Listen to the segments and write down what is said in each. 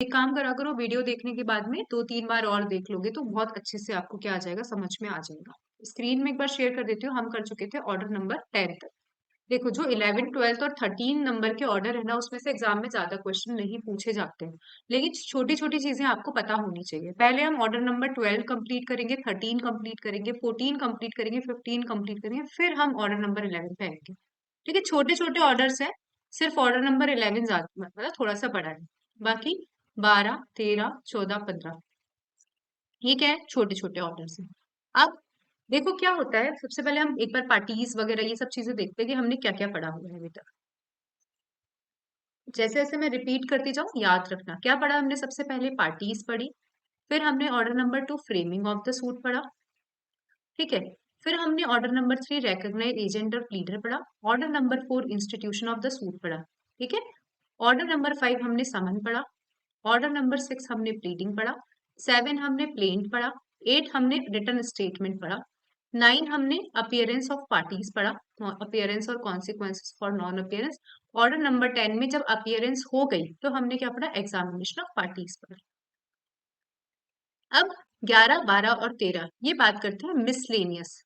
एक काम करा करो, वीडियो देखने के बाद में 2-3 बार और देख लोगे तो बहुत अच्छे से आपको क्या आ जाएगा, समझ में आ जाएगा। स्क्रीन में एक बार शेयर कर देती हूँ, हम कर चुके थे ऑर्डर नंबर 10 तक। देखो जो 11, 12 और 13 नंबर के ऑर्डर है ना, उसमें से एग्जाम में ज्यादा क्वेश्चन नहीं पूछे जाते हैं, लेकिन छोटी छोटी चीजें आपको पता होनी चाहिए। पहले हम ऑर्डर नंबर 12 कंप्लीट करेंगे, 13 कंप्लीट करेंगे, 14 कंप्लीट करेंगे, 15 कंप्लीट करेंगे, फिर हम ऑर्डर नंबर 11 पे आएंगे। ठीक है, छोटे छोटे ऑर्डर्स हैं। सिर्फ ऑर्डर नंबर 11 मतलब थोड़ा सा बड़ा है। बाकी 12, 13, 14, 15 ये क्या है, छोटे छोटे ऑर्डर्स हैं। अब देखो क्या होता है, सबसे पहले हम एक बार पार्टीज वगैरह ये सब चीजें देखते हैं कि हमने क्या क्या पढ़ा हुआ है अभी तक। जैसे जैसे मैं रिपीट करती जाऊं, याद रखना क्या पढ़ा हमने। सबसे पहले पार्टीज पढ़ी, फिर हमने order number 2 framing of the suit पढ़ा। ठीक है, फिर हमने ऑर्डर नंबर 3 रेकग्नाइज एजेंट और प्लीडर पढ़ा। Order number 4 institution of the suit पढ़ा। ठीक है, ऑर्डर नंबर 5 हमने समन पढ़ा। ऑर्डर नंबर 6 हमने प्लीडिंग पढ़ा। 7 हमने प्लेंट पढ़ा। 8 हमने रिटर्न स्टेटमेंट पढ़ा। 9 हमने अपीयरेंस ऑफ पार्टीज पढ़ा, अपीयरेंस और consequences for non appearance. Order number 10 में जब अपीयरेंस हो गई तो हमने क्या पढ़ा, एग्जामिनेशन ऑफ पार्टीज पढ़ा। अब 11, 12 और 13 ये बात करते हैं मिसलेनियस।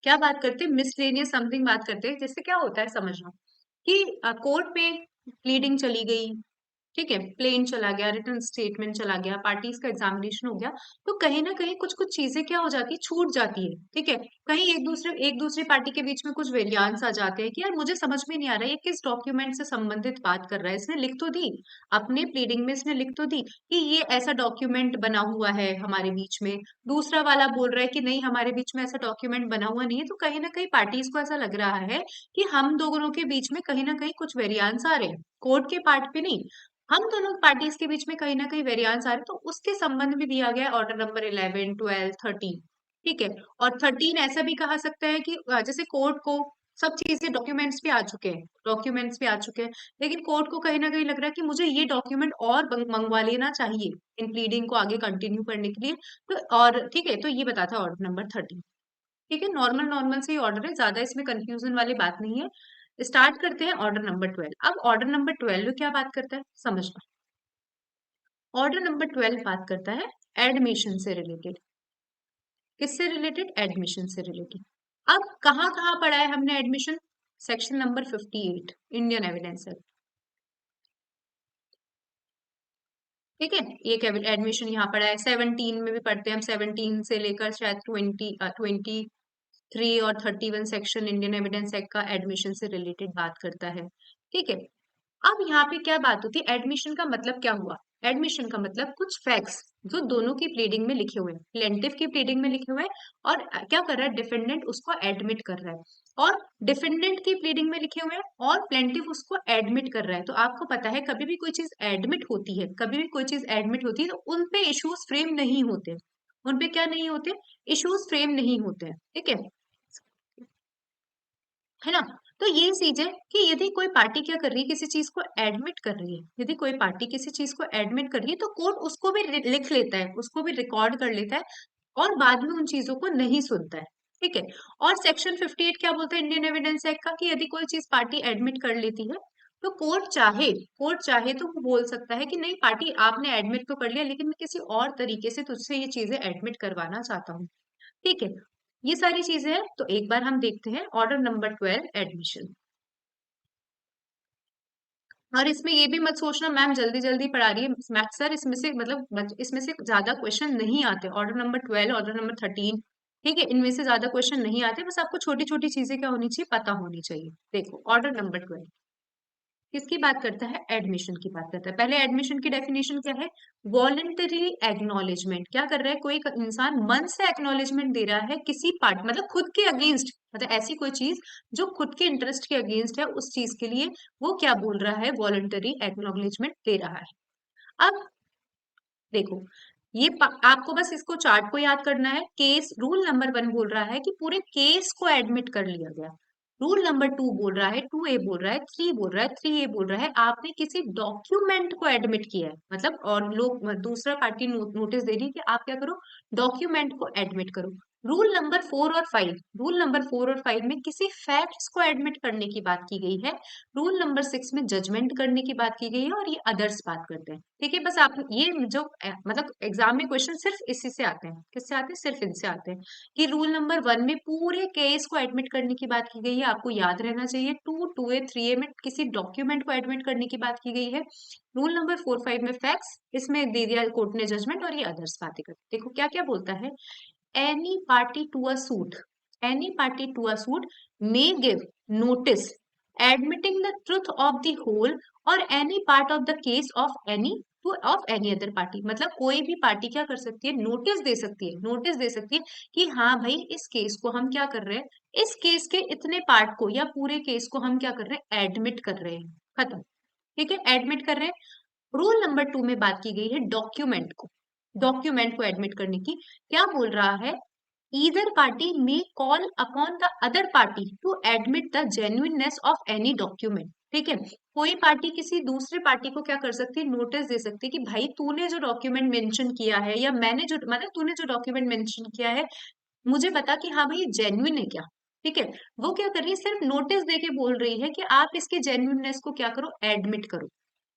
क्या बात करते हैं, मिसलेनियस समथिंग बात करते हैं। जैसे क्या होता है समझना कि कोर्ट में प्लीडिंग चली गई, ठीक है, प्लेन चला गया, रिटर्न स्टेटमेंट चला गया, पार्टीज का एग्जामिनेशन हो गया, तो कहीं ना कहीं कुछ कुछ चीजें क्या हो जाती है, छूट जाती है। ठीक है, कहीं एक दूसरे पार्टी के बीच में कुछ वेरियांस आ जाते हैं कि यार मुझे समझ में नहीं आ रहा है ये किस डॉक्यूमेंट से संबंधित बात कर रहा है। इसने लिख तो दी, अपने प्लीडिंग में इसने लिख तो दी कि ये ऐसा डॉक्यूमेंट बना हुआ है हमारे बीच में, दूसरा वाला बोल रहा है कि नहीं हमारे बीच में ऐसा डॉक्यूमेंट बना हुआ नहीं है। तो कहीं ना कहीं पार्टीज को ऐसा लग रहा है कि हम दोनों के बीच में कहीं ना कहीं कुछ वेरियांस आ रहे हैं, कोर्ट के पार्ट पे नहीं, हम दोनों पार्टीज के बीच में कहीं ना कहीं वेरियांस आ रहे हैं। तो उसके संबंध में दिया गया है ऑर्डर नंबर 11, 12, 13। ठीक है, और 13 ऐसा भी कहा सकता है कि जैसे कोर्ट को सब चीजें डॉक्यूमेंट्स भी आ चुके हैं, डॉक्यूमेंट्स भी आ चुके हैं, लेकिन कोर्ट को कहीं ना कहीं लग रहा है कि मुझे ये डॉक्यूमेंट और मंगवा लेना चाहिए इन प्लीडिंग को आगे कंटिन्यू करने के लिए। तो और ठीक है, तो ये बताता है ऑर्डर नंबर 13। ठीक है, नॉर्मल नॉर्मल से ही ऑर्डर है, ज्यादा इसमें कंफ्यूजन वाली बात नहीं है। स्टार्ट करते हैं ऑर्डर नंबर 12। अब ऑर्डर नंबर 12 क्या बात करता है समझना। ऑर्डर नंबर 12 बात करता है एडमिशन से रिलेटेड। किससे रिलेटेड, एडमिशन से रिलेटेड। अब कहाँ कहाँ पढ़ा है हमने admission, section number 58 Indian evidence act. ठीक है, एक एडमिशन यहाँ पढ़ा है। 17 में भी पढ़ते हैं हम, 17 से लेकर शायद 23 और 31 सेक्शन इंडियन एविडेंस एक्ट का एडमिशन से रिलेटेड बात करता है। ठीक है, अब यहाँ पे क्या बात होती है, एडमिशन का मतलब क्या हुआ। एडमिशन का मतलब कुछ फैक्ट्स जो दोनों की प्लीडिंग में लिखे हुए हैं, प्लेंटिफ की प्लीडिंग में लिखे हुए हैं, और क्या कर रहा है, डिफेंडेंट उसको एडमिट कर रहा है, और डिफेंडेंट की प्लीडिंग में लिखे हुए हैं और प्लेंटिफ उसको एडमिट कर रहा है। तो आपको पता है कभी भी कोई चीज एडमिट होती है, कभी भी कोई चीज एडमिट होती है तो उन पे इश्यूज फ्रेम नहीं होते, उन पे क्या नहीं होते, इश्यूज फ्रेम नहीं होते हैं। ठीक है ना। तो ये चीज है कि यदि कोई पार्टी क्या कर रही है, किसी चीज को एडमिट कर रही है, यदि कोई पार्टी किसी चीज को एडमिट कर रही है तो कोर्ट उसको भी लिख लेता है, उसको भी रिकॉर्ड कर लेता है, और बाद में उन चीजों को नहीं सुनता है। ठीक है, और सेक्शन 58 क्या बोलता है इंडियन एविडेंस एक्ट का, कि यदि कोई चीज पार्टी एडमिट कर लेती है तो कोर्ट चाहे तो वो बोल सकता है कि नहीं पार्टी आपने एडमिट तो कर लिया, लेकिन मैं किसी और तरीके से तुझसे ये चीजें एडमिट करवाना चाहता हूँ। ठीक है, ये सारी चीजें हैं। तो एक बार हम देखते हैं ऑर्डर नंबर 12 एडमिशन। और इसमें ये भी मत सोचना मैम जल्दी जल्दी पढ़ा रही है मैथ सर, इसमें से मतलब इसमें से ज्यादा क्वेश्चन नहीं आते। ऑर्डर नंबर 12, ऑर्डर नंबर 13, ठीक है, इनमें से ज्यादा क्वेश्चन नहीं आते, बस आपको छोटी छोटी चीजें क्या होनी चाहिए, पता होनी चाहिए। देखो ऑर्डर नंबर 12 किसकी बात करता है, एडमिशन की बात करता है। पहले एडमिशन की डेफिनेशन क्या है, वॉलंटरी एक्नॉलेजमेंट। क्या कर रहा है, कोई इंसान मन से एक्नॉलेजमेंट दे रहा है किसी पार्ट, मतलब खुद के अगेंस्ट, मतलब ऐसी कोई चीज जो खुद के इंटरेस्ट के अगेंस्ट है, उस चीज के लिए वो क्या बोल रहा है, वॉलंटरी एक्नॉलेजमेंट दे रहा है। अब देखो ये आपको बस इसको चार्ट को याद करना है। केस रूल नंबर 1 बोल रहा है कि पूरे केस को एडमिट कर लिया गया। रूल नंबर 2 बोल रहा है, 2A बोल रहा है, 3 बोल रहा है, 3A बोल रहा है आपने किसी डॉक्यूमेंट को एडमिट किया है, मतलब और लोग दूसरा पार्टी नोटिस दे रही है कि आप क्या करो, डॉक्यूमेंट को एडमिट करो। रूल नंबर 4 और 5, रूल नंबर 4 और 5 में किसी फैक्ट्स को एडमिट करने की बात की गई है। रूल नंबर 6 में जजमेंट करने की बात की गई है, और ये अदर्स बात करते हैं। ठीक है, बस आप ये जो मतलब एग्जाम में क्वेश्चन सिर्फ इसी से आते हैं, किससे आते हैं, सिर्फ इनसे आते हैं। कि रूल नंबर 1 में पूरे केस को एडमिट करने की बात की गई है, आपको याद रहना चाहिए। 2A 3A में किसी डॉक्यूमेंट को एडमिट करने की बात की गई है। रूल नंबर 4 5 में फैक्ट्स, इसमें दे दिया कोर्ट ने जजमेंट, और ये अदर्स बातें करते। देखो क्या क्या बोलता है। any party to a suit any party to a suit may give notice admitting the truth of the whole or any part of the case of any other party। मतलब कोई भी पार्टी क्या कर सकती है, नोटिस दे सकती है, notice दे सकती है कि हाँ भाई इस केस को हम क्या कर रहे हैं, इस केस के इतने पार्ट को या पूरे केस को हम क्या कर रहे हैं, एडमिट कर रहे हैं। खत्म। ठीक है, एडमिट कर रहे हैं। रूल नंबर 2 में बात की गई है डॉक्यूमेंट को एडमिट करने की। क्या बोल रहा है, either party may call upon the other party to admit the genuineness of any document। ठीक है, कोई पार्टी किसी दूसरे पार्टी को क्या कर सकती है, नोटिस दे सकती है कि भाई तूने जो डॉक्यूमेंट मेंशन किया है, या मैंने जो मतलब तूने जो डॉक्यूमेंट मेंशन किया है, मुझे बता कि हाँ भाई जेन्युइन है क्या। ठीक है, वो क्या कर रही है, सिर्फ नोटिस देके बोल रही है कि आप इसके जेन्युइननेस को क्या करो, एडमिट करो।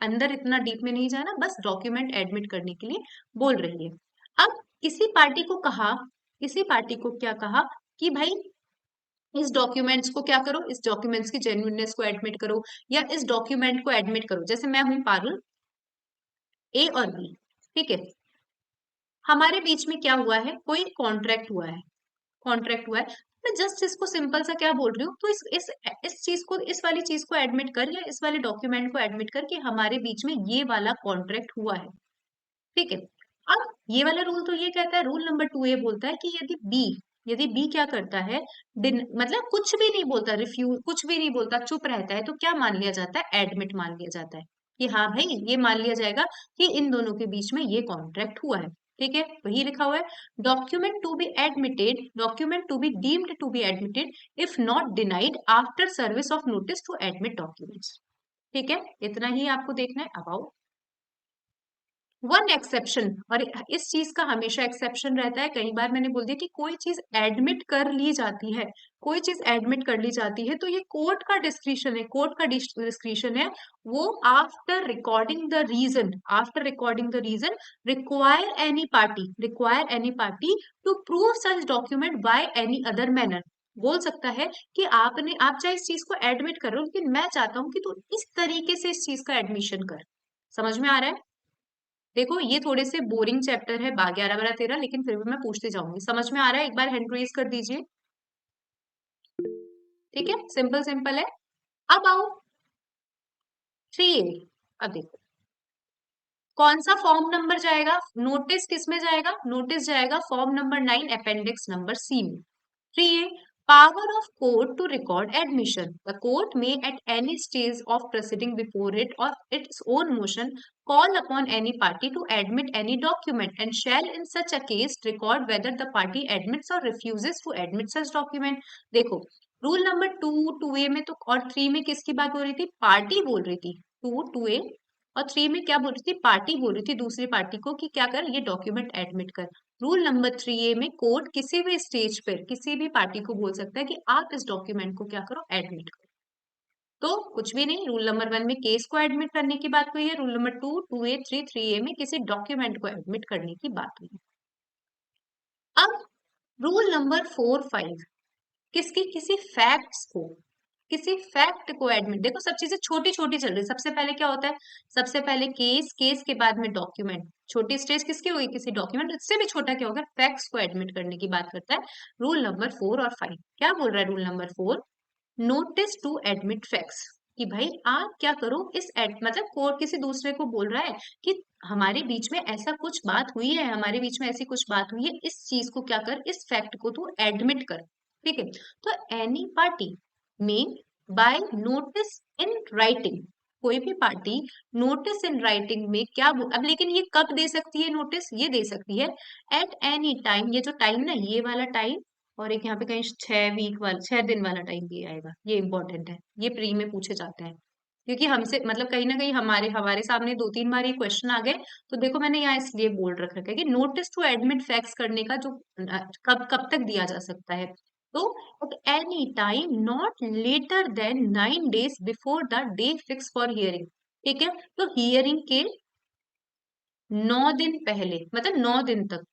अंदर इतना डीप में नहीं जाना, बस डॉक्यूमेंट एडमिट करने के लिए बोल रही है। अब किसी पार्टी को क्या कहा कि भाई इस डॉक्यूमेंट्स को क्या करो, इस डॉक्यूमेंट्स की जेन्युइननेस को एडमिट करो, या इस डॉक्यूमेंट को एडमिट करो। जैसे मैं हूं पारुल, ए और बी। ठीक है, हमारे बीच में क्या हुआ है, कोई कॉन्ट्रैक्ट हुआ है। मैं जस्ट इसको सिंपल सा क्या बोल रही हूँ, तो इस चीज को, इस वाली चीज को एडमिट कर, या इस वाले डॉक्यूमेंट को एडमिट कर कि हमारे बीच में ये वाला कॉन्ट्रैक्ट हुआ है। ठीक है, अब ये वाला रूल तो ये कहता है, रूल नंबर 2 ये बोलता है कि यदि बी क्या करता है, मतलब कुछ भी नहीं बोलता, रिफ्यूज कुछ भी नहीं बोलता, चुप रहता है, तो क्या मान लिया जाता है, एडमिट मान लिया जाता है। कि हाँ भाई ये मान लिया जाएगा कि इन दोनों के बीच में ये कॉन्ट्रैक्ट हुआ है। ठीक है, वही लिखा हुआ है, document to be deemed to be admitted if not denied after service of notice to admit documents. ठीक है, इतना ही आपको देखना है अबाउट वन एक्सेप्शन। और इस चीज का हमेशा एक्सेप्शन रहता है। कई बार मैंने बोल दिया कि कोई चीज एडमिट कर ली जाती है, कोई चीज एडमिट कर ली जाती है, तो ये कोर्ट का डिस्क्रिशन है, कोर्ट का डिस्क्रिशन है। वो after recording the reason require any party to prove such document by any other manner. बोल सकता है कि आप चाहे इस चीज को एडमिट कर रहे हो, लेकिन मैं चाहता हूं कि तू इस तरीके से इस चीज का एडमिशन कर। समझ में आ रहा है। देखो ये थोड़े से बोरिंग चैप्टर है, 11 12 13, लेकिन फिर भी मैं पूछते जाऊंगी। समझ में आ रहा है, एक बार हैंड रेज कर दीजिए। ठीक है, सिंपल सिंपल है। अब आओ 3A। अब देखो कौन सा फॉर्म नंबर जाएगा, नोटिस किस में जाएगा, नोटिस जाएगा form number 9 appendix number C में। 3A, power of court to record admission. The court may at any stage of proceeding before it or its own motion call upon any party to admit any document and shall in such a case record whether the party admits or refuses to admit such document। देखो rule number 2 में तो और 3 में किसकी बात हो रही थी, पार्टी बोल रही थी। 2A और 3 में क्या बोल रही थी, पार्टी बोल रही थी दूसरी पार्टी को कि क्या कर, ये डॉक्यूमेंट एडमिट कर। रूल नंबर 3A में कोर्ट किसी भी स्टेज पर किसी भी पार्टी को बोल सकता है कि आप इस डॉक्यूमेंट को क्या करो, एडमिट करो। तो कुछ भी नहीं, रूल नंबर 1 में केस को एडमिट करने की बात हुई है, रूल नंबर 2 2A 3 3A में किसी डॉक्यूमेंट को एडमिट करने की बात हुई है। अब रूल नंबर 4 5 किसकी, किसी फैक्ट को एडमिट। देखो सब चीजें छोटी छोटी चल रही है। सबसे पहले क्या होता है, सबसे पहले केस के बाद में डॉक्यूमेंट। छोटी स्टेज किसकी होगी, किसी डॉक्यूमेंट। इससे भी छोटा क्या होगा, फैक्ट्स को एडमिट करने की बात करता है रूल नंबर 4 और 5। क्या बोल रहा है rule number 4, notice to admit facts. कि भाई आप क्या करो, मतलब कोर्ट किसी दूसरे को बोल रहा है कि हमारे बीच में ऐसा कुछ बात हुई है, हमारे बीच में ऐसी कुछ बात हुई है, इस चीज को क्या कर, इस फैक्ट को तू एडमिट कर। ठीक है, तो एनी पार्टी में बाय नोटिस इन राइटिंग, कोई भी पार्टी नोटिस इन राइटिंग में अब लेकिन ये कब दे सकती है नोटिस, ये दे सकती है एट एनी टाइम। ये जो टाइम ना, ये वाला टाइम, और एक यहाँ पे कहीं 6 वीक वाला, 6 दिन वाला टाइम भी आएगा, ये इंपॉर्टेंट है, ये प्री में पूछे जाते हैं। क्योंकि हमसे मतलब कहीं ना कहीं हमारे हमारे सामने 2-3 बार ये क्वेश्चन आ गए, तो देखो मैंने यहाँ इसलिए बोल्ड रख रखा है कि नोटिस टू एडमिट फैक्स करने का जो कब कब तक दिया जा सकता है, तो at any time not later than 9 days before the day fixed for hearing। ठीक है, तो हियरिंग के 9 दिन पहले, मतलब 9 दिन तक,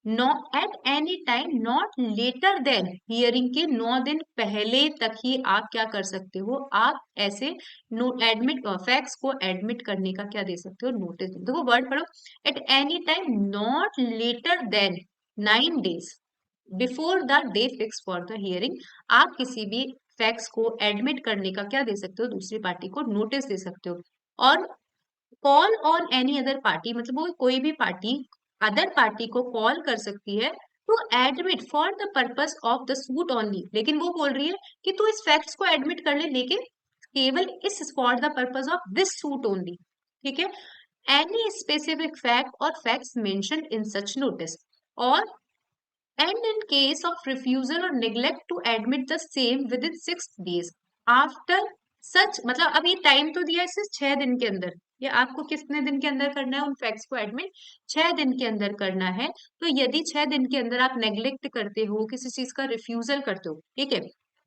no at any time not later than hearing के 9 दिन पहले तक ही आप क्या कर सकते हो, आप ऐसे नो एडमिट फैक्स को एडमिट करने का क्या दे सकते हो, नोटिस। देखो वर्ड पढ़ो, at any time not later than 9 days before the day fix for the hearing. आप किसी भी फैक्स को एडमिट करने का क्या दे सकते हो, दूसरी पार्टी को नोटिस दे सकते हो। और call on any other party, मतलब वो कोई भी पार्टी अदर पार्टी को कॉल कर सकती है to admit for the purpose of the suit only. लेकिन वो बोल रही है कि तू इस फैक्ट्स को एडमिट कर ले, लेकिन केवल इस for the purpose of this suit only. ठीक है, एनी स्पेसिफिक फैक्ट और facts mentioned in such notice, और and in case of refusal or neglect to admit the same within 6 days after such, मतलब अब ये टाइम तो दिया है इसे 6 दिन के अंदर, ये आपको कितने दिन के अंदर करना है उन फैक्ट्स को एडमिट, 6 दिन के अंदर करना है। तो यदि 6 दिन के अंदर आप नेग्लेक्ट करते हो, किसी चीज का रिफ्यूजल करते हो, ठीक है,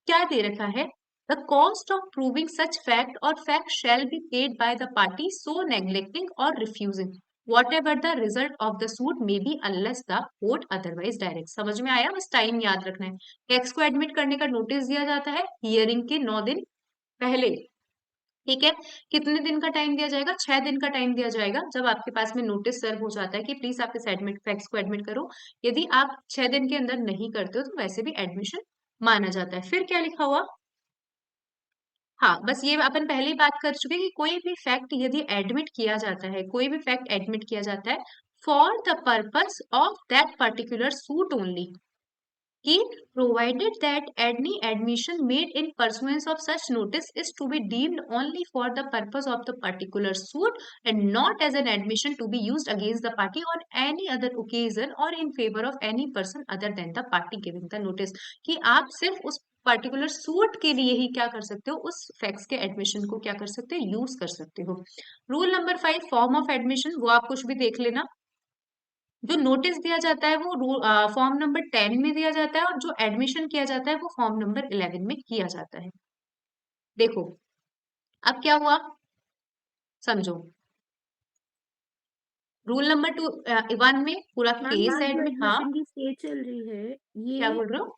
क्या दे रखा है, the cost of proving such fact और fact shall be paid by the party so neglecting और refusing whatever the result of the suit may be unless the court otherwise directs। समझ में आया, बस टाइम याद रखना है। टैक्स को एडमिट करने का नोटिस दिया जाता है हियरिंग के 9 दिन पहले। ठीक है, कितने दिन का टाइम दिया जाएगा, 6 दिन का टाइम दिया जाएगा। जब आपके पास में नोटिस सर्व हो जाता है कि प्लीज आप इस एडमिट फैक्ट्स को एडमिट करो, यदि आप 6 दिन के अंदर नहीं करते हो तो वैसे भी एडमिशन माना जाता है। फिर क्या लिखा हुआ, हाँ बस ये अपन पहले ही बात कर चुके हैं कि कोई भी फैक्ट यदि एडमिट किया जाता है, कोई भी फैक्ट एडमिट किया जाता है for the purpose of that particular suit only, कि provided that any admission made in pursuance of such notice is to be deemed only for the purpose of the particular suit and not as an admission to be used against the party on any other occasion or in favor of any person other than the party giving the notice। कि आप सिर्फ उस particular suit के लिए ही क्या कर सकते हो, उस फैक्ट्स के एडमिशन को क्या कर सकते हो, यूज कर सकते हो। Rule number 5, form of admission, वो आप कुछ भी देख लेना। जो नोटिस दिया जाता है वो फॉर्म नंबर 10 में दिया जाता है, और जो एडमिशन किया जाता है वो फॉर्म नंबर 11 में किया जाता है। देखो अब क्या हुआ, समझो। रूल नंबर 1 में पूरा मैम, केस ये जो एडमिट, हाँ एडमिशन की स्टेज चल रही है, क्या ये बोल रहे हो,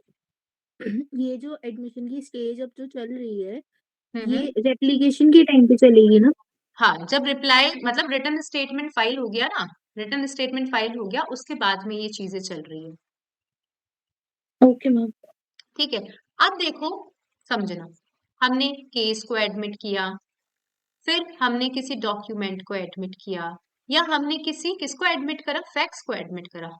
ये जो एडमिशन की स्टेज अब जो चल रही है, ये हम्म, रेप्लिकेशन के टाइम पे चलेगी ना? हाँ जब रिप्लाई मतलब रिटर्न स्टेटमेंट फाइल हो गया ना, रिटर्न स्टेटमेंट फाइल हो गया उसके बाद में ये चीजें चल रही है। Okay ma'am. ठीक है, अब देखो, समझना, हमने केस को एडमिट किया, फिर हमने किसी डॉक्यूमेंट को एडमिट किया, या हमने किसको एडमिट करा, फैक्ट्स को एडमिट करा।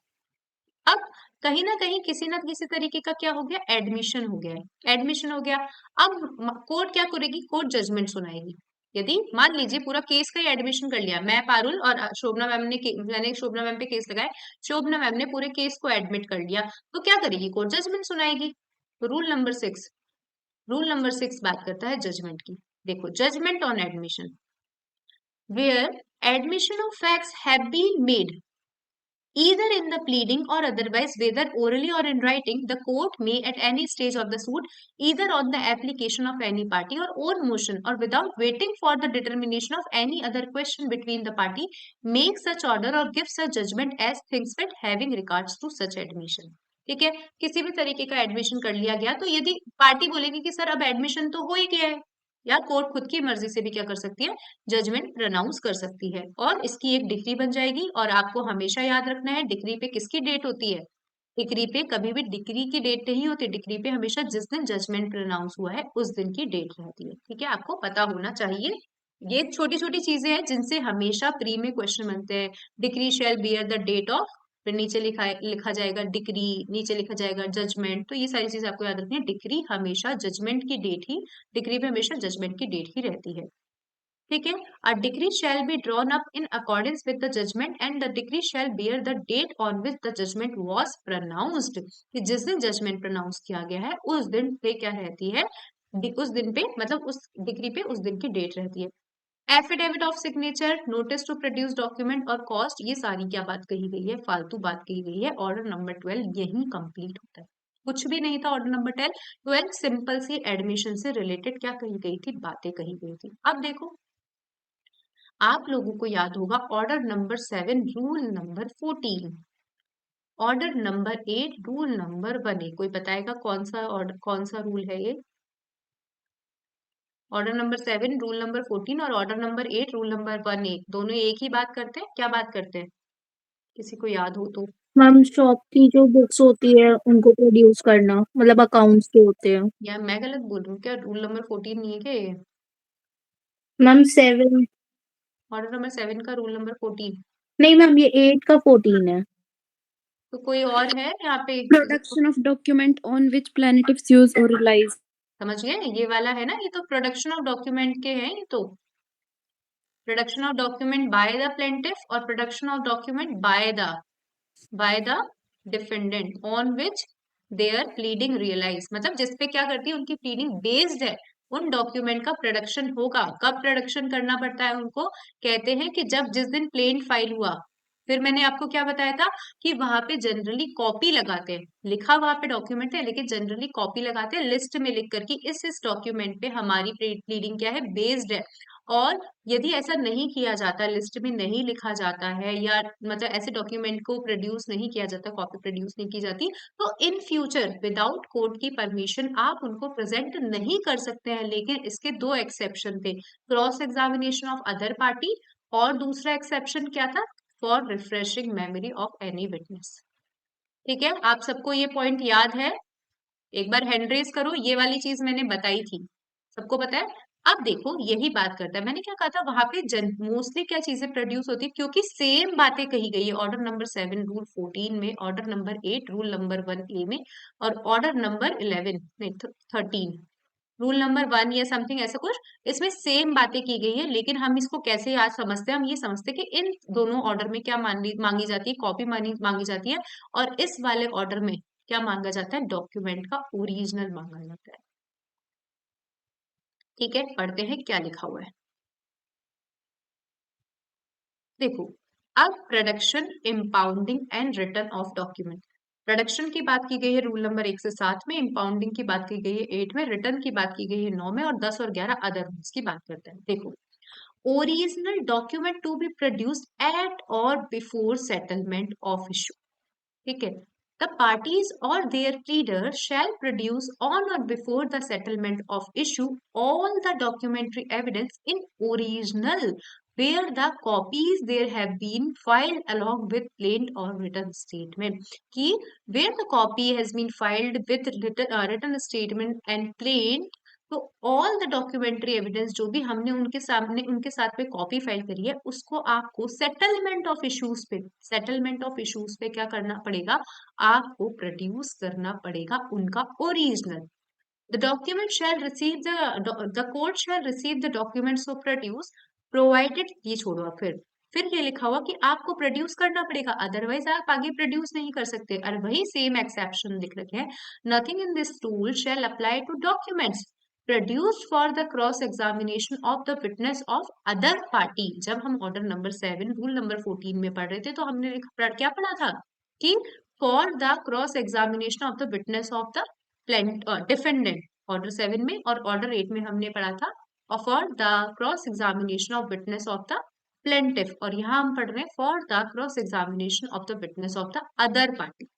अब कहीं ना कहीं किसी ना किसी तरीके का क्या हो गया, एडमिशन हो गया है, एडमिशन हो गया। अब कोर्ट क्या करेगी, कोर्ट जजमेंट सुनाएगी। यदि मान लीजिए पूरा केस का ही एडमिशन कर लिया, मैं पारुल और शोभना मैम ने मैंने शोभना मैम पे केस लगाया, शोभना मैम ने पूरे केस को एडमिट कर लिया, तो क्या करेगी, कोर्ट जजमेंट सुनाएगी। तो रूल नंबर 6 बात करता है जजमेंट की। देखो, judgment on admission, where admission of facts have been made either in the pleading or otherwise, whether orally or in writing, the court may at any stage of the suit, either on the application of any party or own motion or without waiting for the determination of any other question between the party, make such order or give such judgment as things fit having regards to such admission। ठीक है, किसी भी तरीके का admission कर लिया गया, तो यदि पार्टी बोलेगी कि सर अब एडमिशन तो हो ही गया है, या कोर्ट खुद की मर्जी से भी क्या कर सकती है, जजमेंट प्रनाउंस कर सकती है, और इसकी एक डिग्री बन जाएगी। और आपको हमेशा याद रखना है, डिग्री पे किसकी डेट होती है, डिग्री पे कभी भी डिग्री की डेट नहीं होती, डिग्री पे हमेशा जिस दिन जजमेंट प्रनाउंस हुआ है उस दिन की डेट रहती है। ठीक है, आपको पता होना चाहिए। ये छोटी छोटी चीजें हैं जिनसे हमेशा प्री में क्वेश्चन बनते हैं। Degree shall bear the date of, फिर नीचे लिखा जाएगा डिग्री, नीचे लिखा जाएगा जजमेंट। तो ये सारी चीजें आपको याद रखनी है, डिग्री हमेशा जजमेंट की डेट ही, डिग्री पे हमेशा जजमेंट की डेट ही रहती है। ठीक है, a degree shall be drawn up in accordance with the judgment and the degree shall bear the date on which the judgment was pronounced, कि जिस दिन जजमेंट प्रोनाउंस किया गया है उस दिन पे क्या रहती है, उस दिन पे मतलब उस डिग्री पे उस दिन की डेट रहती है। Affidavit of signature, notice to produce document और कॉस्ट, ये सारी क्या बात कही गई है, फालतू बात कही गई है। ऑर्डर नंबर 12 यही कंप्लीट होता है, कुछ भी नहीं था। ऑर्डर नंबर 12 सिंपल सी एडमिशन से रिलेटेड क्या कही गई थी, बातें कही गई थी। अब देखो, आप लोगों को याद होगा order number 7 rule number 14, order number 8 rule number 1। कोई बताएगा कौन सा ऑर्डर, कौन सा रूल है ये? ऑर्डर नंबर 7 रूल नंबर 14 और ऑर्डर नंबर 8 रूल नंबर 1 दोनों एक ही बात करते हैं। क्या बात करते हैं, किसी को याद हो तो? मैम शॉप की जो बुक्स होती है उनको प्रोड्यूस करना, मतलब अकाउंट्स जो होते हैं। या मैं गलत बोल रही हूँ क्या? रूल नंबर 14 नहीं है क्या ये? मैम 7। ऑर्डर नंबर 7 का रूल नंबर 14? नहीं मैम, ये 8 का 14 है। तो कोई और है यहाँ पे जिसको Production of document on which plaintiffs use or relies. समझ गए? ये वाला है ना, ये तो प्रोडक्शन ऑफ डॉक्यूमेंट के हैं। ये तो production of document by the plaintiff और production of document by the defendant on which their pleading realise, मतलब जिसपे क्या करती है, उनकी प्लीडिंग बेस्ड है, उन डॉक्यूमेंट का प्रोडक्शन होगा। कब प्रोडक्शन करना पड़ता है उनको? कहते हैं कि जब जिस दिन प्लेन फाइल हुआ। फिर मैंने आपको क्या बताया था कि वहां पे जनरली कॉपी लगाते हैं, लिखा वहां पे डॉक्यूमेंट है लेकिन जनरली कॉपी लगाते हैं लिस्ट में लिख कर कि इस डॉक्यूमेंट पे हमारी प्लीडिंग क्या है, बेस्ड है। और यदि ऐसा नहीं किया जाता, लिस्ट में नहीं लिखा जाता है, या मतलब ऐसे डॉक्यूमेंट को प्रोड्यूस नहीं किया जाता, कॉपी प्रोड्यूस नहीं की जाती, तो इन फ्यूचर विदाउट कोर्ट की परमिशन आप उनको प्रेजेंट नहीं कर सकते हैं। लेकिन इसके दो एक्सेप्शन थे, cross examination of other party और दूसरा एक्सेप्शन क्या था, for refreshing memory of any witness. ठीक है, आप सबको ये पॉइंट याद है? एक बार हैंड रेज करो, ये वाली चीज मैंने बताई थी, सबको पता है? अब देखो यही बात करता है, मैंने क्या कहा था, वहां पे मोस्टली क्या चीजें प्रोड्यूस होती है, क्योंकि सेम बातें कही गई है ऑर्डर नंबर 7 रूल 14 में, order number 8 rule number 1A में, और ऑर्डर नंबर 11 नहीं 13 रूल नंबर 1 या समथिंग ऐसा कुछ, इसमें सेम बातें की गई है। लेकिन हम इसको कैसे आज समझते हैं, हम ये समझते हैं कि इन दोनों ऑर्डर में क्या मांगी जाती है, कॉपी मांगी जाती है, और इस वाले ऑर्डर में क्या मांगा जाता है, डॉक्यूमेंट का ओरिजिनल मांगा जाता है। ठीक है, पढ़ते हैं क्या लिखा हुआ है। देखो, अब production, impounding and return of document. Production की बात की गई है रूल नंबर 1 से 7 में, इम्पाउंडिंग की बात की गई है 8 में, रिटर्न की बात की गई है 9 में, और 10 और 11 अदर रूल्स की बात करते हैं। देखो, original document to be produced at और बिफोर सेटलमेंट ऑफ इशू। ठीक है, the parties or their pleader shall produce on or before the settlement of issue all the documentary evidence in original where the copies there have been filed along with plain or written statement, कि where the copy has been filed with written statement and plain, तो all the documentary evidence जो भी हमने उनके सामने उनके साथ में कॉपी फाइल करी है, उसको आपको सेटलमेंट ऑफ इश्यूज पे क्या करना पड़ेगा, आपको प्रोड्यूस करना पड़ेगा उनका original. The document shall receive the court shall receive the document so produce provided, ये छोड़ो आप, फिर ये लिखा हुआ कि आपको प्रोड्यूस करना पड़ेगा, अदरवाइज आप आगे प्रोड्यूस नहीं कर सकते। और वही सेम एक्सेप्शन लिख रखे हैं, nothing in this rule shall apply to documents produced for the cross examination of the witness of other party। जब हम ऑर्डर नंबर 7 रूल नंबर 14 में पढ़ रहे थे, तो हमने क्या पढ़ा था कि for the cross examination of the witness of the defendant, order 7 में, और ऑर्डर 8 में हमने पढ़ा था for the cross examination of witness of the plaintiff, और यहाँ हम पढ़ रहे हैं for the cross examination of the witness of the other party.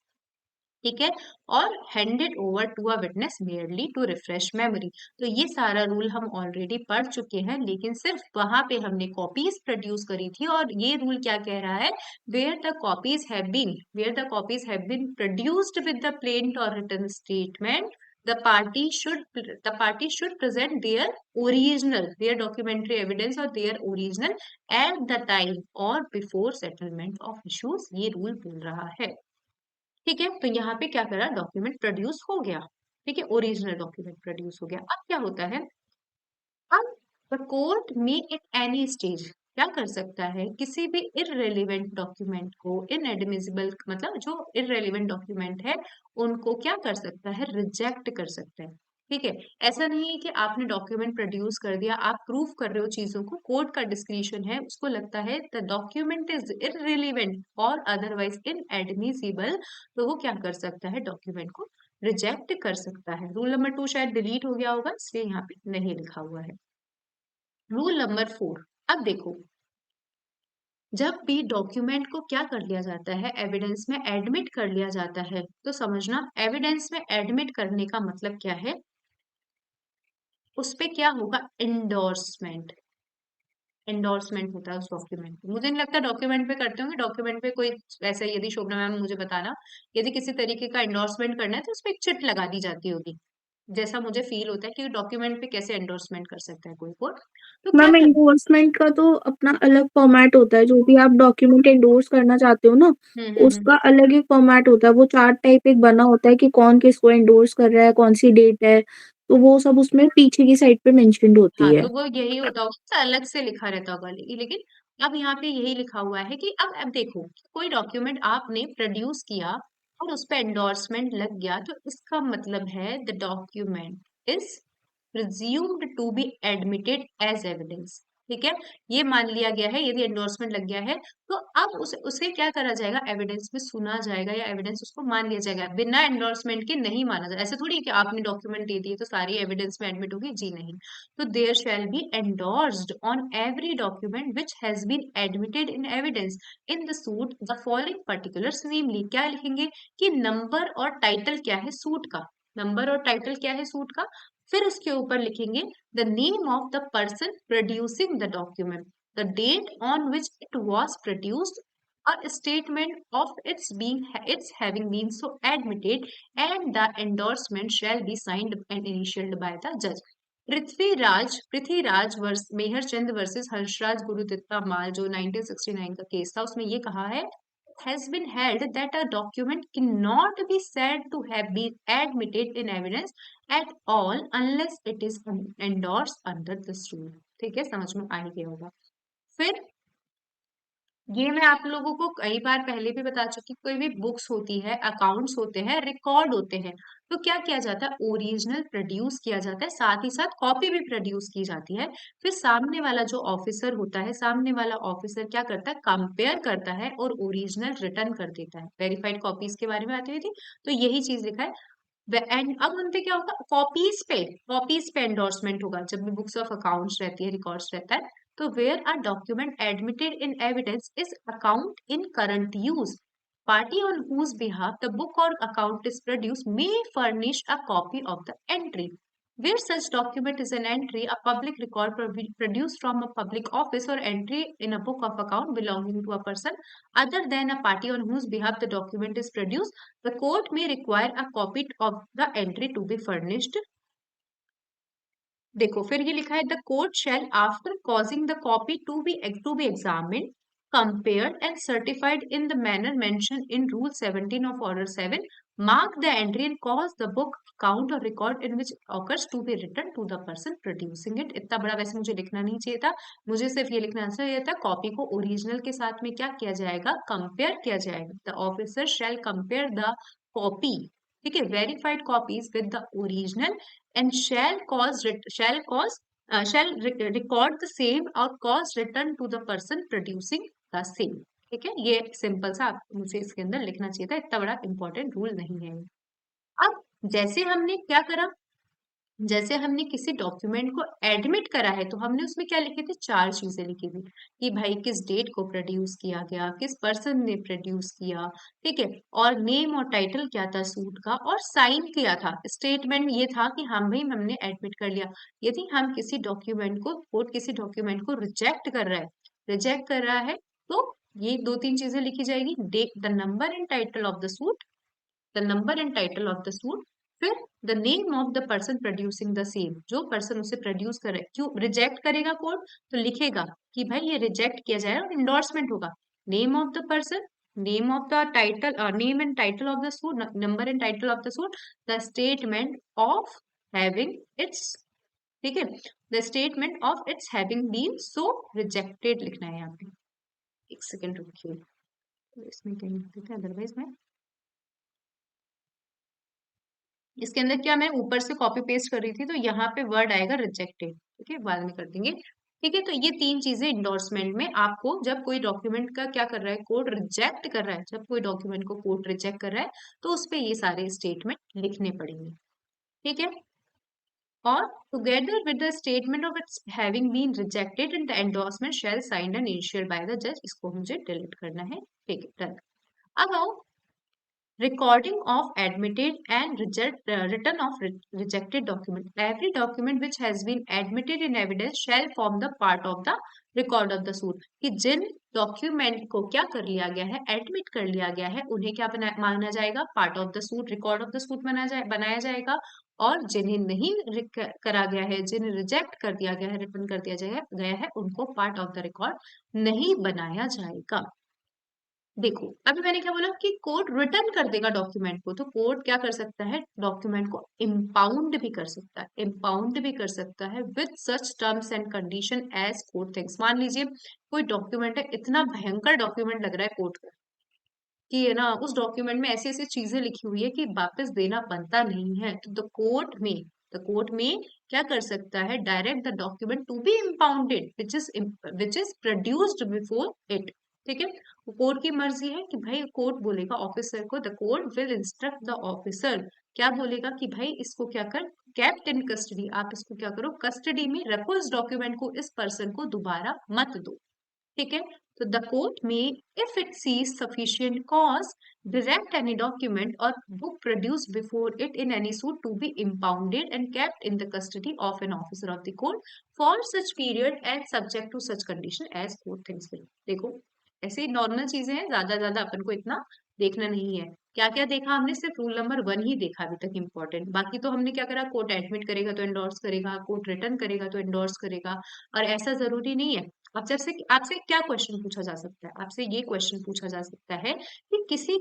ठीक है, और handed over to a witness merely to refresh memory. तो ये सारा रूल हम ऑलरेडी पढ़ चुके हैं, लेकिन सिर्फ वहां पे हमने कॉपीज प्रोड्यूस करी थी। और ये रूल क्या कह रहा है, where the copies have been produced with the plaint और written statement, the party should present their documentary evidence or their original at the time or before settlement of issues। ये रूल बोल रहा है। ठीक है, तो यहाँ पे क्या करा, डॉक्यूमेंट प्रोड्यूस हो गया। ठीक है, ओरिजिनल डॉक्यूमेंट प्रोड्यूस हो गया। अब क्या होता है, अब the court may at any stage क्या कर सकता है, किसी भी इररेलेवेंट डॉक्यूमेंट को, इनएडमिसिबल मतलब जो इररेलेवेंट डॉक्यूमेंट है, उनको क्या कर सकता है, रिजेक्ट कर सकता है। ठीक है। ऐसा नहीं है कि आपने डॉक्यूमेंट प्रोड्यूस कर दिया, आप प्रूफ कर रहे हो चीजों को, कोर्ट का डिस्क्रिशन है, उसको लगता है द डॉक्यूमेंट इज इररिलेवेंट और अदरवाइज इनएडमिसिबल, तो वो क्या कर सकता है, डॉक्यूमेंट को रिजेक्ट कर सकता है। रूल नंबर 2 शायद डिलीट हो गया होगा, इसलिए यहाँ पे नहीं लिखा हुआ है। रूल नंबर 4, अब देखो, जब भी डॉक्यूमेंट को क्या कर लिया जाता है, एविडेंस में एडमिट कर लिया जाता है, तो समझना एविडेंस में एडमिट करने का मतलब क्या है, उस पे क्या होगा, एंडोर्समेंट। एंडोर्समेंट होता है उस डॉक्यूमेंट पे। मुझे नहीं लगता डॉक्यूमेंट पे करते होंगे, डॉक्यूमेंट पे कोई ऐसा, यदि शोभना मैम मुझे बताना, यदि किसी तरीके का एंडोर्समेंट करना है तो उस पे एक चिट लगा दी जाती होगी, जैसा मुझे फील होता है कि डॉक्यूमेंट पे कैसे एंडोर्समेंट कर सकता है कोई कोर्ट, तो क्या मैम कर। एंडोर्समेंट का तो अपना अलग फॉर्मेट होता है, जो भी आप डॉक्यूमेंट एंडोर्स करना चाहते हो ना, हम्म। उसका अलग ही फॉर्मेट होता है। वो चार्ट टाइप एक बना होता है कि कौन किसको एंडोर्स कर रहा है, कौन सी डेट है, तो वो सब उसमें पीछे की साइड पे मेंशन्ड होती हाँ, है। तो वो यही होता होगा, तो अलग से लिखा रहता होगा, लेकिन अब यहाँ पे यही लिखा हुआ है कि अब देखो, कोई डॉक्यूमेंट आपने प्रोड्यूस किया और उस पर एंडोर्समेंट लग गया, तो इसका मतलब है the document is presumed to be admitted as evidence. ठीक है, ये मान लिया गया है, यदि एंडोर्समेंट लग गया है तो अब उसे क्या करा जाएगा, एविडेंस में सुना जाएगा, या एविडेंस उसको मान लिया जाएगा। बिना एंडोर्समेंट के नहीं माना जाएगा। ऐसे थोड़ी है कि आपने डॉक्यूमेंट दे दिए तो सारी एविडेंस में एडमिट होगी, जी नहीं। So there shall be endorsed on every document which has been admitted in evidence in the suit the following particulars, namely क्या लिखेंगे कि नंबर और टाइटल क्या है सूट का, नंबर और टाइटल क्या है सूट का, फिर उसके ऊपर लिखेंगे the name of the person producing the document, the date on which it was produced, a statement of its having been so admitted, and the endorsement shall be signed and initialed by the judge। Prithviraj वर्स Mehar Chand versus Harshraj Gurudatta Mal, जो 1969 का case था, उसमें ये कहा है has been held that a document cannot be said to have been admitted in evidence at all unless it is endorsed under this rule। ठीक है, समझ में आ ही गया होगा। फिर ये मैं आप लोगों को कई बार पहले भी बता चुकी, कोई भी बुक्स होती है, अकाउंट्स होते हैं, रिकॉर्ड होते हैं, तो क्या किया जाता है, ओरिजिनल प्रोड्यूस किया जाता है, साथ ही साथ कॉपी भी प्रोड्यूस की जाती है। फिर सामने वाला जो ऑफिसर होता है, सामने वाला ऑफिसर क्या करता है, कंपेयर करता है और ओरिजिनल रिटर्न कर देता है। वेरीफाइड कॉपीज के बारे में आती हुई थी, तो यही चीज लिखा है। एंड अब उन पे क्या होगा, कॉपीज पे एंडोर्समेंट होगा, जब भी बुक्स ऑफ अकाउंट्स रहती है, रिकॉर्ड्स रहता है, तो where a document admitted in evidence is account in current use, party on whose behalf the book or account is produced may furnish a copy of the entry, where such document is an entry, a public record produced from a public office, or entry in a book of account belonging to a person other than a party on whose behalf the document is produced, the court may require a copy of the entry to be furnished। देखो फिर ये लिखा है the court shall after causing the copy to be examined, compared and certified in the manner mentioned in Rule 17 of Order 7, mark the entry and cause the book, account or record in which it occurs to be written to the person producing it। इतना बड़ा वैसे मुझे लिखना नहीं चाहिए था, मुझे सिर्फ ये लिखना चाहिए था, कॉपी को ओरिजिनल के साथ में क्या किया जाएगा, कंपेयर किया जाएगा। The officer shall compare the copy, ठीक है, verified copies with the original, and shall record the same or cause return to the person producing the same। ठीक है, ये सिंपल सा मुझे इसके अंदर लिखना चाहिए था, इतना बड़ा इंपॉर्टेंट रूल नहीं है। अब जैसे हमने क्या करा, जैसे हमने किसी डॉक्यूमेंट को एडमिट करा है, तो हमने उसमें क्या लिखे थे, 4 चीजें लिखी थी कि भाई किस डेट को प्रोड्यूस किया गया, किस पर्सन ने प्रोड्यूस किया, ठीक है, और नेम और टाइटल क्या था सूट का, और साइन किया था। स्टेटमेंट ये था कि हाँ भाई हमने एडमिट कर लिया। यदि हम किसी डॉक्यूमेंट को, कोर्ट किसी डॉक्यूमेंट को रिजेक्ट कर रहा है, तो ये 2-3 चीजें लिखी जाएगी, date, the number and title of the suit, the number and title of the suit, फिर the name of the person producing the same, जो पर्सन उसे प्रोड्यूस कर रहा है। क्यों रिजेक्ट करेगा कोर्ट, तो लिखेगा कि भाई ये रिजेक्ट किया जाएगा और इंडोर्समेंट होगा, name of the person, name of the title, name and title of the suit, number and title of the suit, the statement of having its, ठीक है, the statement of its having been so rejected लिखना है यहाँ पे। एक second रुकिए, तो इसमें कहीं लिख देते हैं, अदरवाइज मैं इसके अंदर क्या मैं ऊपर से कॉपी पेस्ट कर रही थी, तो यहाँ पे वर्ड आएगा रिजेक्टेड, ठीक है, बाद में कर देंगे। ठीक है, तो ये तीन चीजें इंडोर्समेंट में आपको, जब कोई डॉक्यूमेंट का क्या कर रहा है, कोर्ट रिजेक्ट कर रहा है, जब कोई डॉक्यूमेंट को कोर्ट रिजेक्ट कर रहा है तो उस पे ये सारे स्टेटमेंट लिखने पड़ेंगे। ठीक है, और together with the statement of its having been rejected and the endorsement shall signed and initial by the जज। इसको मुझे डिलीट करना है। ठीक है, डन। अब आओ recording of admitted and written of rejected document. Every document which has been admitted in evidence shall form the part of the record of the suit. कि जिन डॉक्यूमेंट को क्या कर लिया गया है, एडमिट कर लिया गया है, उन्हें क्या माना जाएगा, part of the suit, record of the suit बनाया जाएगा। और जिन्हें नहीं करा गया है, जिन्हें रिजेक्ट कर दिया गया है, रिटर्न कर दिया गया है, उनको पार्ट ऑफ द रिकॉर्ड नहीं बनाया जाएगा। देखो, अभी मैंने क्या बोला कि कोर्ट रिटर्न कर देगा डॉक्यूमेंट को, तो कोर्ट क्या कर सकता है, डॉक्यूमेंट को इम्पाउंड भी कर सकता है, इम्पाउंड भी कर सकता है with such terms and condition as court thinks. मान लीजिए कोई डॉक्यूमेंट है, इतना भयंकर डॉक्यूमेंट लग रहा है कोर्ट का कि है ना, उस डॉक्यूमेंट में ऐसी ऐसी चीजें लिखी हुई है कि वापस देना बनता नहीं है, तो द कोर्ट में क्या कर सकता है, direct the document to be impounded which is produced before it. ठीक है, कोर्ट की मर्जी है कि भाई, कोर्ट बोलेगा ऑफिसर को, the court will instruct the officer, क्या बोलेगा कि भाई इसको क्या कर, केप्ट इन कस्टडी, आप इसको क्या करो, कस्टडी में रखो इस डॉक्यूमेंट को, इस पर्सन को दोबारा मत दो। ठीक है, तो द कोर्ट में if it sees sufficient cause direct any document or book produced before it in any suit to be impounded and kept in the custody of an officer of the court for such period and subject to such condition as court thinks fit। देखो, ऐसे normal चीजें हैं, ज्यादा अपन को इतना देखना नहीं है। क्या क्या देखा हमने, सिर्फ रूल नंबर 1 ही देखा अभी तक इम्पोर्टेंट, बाकी तो हमने क्या करा, कोर्ट एडमिट करेगा तो एंडोर्स करेगा, कोर्ट रिटर्न करेगा तो एंडोर्स करेगा। और ऐसा जरूरी नहीं है। अब जैसे आपसे क्या क्वेश्चन पूछा जा सकता है, आपसे ये क्वेश्चन पूछा जा सकता है कि किसी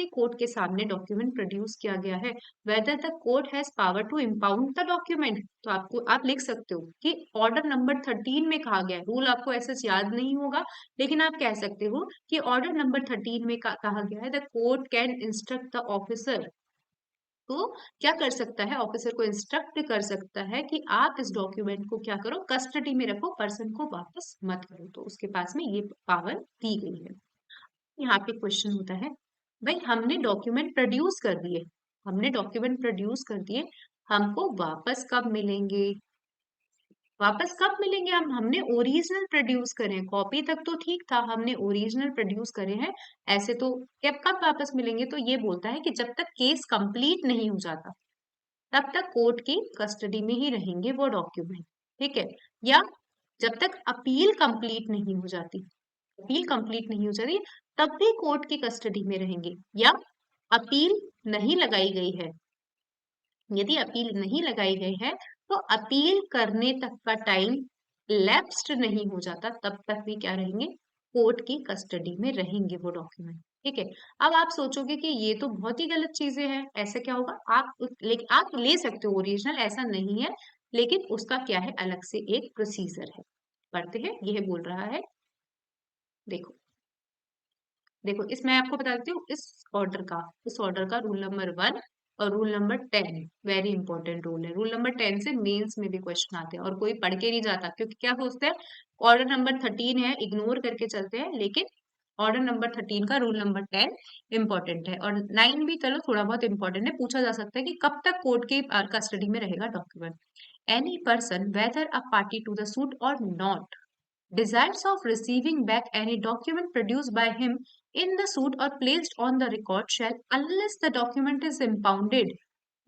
कोर्ट के सामने डॉक्यूमेंट प्रोड्यूस किया गया है, whether the court has power to impound the document. तो आप लिख सकते हो कि ऑर्डर नंबर 13 में कहा गया है, रूल आपको ऐसे याद नहीं होगा, लेकिन आप कह सकते हो कि ऑर्डर नंबर 13 में कहा गया है, the court can instruct the officer. तो क्या कर सकता है, ऑफिसर को इंस्ट्रक्ट कर सकता है कि आप इस डॉक्यूमेंट को क्या करो, कस्टडी में रखो, पर्सन को वापस मत करो, तो उसके पास में ये पावर दी गई है। यहाँ पे क्वेश्चन होता है, भाई हमने डॉक्यूमेंट प्रोड्यूस कर दिए, हमको वापस कब मिलेंगे, हमने ओरिजिनल प्रोड्यूस करे हैं, कॉपी तक तो ठीक था, हमने ओरिजिनल प्रोड्यूस करे हैं, ऐसे तो कब वापस मिलेंगे, तो ये बोलता है कि जब तक केस कंप्लीट नहीं हो जाता तब तक कोर्ट की कस्टडी में ही रहेंगे वो डॉक्यूमेंट। ठीक है, या जब तक अपील कंप्लीट नहीं हो जाती, तब भी कोर्ट की कस्टडी में रहेंगे, या अपील नहीं लगाई गई है, यदि अपील नहीं लगाई गई है तो अपील करने तक का टाइम लैप्स्ड नहीं हो जाता, तब तक भी क्या रहेंगे, कोर्ट की कस्टडी में रहेंगे वो डॉक्यूमेंट। ठीक है, अब आप सोचोगे कि ये तो बहुत ही गलत चीजें हैं, ऐसे क्या होगा, आप ले सकते हो ओरिजिनल, ऐसा नहीं है, लेकिन उसका क्या है, अलग से एक प्रोसीजर है। पढ़ते हैं, यह बोल रहा है, देखो देखो इसमें आपको बता देती हूँ, इस ऑर्डर का रूल नंबर 1 और rule number 10 very important rule है। रूल नंबर 10 से मेंस में भी क्वेश्चन आते हैं और कोई पढ़ के नहीं जाता, क्योंकि क्या सोचते हैं ऑर्डर नंबर 13 है, इग्नोर करके चलते हैं, लेकिन ऑर्डर नंबर 13 का रूल नंबर 10 इंपॉर्टेंट है, और 9 भी चलो थोड़ा बहुत इंपॉर्टेंट है, पूछा जा सकता है कि कब तक कोर्ट की कस्टडी में रहेगा document. Any person whether a party to the suit or not desires of receiving back any document produced by him in the suit or placed on the record shall, unless the document is impounded,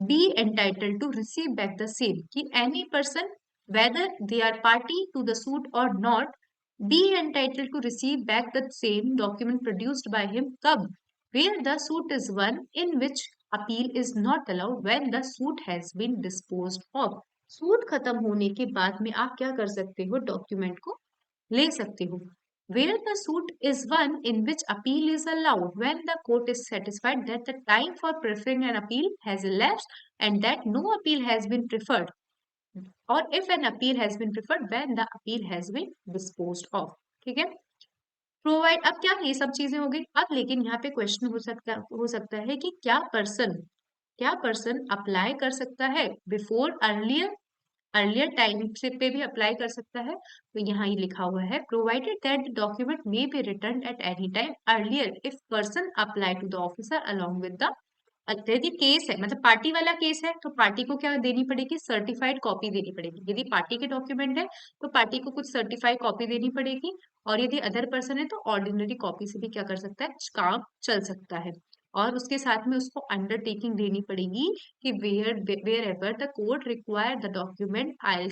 be entitled to receive back the same। कि any person whether they are party to the suit or not be entitled to receive back the same document produced by him कब, where the suit is one in which appeal is not allowed when the suit has been disposed of। Suit खत्म होने के बाद में आप क्या कर सकते हो, डॉक्यूमेंट को ले सकते हो। Where the suit is one in which appeal is allowed when the court is satisfied that the time for preferring an appeal has elapsed and that no appeal has been preferred, or if an appeal has been preferred when the appeal has been disposed of। ठीक है, provide, अब क्या ये सब चीजें हो गई, अब लेकिन यहाँ पे क्वेश्चन हो सकता है कि क्या पर्सन क्या पर्सन अप्लाई कर सकता है बिफोर अर्लियर टाइम से पे भी अप्लाई कर सकता है? तो यहाँ ये लिखा हुआ है provided that the document may be return at any time earlier if person apply to the officer along with the यदि केस है मतलब पार्टी वाला केस है तो पार्टी को क्या देनी पड़ेगी, सर्टिफाइड कॉपी देनी पड़ेगी। यदि पार्टी के डॉक्यूमेंट है तो पार्टी को कुछ सर्टिफाइड कॉपी देनी पड़ेगी, और यदि अदर पर्सन है तो ऑर्डिनरी कॉपी से भी क्या कर सकता है, काम चल सकता है। और उसके साथ में उसको अंडरटेकिंग देनी पड़ेगी कि wherever the court require the document I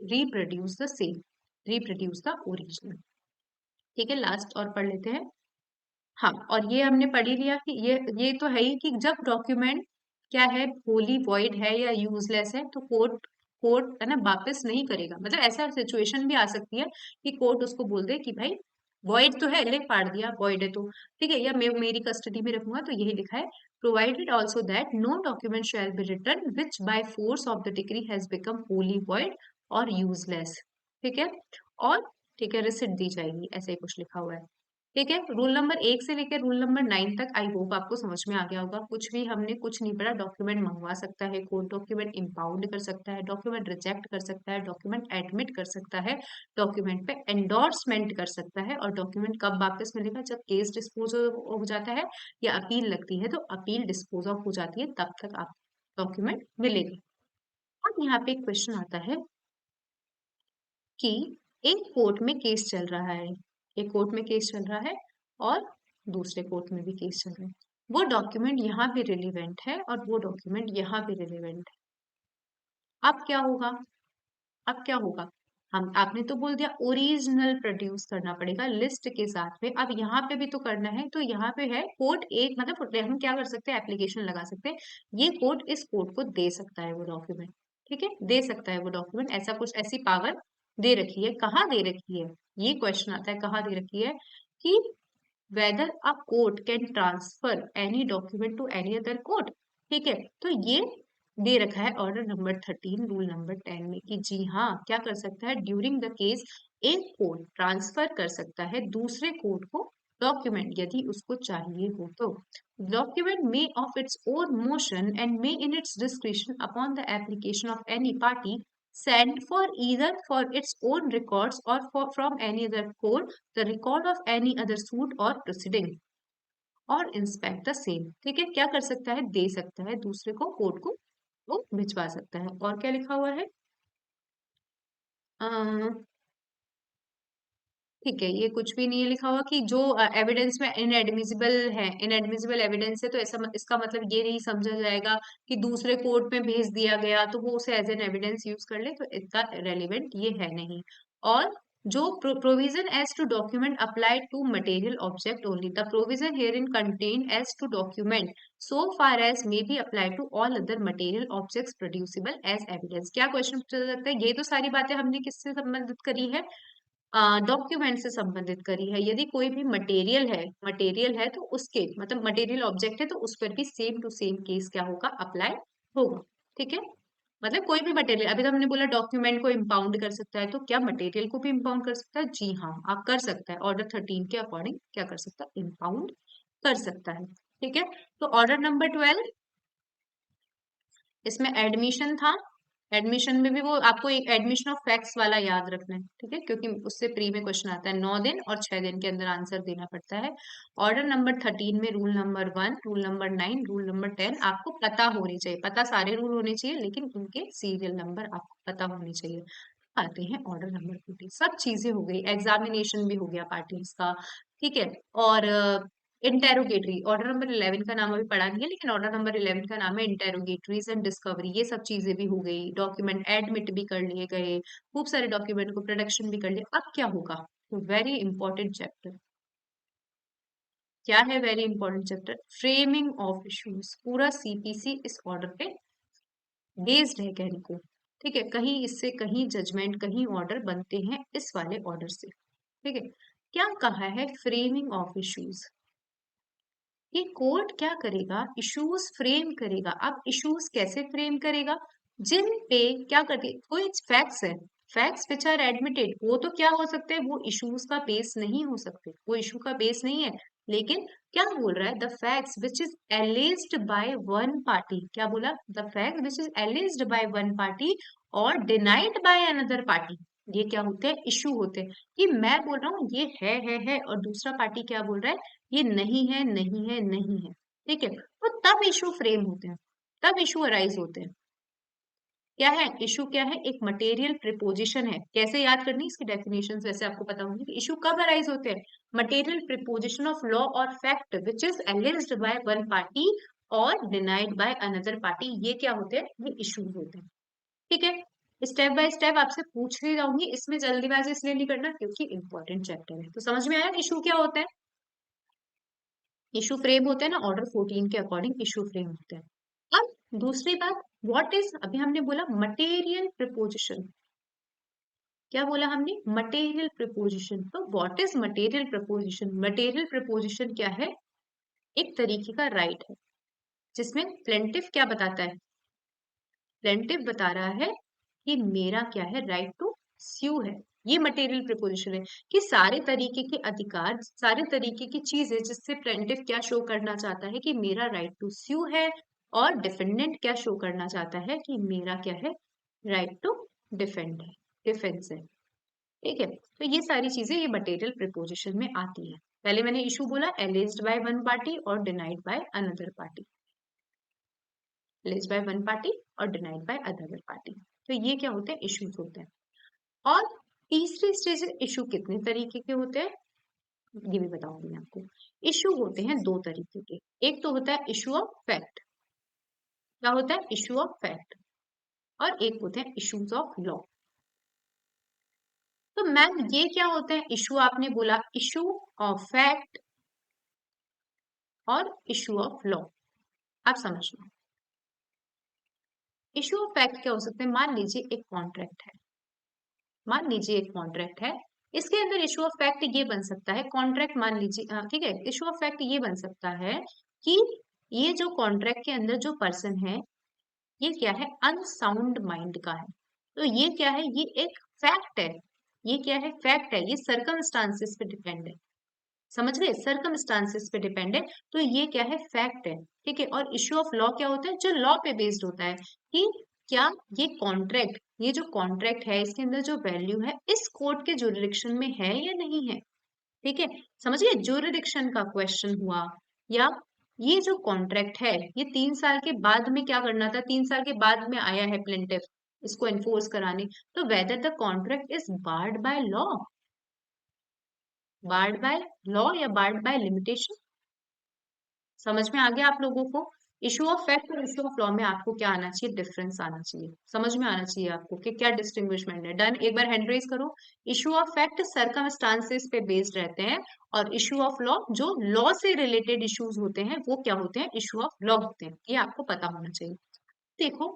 reproduce the same, reproduce the original. ठीक है, लास्ट और पढ़ लेते हैं। हाँ, और ये हमने पढ़ ही लिया कि ये तो है ही कि जब डॉक्यूमेंट क्या है, होली वॉइड है या यूजलेस है तो कोर्ट कोर्ट है ना वापस नहीं करेगा। मतलब ऐसा सिचुएशन भी आ सकती है कि कोर्ट उसको बोल दे कि भाई वॉइड तो है, ले फाड़ दिया, वॉइड है तो ठीक है, या मैं मेरी कस्टडी में रखूंगा। तो यही लिखा है provided also that no document shall be return which by force of the degree has become wholly void or useless. ठीक है, और ठीक है रिसिट दी जाएगी, ऐसे ही कुछ लिखा हुआ है। ठीक है, रूल नंबर 1 से लेकर रूल नंबर 9 तक आई होप आपको समझ में आ गया होगा। कुछ भी हमने कुछ नहीं पढ़ा। डॉक्यूमेंट मंगवा सकता है कोर्ट, डॉक्यूमेंट इम्पाउंड कर सकता है, डॉक्यूमेंट रिजेक्ट कर सकता है, डॉक्यूमेंट एडमिट कर सकता है, डॉक्यूमेंट पे एंडोर्समेंट कर सकता है। और डॉक्यूमेंट कब वापस मिलेगा, जब केस डिस्पोज हो जाता है या अपील लगती है, तो अपील डिस्पोज ऑफ हो जाती है, तब तक आप डॉक्यूमेंट मिलेगा। अब यहाँ पे एक क्वेश्चन आता है कि एक कोर्ट में केस चल रहा है, एक कोर्ट में केस चल रहा है और दूसरे कोर्ट में भी केस चल रहा है। वो डॉक्यूमेंट यहाँ पे रिलेवेंट है और वो डॉक्यूमेंट यहाँ पे रिलेवेंट है। अब क्या होगा, अब क्या होगा, हम आपने तो बोल दिया ओरिजिनल प्रोड्यूस करना पड़ेगा लिस्ट के साथ में। अब यहाँ पे भी तो करना है, तो यहाँ पे है कोर्ट एक मतलब हम क्या कर सकते हैं, एप्लीकेशन लगा सकते हैं। ये कोर्ट इस कोर्ट को दे सकता है वो डॉक्यूमेंट, ठीक है, दे सकता है वो डॉक्यूमेंट। ऐसा कुछ ऐसी पावर दे रखी है, कहाँ दे रखी है, ये क्वेश्चन आता है कहाँ दे रखी है कि whether a court can transfer any document to any other court। ठीक है, तो ये दे रखा है ऑर्डर नंबर 13 रूल नंबर 10 में कि जी हाँ क्या कर सकता है, ड्यूरिंग द केस एक कोर्ट ट्रांसफर कर सकता है दूसरे कोर्ट को डॉक्यूमेंट यदि उसको चाहिए हो तो। Document may of its own motion and may in its description upon the application of any party sent for either for its own records or from any other court the record of any other suit or proceeding और inspect the same. ठीक है, क्या कर सकता है, दे सकता है दूसरे को, कोर्ट को वो भिजवा सकता है। और क्या लिखा हुआ है, ठीक है, ये कुछ भी नहीं है लिखा हुआ कि जो एविडेंस में इनएडमिसिबल है, इनएडमिसिबल एविडेंस है, तो ऐसा इसका मतलब ये नहीं समझा जाएगा कि दूसरे कोर्ट में भेज दिया गया तो वो उसे एज एन एविडेंस यूज कर ले, तो इसका रेलिवेंट ये है नहीं। और जो provision as to document applied to material object only, the provision herein contain as to document so far as may be apply to all other material objects producible as evidence. क्या question पूछा जाता है, ये तो सारी बातें हमने किससे संबंधित करी है, डॉक्यूमेंट से संबंधित करी है। यदि कोई भी मटेरियल है तो उसके मतलब मटेरियल ऑब्जेक्ट है तो उस पर भी सेम टू सेम केस क्या होगा, अप्लाई होगा। ठीक है, मतलब कोई भी मटेरियल, अभी तो हमने बोला डॉक्यूमेंट को इम्पाउंड कर सकता है, तो क्या मटेरियल को भी इम्पाउंड कर सकता है, जी हाँ आप कर सकता है, ऑर्डर 13 के अकॉर्डिंग क्या कर सकता है, इम्पाउंड कर सकता है। ठीक है, तो ऑर्डर नंबर 12 इसमें एडमिशन था। एडमिशन में भी वो आपको एक एडमिशन ऑफ फैक्ट्स वाला याद रखना है, ठीक है, क्योंकि उससे प्री में क्वेश्चन आता है, 9 दिन और 6 दिन के अंदर आंसर देना पड़ता है। ऑर्डर नंबर 13 में rule number 1, rule number 9, rule number 10 आपको पता होने चाहिए, पता सारे रूल होने चाहिए लेकिन उनके सीरियल नंबर आपको पता होने चाहिए। आते हैं ऑर्डर नंबर 14, सब चीजें हो गई, एग्जामिनेशन भी हो गया पार्टीज का। ठीक है, और इंटेरोगेटरी ऑर्डर नंबर 11 का नाम अभी पढ़ा नहीं है, लेकिन ऑर्डर नंबर 11 का नाम है इंटेरोगेटरीज एंड डिस्कवरी। ये सब चीजें भी हो गई, डॉक्यूमेंट एडमिट भी कर लिए गए, खूब सारे डॉक्यूमेंट को प्रोडक्शन भी कर लिया। अब क्या होगा, वेरी इंपॉर्टेंट चैप्टर क्या है, very important chapter framing of issues. पूरा सीपीसी इस ऑर्डर पे बेस्ड है कहने को। ठीक है, कहीं इससे कहीं जजमेंट कहीं ऑर्डर बनते हैं इस वाले ऑर्डर से। ठीक है, क्या कहा है, फ्रेमिंग ऑफ इश्यूज, कि कोर्ट क्या करेगा, इश्यूज फ्रेम करेगा। अब इश्यूज कैसे फ्रेम करेगा, जिन पे क्या करती, कोई फैक्ट्स है, फैक्ट्स विच आर एडमिटेड, वो तो क्या हो सकते हैं, वो इश्यूज का बेस नहीं हो सकते, वो इशू का बेस नहीं है, लेकिन क्या बोल रहा है, the facts which is एलिज्ड by one party, क्या बोला, the fact which is एलिज्ड by one party और डिनाइड बाय अनदर पार्टी, ये क्या होते हैं, इशू होते हैं। कि मैं बोल रहा हूँ ये है और दूसरा पार्टी क्या बोल रहा है, ये नहीं है नहीं है नहीं है, ठीक है, तो तब इशू फ्रेम होते हैं, तब इशू अराइज होते हैं। क्या है इशू, क्या है, एक मटेरियल प्रिपोजिशन है। कैसे याद करनी इसकी डेफिनेशन, वैसे आपको पता होंगी कि इशू कब अराइज होते हैं, मटेरियल प्रिपोजिशन ऑफ लॉ और fact which is एलिज्ड by one party और डिनाइड बाय अनदर पार्टी, ये क्या होते हैं, ये इशूज होते हैं। ठीक है, स्टेप बाय स्टेप आपसे पूछ ही जाऊंगी, इसमें जल्दीबाजी इसलिए नहीं करना क्योंकि इंपॉर्टेंट चैप्टर है। तो समझ में आया इशू क्या होता है, इशू फ्रेम होते हैं ना, ऑर्डर 14 के अकॉर्डिंग इशू फ्रेम होते हैं। अब दूसरी बात, व्हाट इज, अभी हमने बोला मटेरियल प्रिपोजिशन, क्या बोला हमने, मटेरियल प्रिपोजिशन। तो what is material proposition, material preposition क्या है, एक तरीके का राइट है जिसमें प्लेंटिफ क्या बताता है, प्लेंटिफ बता रहा है कि मेरा क्या है, राइट टू स्यू है। ये मटेरियल प्रिपोजिशन है कि सारे तरीके के अधिकार, सारे तरीके की चीजें जिससे प्लेंटिफ क्या शो करना चाहता है कि मेरा राइट टू स्यू है, और डिफेंडेंट क्या शो करना चाहता है कि मेरा क्या है, राइट टू डिफेंड है, डिफेंस है। ठीक है, तो ये सारी चीजें ये मटेरियल प्रिपोजिशन में आती है। पहले मैंने इशू बोला, एलिज्ड बाय वन पार्टी और denied by another party, एलिज्ड by one party और डिनाइड बाय अदर पार्टी, तो ये क्या होते हैं, इश्यूज होते हैं। और तीसरी स्टेज, इशू कितने तरीके के होते हैं, ये भी बताऊंगी मैं आपको। इशू होते हैं दो तरीके के, एक तो होता है इशू ऑफ फैक्ट, क्या होता है, इशू ऑफ फैक्ट, और एक होते हैं इश्यूज ऑफ लॉ। तो मैम ये क्या होते हैं इशू, आपने बोला इशू ऑफ फैक्ट और इशू ऑफ लॉ, आप समझना। इशू ऑफ फैक्ट क्या हो सकते हैं, मान लीजिए एक कॉन्ट्रैक्ट है, मान लीजिए एक कॉन्ट्रैक्ट है, इसके अंदर इशू ऑफ फैक्ट ये बन सकता है, कॉन्ट्रैक्ट मान लीजिए, ठीक है, इशू ऑफ फैक्ट ये बन सकता है कि ये जो कॉन्ट्रैक्ट के अंदर जो पर्सन है, ये क्या है, अनसाउंड माइंड का है। तो ये क्या है, ये एक फैक्ट है, ये क्या है, फैक्ट है, ये सर्कमस्टांसिस पे डिपेंड है, समझ गए, सर्कमस्टांसिस पे डिपेंड है, तो ये क्या है, फैक्ट है। ठीक है, और इश्यू ऑफ लॉ क्या होता है, जो लॉ पे बेस्ड होता है कि क्या ये कॉन्ट्रैक्ट, ये जो कॉन्ट्रैक्ट है इसके अंदर जो वैल्यू है इस कोर्ट के जुरिडिक्शन में है या नहीं है। ठीक है, समझिए, जुरिडिक्शन का क्वेश्चन हुआ, या ये जो कॉन्ट्रैक्ट है ये 3 साल के बाद में क्या करना था, 3 साल के बाद में आया है प्लेंटिफ इसको एनफोर्स कराने, तो whether the contract is barred by law, board by law या बार्ड बाय लिमिटेशन। समझ में आ गया आप लोगों को, इशू ऑफ फैक्ट और इशू ऑफ लॉ में आपको क्या आना चाहिए, डिफरेंस आना चाहिए, समझ में आना चाहिए आपको कि क्या डिस्टिंग्विशमेंट है। डन, एक बार हैंड रेज करो। इशू ऑफ फैक्ट सर्कमस्टांसेस पे बेस्ड रहते हैं, और इशू ऑफ लॉ जो लॉ से रिलेटेड इश्यूज होते हैं वो क्या होते हैं, इशू ऑफ लॉ होते हैं, ये आपको पता होना चाहिए। देखो,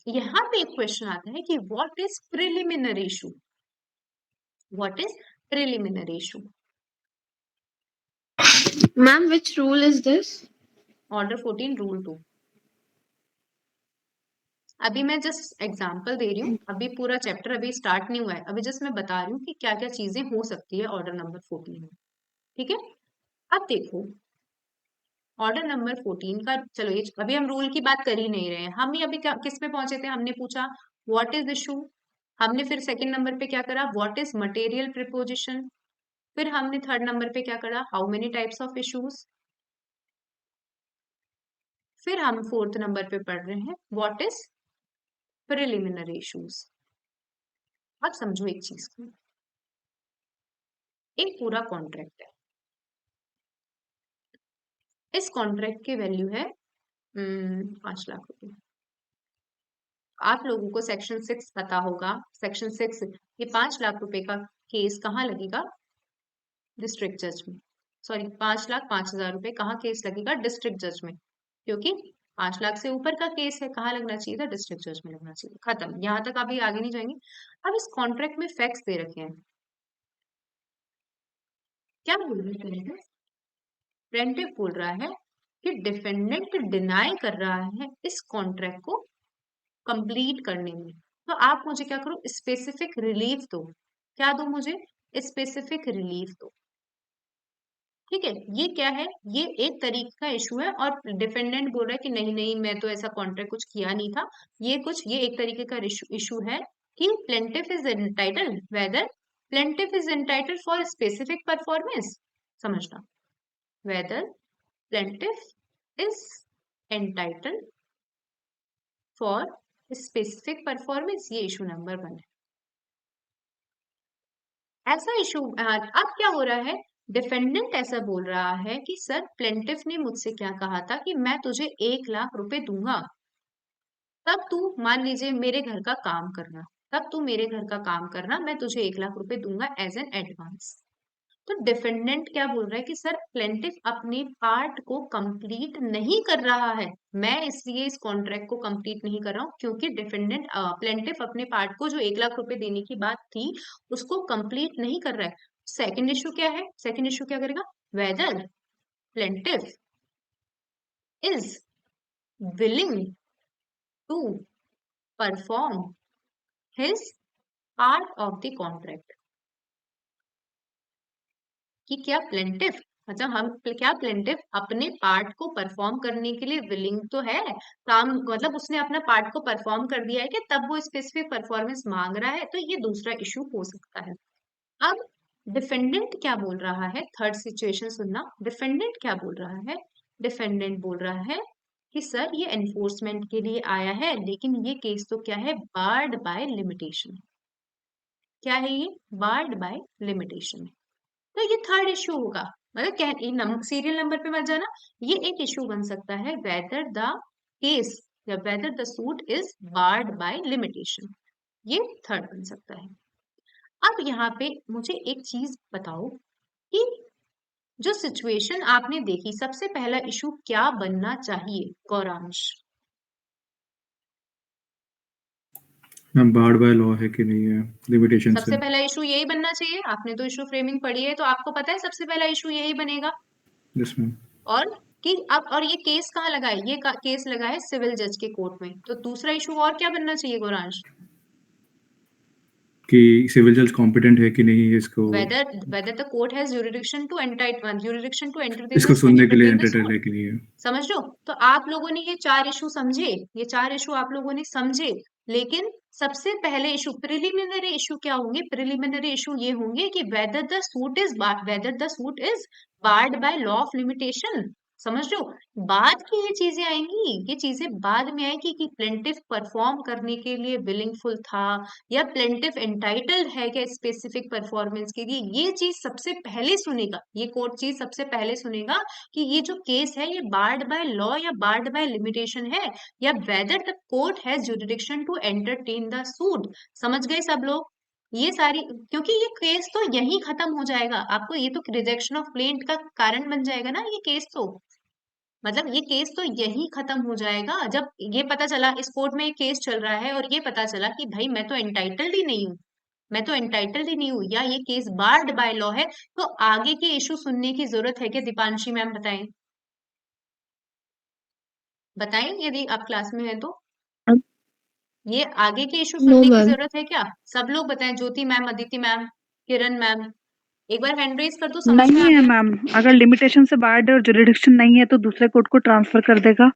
यहाँ पे एक क्वेश्चन आता है कि what is preliminary issue, what is preliminary issue, Ma'am, which rule is this? Order 14 rule 2। अभी मैं जस्ट एग्जांपल दे रही हूँ, अभी पूरा चैप्टर अभी स्टार्ट नहीं हुआ है, अभी जस्ट मैं बता रही हूँ कि क्या क्या चीजें हो सकती है ऑर्डर नंबर 14 में। ठीक है, अब देखो ऑर्डर नंबर 14 का, चलो ये अभी हम रूल की बात कर ही नहीं रहे हैं, हम ही अभी किस में पहुंचे थे, हमने पूछा व्हाट इज इशू, हमने फिर सेकंड नंबर पे क्या करा, व्हाट इज मटेरियल प्रिपोजिशन, फिर हमने थर्ड नंबर पे क्या करा, how many types of issues, फिर हम फोर्थ नंबर पे पढ़ रहे हैं व्हाट इज प्रिलिमिनरी इशूज। अब समझो एक चीज को, एक पूरा कॉन्ट्रैक्ट है, इस कॉन्ट्रैक्ट की वैल्यू है 5 लाख रुपए। आप लोगों को सेक्शन 6 पता होगा, सेक्शन 6, ये 5 लाख रुपए का केस कहाँ लगेगा, डिस्ट्रिक्ट जज में, सॉरी 5,05,000 रुपए कहाँ केस लगेगा, डिस्ट्रिक्ट जज में, क्योंकि 5 लाख से ऊपर का केस है, कहाँ लगना चाहिए था, डिस्ट्रिक्ट जज में लगना चाहिए, खत्म, यहाँ तक अभी आगे नहीं जाएंगे। अब इस कॉन्ट्रैक्ट में फैक्ट्स दे रखे हैं, क्या बोल रहे हैं, प्लेंटिफ बोल रहा है कि डिफेंडेंट डिनाई कर रहा है इस कॉन्ट्रैक्ट को कंप्लीट करने में, तो आप मुझे क्या करो, स्पेसिफिक रिलीफ दो, क्या दो मुझे, स्पेसिफिक रिलीफ दो। ठीक है, ये क्या है, ये एक तरीके का इशू है और डिफेंडेंट बोल रहा है कि नहीं नहीं मैं तो ऐसा कॉन्ट्रैक्ट कुछ किया नहीं था। ये एक तरीके का इशू है कि plaintiff is entitled whether plaintiff is entitled for specific performance. समझना, whether plaintiff is entitled for specific performance, ये इशू नंबर 1 है। ऐसा इशू अब क्या हो रहा है, डिफेंडेंट ऐसा बोल रहा है कि सर प्लेंटिफ ने मुझसे क्या कहा था कि मैं तुझे 1 लाख रुपए दूंगा, तब तू मान लीजिए मेरे घर का काम करना, तब तू मेरे घर का काम करना, मैं तुझे 1 लाख रुपए दूंगा एज एन एडवांस। तो डिफेंडेंट क्या बोल रहा है कि सर प्लेंटिफ अपने पार्ट को कंप्लीट नहीं कर रहा है, मैं इसलिए इस कॉन्ट्रैक्ट को कंप्लीट नहीं कर रहा हूँ क्योंकि प्लेंटिफ अपने पार्ट को जो 1 लाख रुपए देने की बात थी उसको कंप्लीट नहीं कर रहा है। सेकंड इशू क्या है, सेकंड इशू क्या करेगा, whether plaintiff is willing to perform his part of the contract, कि क्या प्लेंटिफ मतलब हम क्या प्लेंटिफ अपने पार्ट को परफॉर्म करने के लिए विलिंग तो है, काम मतलब उसने अपना पार्ट को परफॉर्म कर दिया है कि तब वो स्पेसिफिक परफॉर्मेंस मांग रहा है, तो ये दूसरा इशू हो सकता है। अब डिफेंडेंट क्या बोल रहा है, थर्ड सिचुएशन सुनना, डिफेंडेंट क्या बोल रहा है, डिफेंडेंट बोल रहा है कि सर ये एनफोर्समेंट के लिए आया है लेकिन ये केस तो क्या है, बार्ड बाय लिमिटेशन। क्या है ये, बार्ड बाय लिमिटेशन। तो ये थर्ड इशू होगा, मतलब सीरियल नंबर पे मत जाना, ये एक इशू बन सकता है वेदर द केस या whether the suit is barred by limitation, ये थर्ड बन सकता है। अब यहाँ पे मुझे एक चीज बताओ कि जो सिचुएशन आपने देखी सबसे पहला इशू क्या बनना चाहिए Gauransh? Ma'am board by law है कि नहीं है, लिमिटेशन से। सबसे पहला इशू यही बनना चाहिए, आपने तो इशू फ्रेमिंग पढ़ी है तो आपको पता है सबसे पहला इशू यही बनेगा। Yes ma'am. और कि अब और ये केस कहाँ लगा है, ये केस लगा है सिविल जज के कोर्ट में, तो दूसरा इशू और क्या बनना चाहिए गौरांश? कि सिविल जज कॉम्पिटेंट है कि नहीं है इसको weather the court has jurisdiction to entertain इसको this सुनने के लिए entertain the एंटरटेन suit। है कि नहीं है। समझ लो, तो आप लोगों ने ये 4 इशू समझे, ये 4 इशू आप लोगों ने समझे, लेकिन सबसे पहले इशू प्रिलिमिनरी इशू क्या होंगे, प्रिलिमिनरी इशू ये होंगे कि whether the suit is barred by law of limitation. समझ लो, बाद की ये चीजें आएंगी, ये चीजें बाद में आएगी कि प्लेंटिफ परफॉर्म करने के लिए विलिंगफुल था या प्लेंटिफ एंटाइटल्ड है क्या स्पेसिफिक परफॉर्मेंस के लिए, ये चीज सबसे पहले सुनेगा, ये कोर्ट चीज सबसे पहले सुनेगा कि ये जो केस है ये बार्ड बाय लॉ या बार्ड बाय लिमिटेशन है, या whether the court has jurisdiction to entertain the suit. समझ गए सब लोग? ये सारी, क्योंकि ये केस तो यहीं खत्म हो जाएगा, आपको ये तो रिजेक्शन ऑफ प्लेंट का कारण बन जाएगा ना ये केस, तो मतलब ये केस तो यहीं खत्म हो जाएगा जब ये पता चला इस कोर्ट में ये केस चल रहा है और ये पता चला कि भाई मैं तो एंटाइटल्ड ही नहीं हूँ, मैं तो एंटाइटल्ड ही नहीं हूँ, या ये केस बार्ड बाय लॉ है, तो आगे के इशू सुनने की जरूरत है क्या दीपांशी मैम, बताएं बताएं यदि आप क्लास में हैं तो, अब ये आगे के इशू नो सुनने की मैम। जरूरत है क्या? सब लोग बताएं, ज्योति मैम, अदिति मैम, किरण मैम, एक बार हैंड रेज कर दो, समझ में नहीं आ है गया? मैम, अगर लिमिटेशन से बाहर और जुरिडिक्शन नहीं है तो दूसरे कोर्ट को ट्रांसफर कर देगा।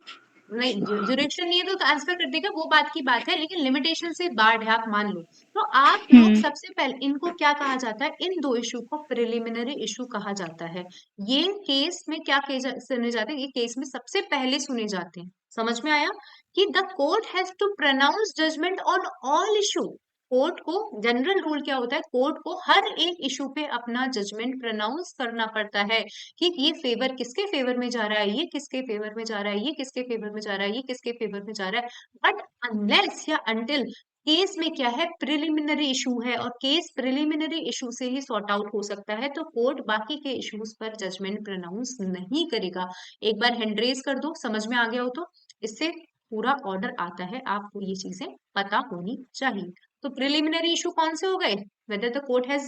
नहीं, जुरिडिक्शन नहीं है तो ट्रांसफर कर देगा, वो बात की बात है, लेकिन लिमिटेशन से बार्ड है आप मान लो, तो आप लोग हम्म। सबसे पहले इनको क्या कहा जाता है, इन 2 इशू को प्रिलिमिनरी इशू कहा जाता है। ये केस में क्या सुने जाते हैं, ये केस में सबसे पहले सुने जाते हैं। समझ में आया कि the court has to pronounce judgment on all issue, court को जनरल रूल क्या होता है, कोर्ट को हर एक इशू पे अपना जजमेंट प्रोनाउंस करना पड़ता है कि ये फेवर किसके फेवर में जा रहा है, ये किसके फेवर में जा रहा है, ये किसके फेवर में जा रहा है, ये किसके फेवर में जा रहा है। बट अनलेस या अनटिल केस में क्या है, प्रिलिमिनरी इशू है और केस प्रिलिमिनरी इशू से ही सॉर्ट आउट हो सकता है, तो कोर्ट बाकी के इश्यूज पर जजमेंट प्रोनाउंस नहीं करेगा। एक बार हैंड रेज कर दो, समझ में आ गया हो तो, इससे पूरा ऑर्डर आता है, आपको ये चीजें पता होनी चाहिए। तो प्रिलिमिनरी इशू कौन से हो गए, whether the court has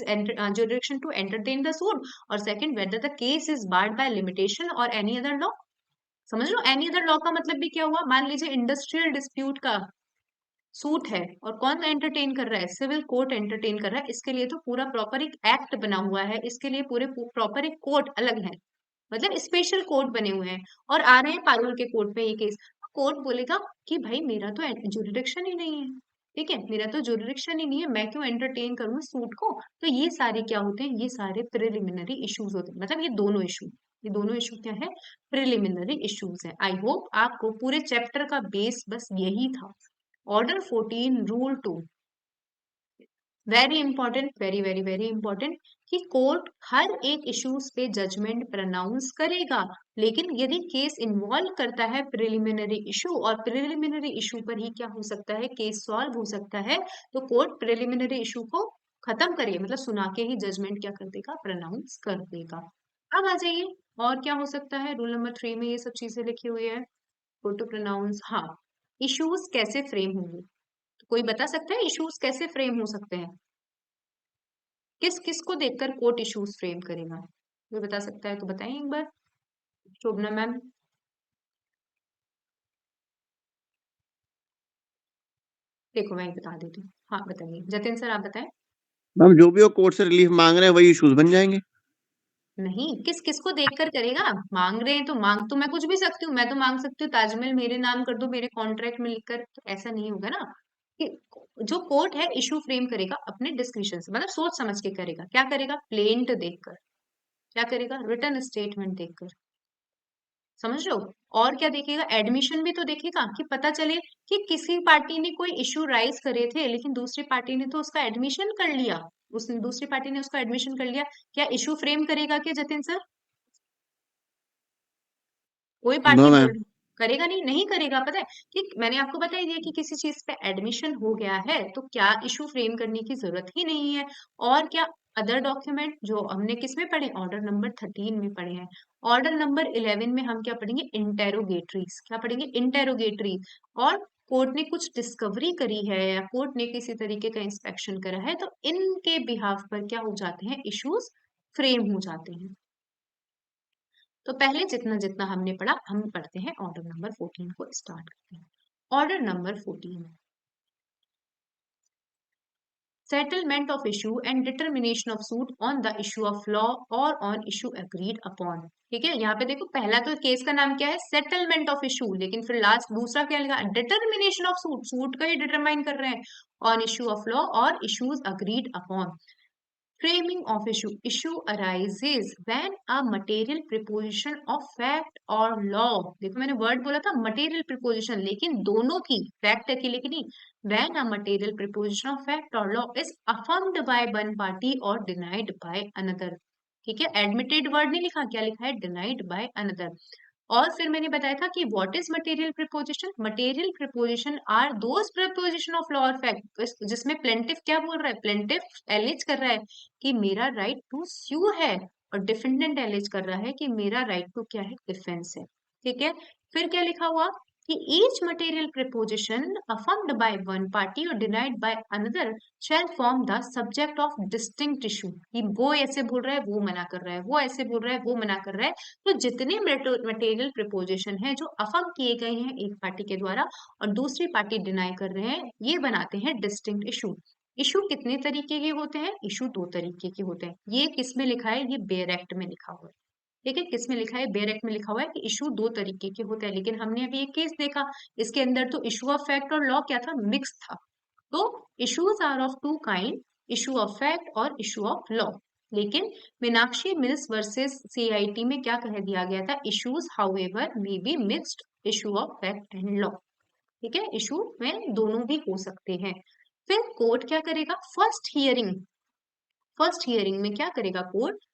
jurisdiction to entertain the suit, और second whether the case is barred by limitation or any other law। समझ लो, एनी अदर लॉ का मतलब भी क्या हुआ, मान लीजिए इंडस्ट्रियल डिस्प्यूट का सूट है और कौन एंटरटेन कर रहा है, सिविल कोर्ट एंटरटेन कर रहा है, इसके लिए तो पूरा प्रॉपर एक एक्ट बना हुआ है, इसके लिए पूरे प्रॉपर एक कोर्ट अलग है, मतलब स्पेशल कोर्ट बने हुए हैं और आ रहे हैं पारुल के कोर्ट में ये केस। कोर्ट बोलेगा कि भाई मेरा तो जुरिडिक्शन ही नहीं है, ठीक है, मेरा तो जुरिडिक्शन ही नहीं है, मैं क्यों एंटरटेन करूँ सूट को। तो ये सारे क्या होते हैं, ये सारे प्रिलिमिनरी इश्यूज होते हैं, मतलब ये दोनों इशू क्या है, प्रिलिमिनरी इश्यूज है। आई होप आपको पूरे चैप्टर का बेस बस यही था। Order 14 rule 2 very important, very very very important, कि कोर्ट हर एक इश्यूज पे जजमेंट प्रोनाउंस करेगा, लेकिन यदि केस इन्वॉल्व करता है प्रिलिमिनरी इशू और प्रिलिमिनरी इशू पर ही क्या हो सकता है, केस सॉल्व हो सकता है, तो कोर्ट प्रिलिमिनरी इशू को खत्म करिए मतलब सुना के ही जजमेंट क्या कर देगा, प्रोनाउंस कर देगा। अब आ जाइए, और क्या हो सकता है, रूल नंबर 3 में ये सब चीजें लिखी हुई है। कोर्ट टू प्रोनाउंस, हाँ, इश्यूज कैसे फ्रेम होंगे, तो कोई बता सकता है इश्यूज कैसे फ्रेम हो सकते हैं, किस किस को देखकर कोर्ट इश्यूज फ्रेम करेगा, कोई बता सकता है तो बताएं एक बार। शोभना मैम, देखो मैं बता देती हूँ, हाँ बताइए, जतिन सर आप बताएं। मैम जो भी वो कोर्ट से रिलीफ मांग रहे हैं वही इश्यूज बन जाएंगे। नहीं, किस किस को देखकर करेगा, मांग रहे हैं तो मांग तो मैं कुछ भी सकती हूँ, मैं तो मांग सकती हूँ ताजमहल मेरे नाम कर दो मेरे कॉन्ट्रैक्ट में लिखकर, तो ऐसा नहीं होगा ना। कि जो कोर्ट है इशू फ्रेम करेगा अपने डिस्क्रिप्शन से, मतलब सोच समझ के करेगा, क्या करेगा, प्लेंट देखकर, क्या करेगा, रिटर्न स्टेटमेंट देखकर, समझ रहे हो, और क्या देखेगा, एडमिशन भी तो देखेगा, कि पता चले कि किसी पार्टी ने कोई इश्यू राइज करे थे लेकिन दूसरी पार्टी ने तो उसका एडमिशन कर लिया, उस दूसरी पार्टी ने उसका एडमिशन कर लिया, क्या इश्यू फ्रेम करेगा क्या जतिन सर, कोई नो पार्टी मैम। बोल करेगा नहीं, नहीं करेगा, पता है कि मैंने आपको बता ही दिया कि किसी चीज पे एडमिशन हो गया है तो क्या इशू फ्रेम करने की जरूरत ही नहीं है। और क्या, अदर डॉक्यूमेंट जो हमने किस में पढ़े, ऑर्डर नंबर 13 में पढ़े हैं। ऑर्डर नंबर 11 में हम क्या पढ़ेंगे, इंटेरोगेटरीज, क्या पढ़ेंगे, इंटेरोगेटरीज। और कोर्ट ने कुछ डिस्कवरी करी है या कोर्ट ने किसी तरीके का इंस्पेक्शन करा है तो इनके बिहाफ पर क्या हो जाते हैं, इश्यूज फ्रेम हो जाते हैं। तो पहले जितना जितना हमने पढ़ा हम पढ़ते हैं, ऑर्डर नंबर 14 को स्टार्ट करते हैं। Order number 14, settlement of issue and determination of suit on the issue of law और ऑन इशू एग्रीड अपॉन। ठीक है, यहाँ पे देखो पहला तो केस का नाम क्या है, सेटलमेंट ऑफ इशू, लेकिन फिर लास्ट दूसरा क्या लिखा, डिटर्मिनेशन ऑफ सूट, सूट का ही डिटरमाइन कर रहे हैं, ऑन इशू ऑफ लॉ और issues agreed upon. Framing of issue. Issue arises when a material preposition of fact or law. देखो मैंने वर्ड बोला था material preposition, लेकिन दोनों की, fact की लेकिन नहीं, when a material preposition of fact or law is affirmed by one party or denied by another. ठीक है, admitted वर्ड नहीं लिखा, क्या लिखा है, denied by another। और फिर मैंने बताया था कि what is material proposition, material proposition are those proposition of law और फैक्ट जिसमें प्लेंटिफ क्या बोल रहा है, प्लेंटिफ एलिज कर रहा है कि मेरा राइट टू स्यू है और डिफेंडेंट एलिज कर रहा है कि मेरा राइट टू क्या है, डिफेंस है। ठीक है, फिर क्या लिखा हुआ कि each material preposition affirmed by one party or denied by another shall form the subject of distinct issue। कि वो ऐसे बोल रहा है वो मना कर रहा है, वो ऐसे बोल रहा है वो मना कर रहा है, तो जितने मटेरियल प्रिपोजिशन है जो अफर्म किए गए हैं एक पार्टी के द्वारा और दूसरी पार्टी डिनाई कर रहे हैं, ये बनाते हैं डिस्टिंक्ट इशू। इशू कितने तरीके के होते हैं, इशू 2 तरीके के होते हैं। ये किस में लिखा है, ये बेयर एक्ट में लिखा हुआ है। ठीक है, किस में लिखा है, बेयर एक्ट में लिखा हुआ है कि इशू 2 तरीके के होते हैं, लेकिन हमने अभी एक केस देखा, इसके अंदर तो इशू ऑफ फैक्ट और लॉ क्या था, मिक्स था। तो issues are of 2 kind, issue of fact और इशू ऑफ लॉ। लेकिन मीनाक्षी मिल्स वर्सेस सीआईटी में क्या कह दिया गया था, issues however may be mixed issue of fact and law. ठीक है, इशू में दोनों भी हो सकते हैं। फिर कोर्ट क्या करेगा, फर्स्ट हियरिंग में क्या करेगा कोर्ट,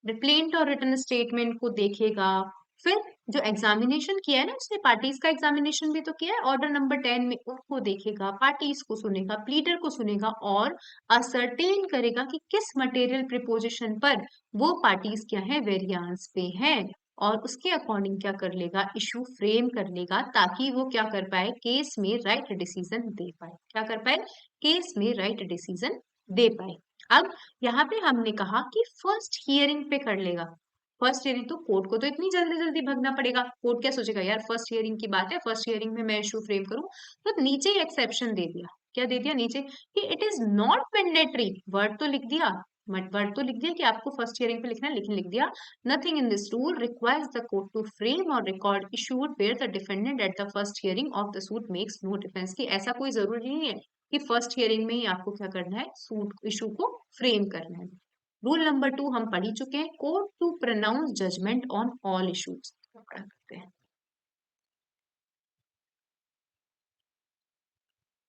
रिप्लेंट और रिटर्न स्टेटमेंट को देखेगा। फिर जो एग्जामिनेशन किया है ना उसने, पार्टीज का एग्जामिनेशन भी तो किया है ऑर्डर नंबर 10 में, उनको देखेगा, पार्टीज को सुनेगा, प्लीडर को सुनेगा और असर्टेन करेगा कि किस मटेरियल प्रिपोजिशन पर वो पार्टीज क्या है, वेरियांस पे हैं, और उसके अकॉर्डिंग क्या कर लेगा, इशू फ्रेम कर लेगा, ताकि वो क्या कर पाए, केस में राइट डिसीजन दे पाए, क्या कर पाए, केस में राइट डिसीजन दे पाए। अब यहाँ पे हमने कहा कि फर्स्ट हियरिंग पे कर लेगा, फर्स्ट हियरिंग, तो कोर्ट को तो इतनी जल्दी जल्दी भगना पड़ेगा, कोर्ट क्या सोचेगा, यार फर्स्ट हियरिंग की बात है, फर्स्ट हियरिंग में मैं इशू फ्रेम करूं, तो नीचे एक्सेप्शन दे दिया, क्या दे दिया नीचे, कि it is not mandatory, word तो लिख दिया, वर्ड तो लिख दिया कि आपको फर्स्ट हियरिंग पे लिखना है, लेकिन लिख दिया nothing in this rule requires the court to frame और record issued where the defendant at the first hearing of the suit makes no defence, की ऐसा कोई जरूरी नहीं है कि फर्स्ट हियरिंग में ही आपको क्या करना है, सूट इशू को फ्रेम करना है। रूल नंबर 2 हम पढ़ ही चुके हैं, court to pronounce judgment on all issues. पढ़ा करते हैं,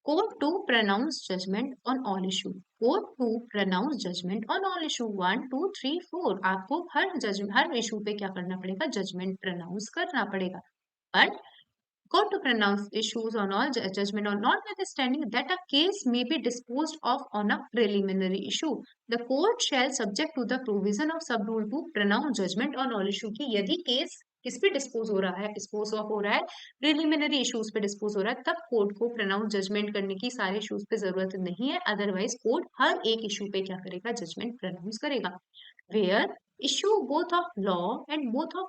court to pronounce judgment on all issue, court to pronounce judgment on all issue 1 2 3 4, आपको हर इशू पे क्या करना पड़ेगा, जजमेंट प्रोनाउंस करना पड़ेगा। But court to pronounce issues on all judgment on notwithstanding that a case may be disposed of on a preliminary issue, the court shall subject to the provision of sub rule to pronounce judgment on all issue, की यदि case किस पे dispose हो रहा है, dispose of हो रहा है, प्रिलिमिनरी इश्यूज पे डिस्पोज हो रहा है, तब कोर्ट को प्रोनाउंस जजमेंट करने की सारे इश्यूज पे जरूरत नहीं है, अदरवाइज कोर्ट हर एक इशू पे क्या करेगा, जजमेंट प्रोनाउंस करेगा। Where issue both of law and both of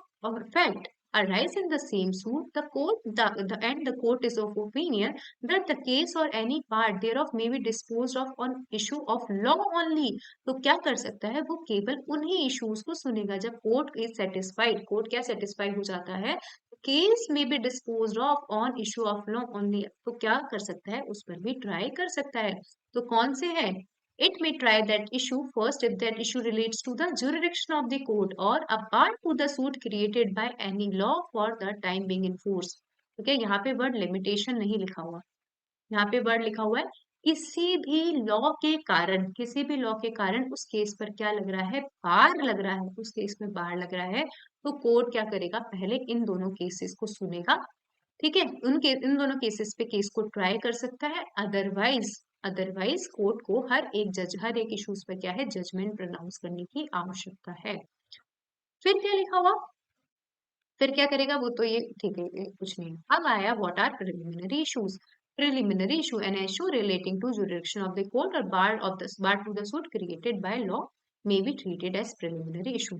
fact arise in the same suit, the court is of opinion that the case or any part thereof may be disposed of on issue of law only, तो क्या कर सकता है, वो केवल उन्हीं issues को सुनेगा जब कोर्ट इज सेटिस्फाइड। कोर्ट क्या सेटिस्फाइड हो जाता है, केस में be dispose of on issue of law only, तो क्या कर सकता है, उस पर भी ट्राई कर सकता है। तो कौन से है, it may try that issue first if that issue relates to the jurisdiction of the court or a part to the suit created by any law for the time being in force। ठीक है, यहाँ पे word limitation नहीं लिखा हुआ, यहाँ पे word लिखा हुआ है किसी भी लॉ के कारण, किसी भी लॉ के कारण उस केस पर क्या लग रहा है, बार लग रहा है, उस केस में बार लग रहा है, तो कोर्ट क्या करेगा, पहले इन दोनों केसेस को सुनेगा। ठीक है, इन दोनों केसेस पे केस को ट्राई कर सकता है, अदरवाइज कोर्ट को हर एक इश्यूज पे क्या है, जजमेंट प्रोनाउंस करने की आवश्यकता है। फिर क्या लिखा हुआ, फिर क्या करेगा, वो तो ये ठीक है, ये कुछ नहीं है। अब आया what are preliminary issues. Preliminary issue an issue relating to jurisdiction of the court और bar to the suit created by law may be treated as preliminary issue.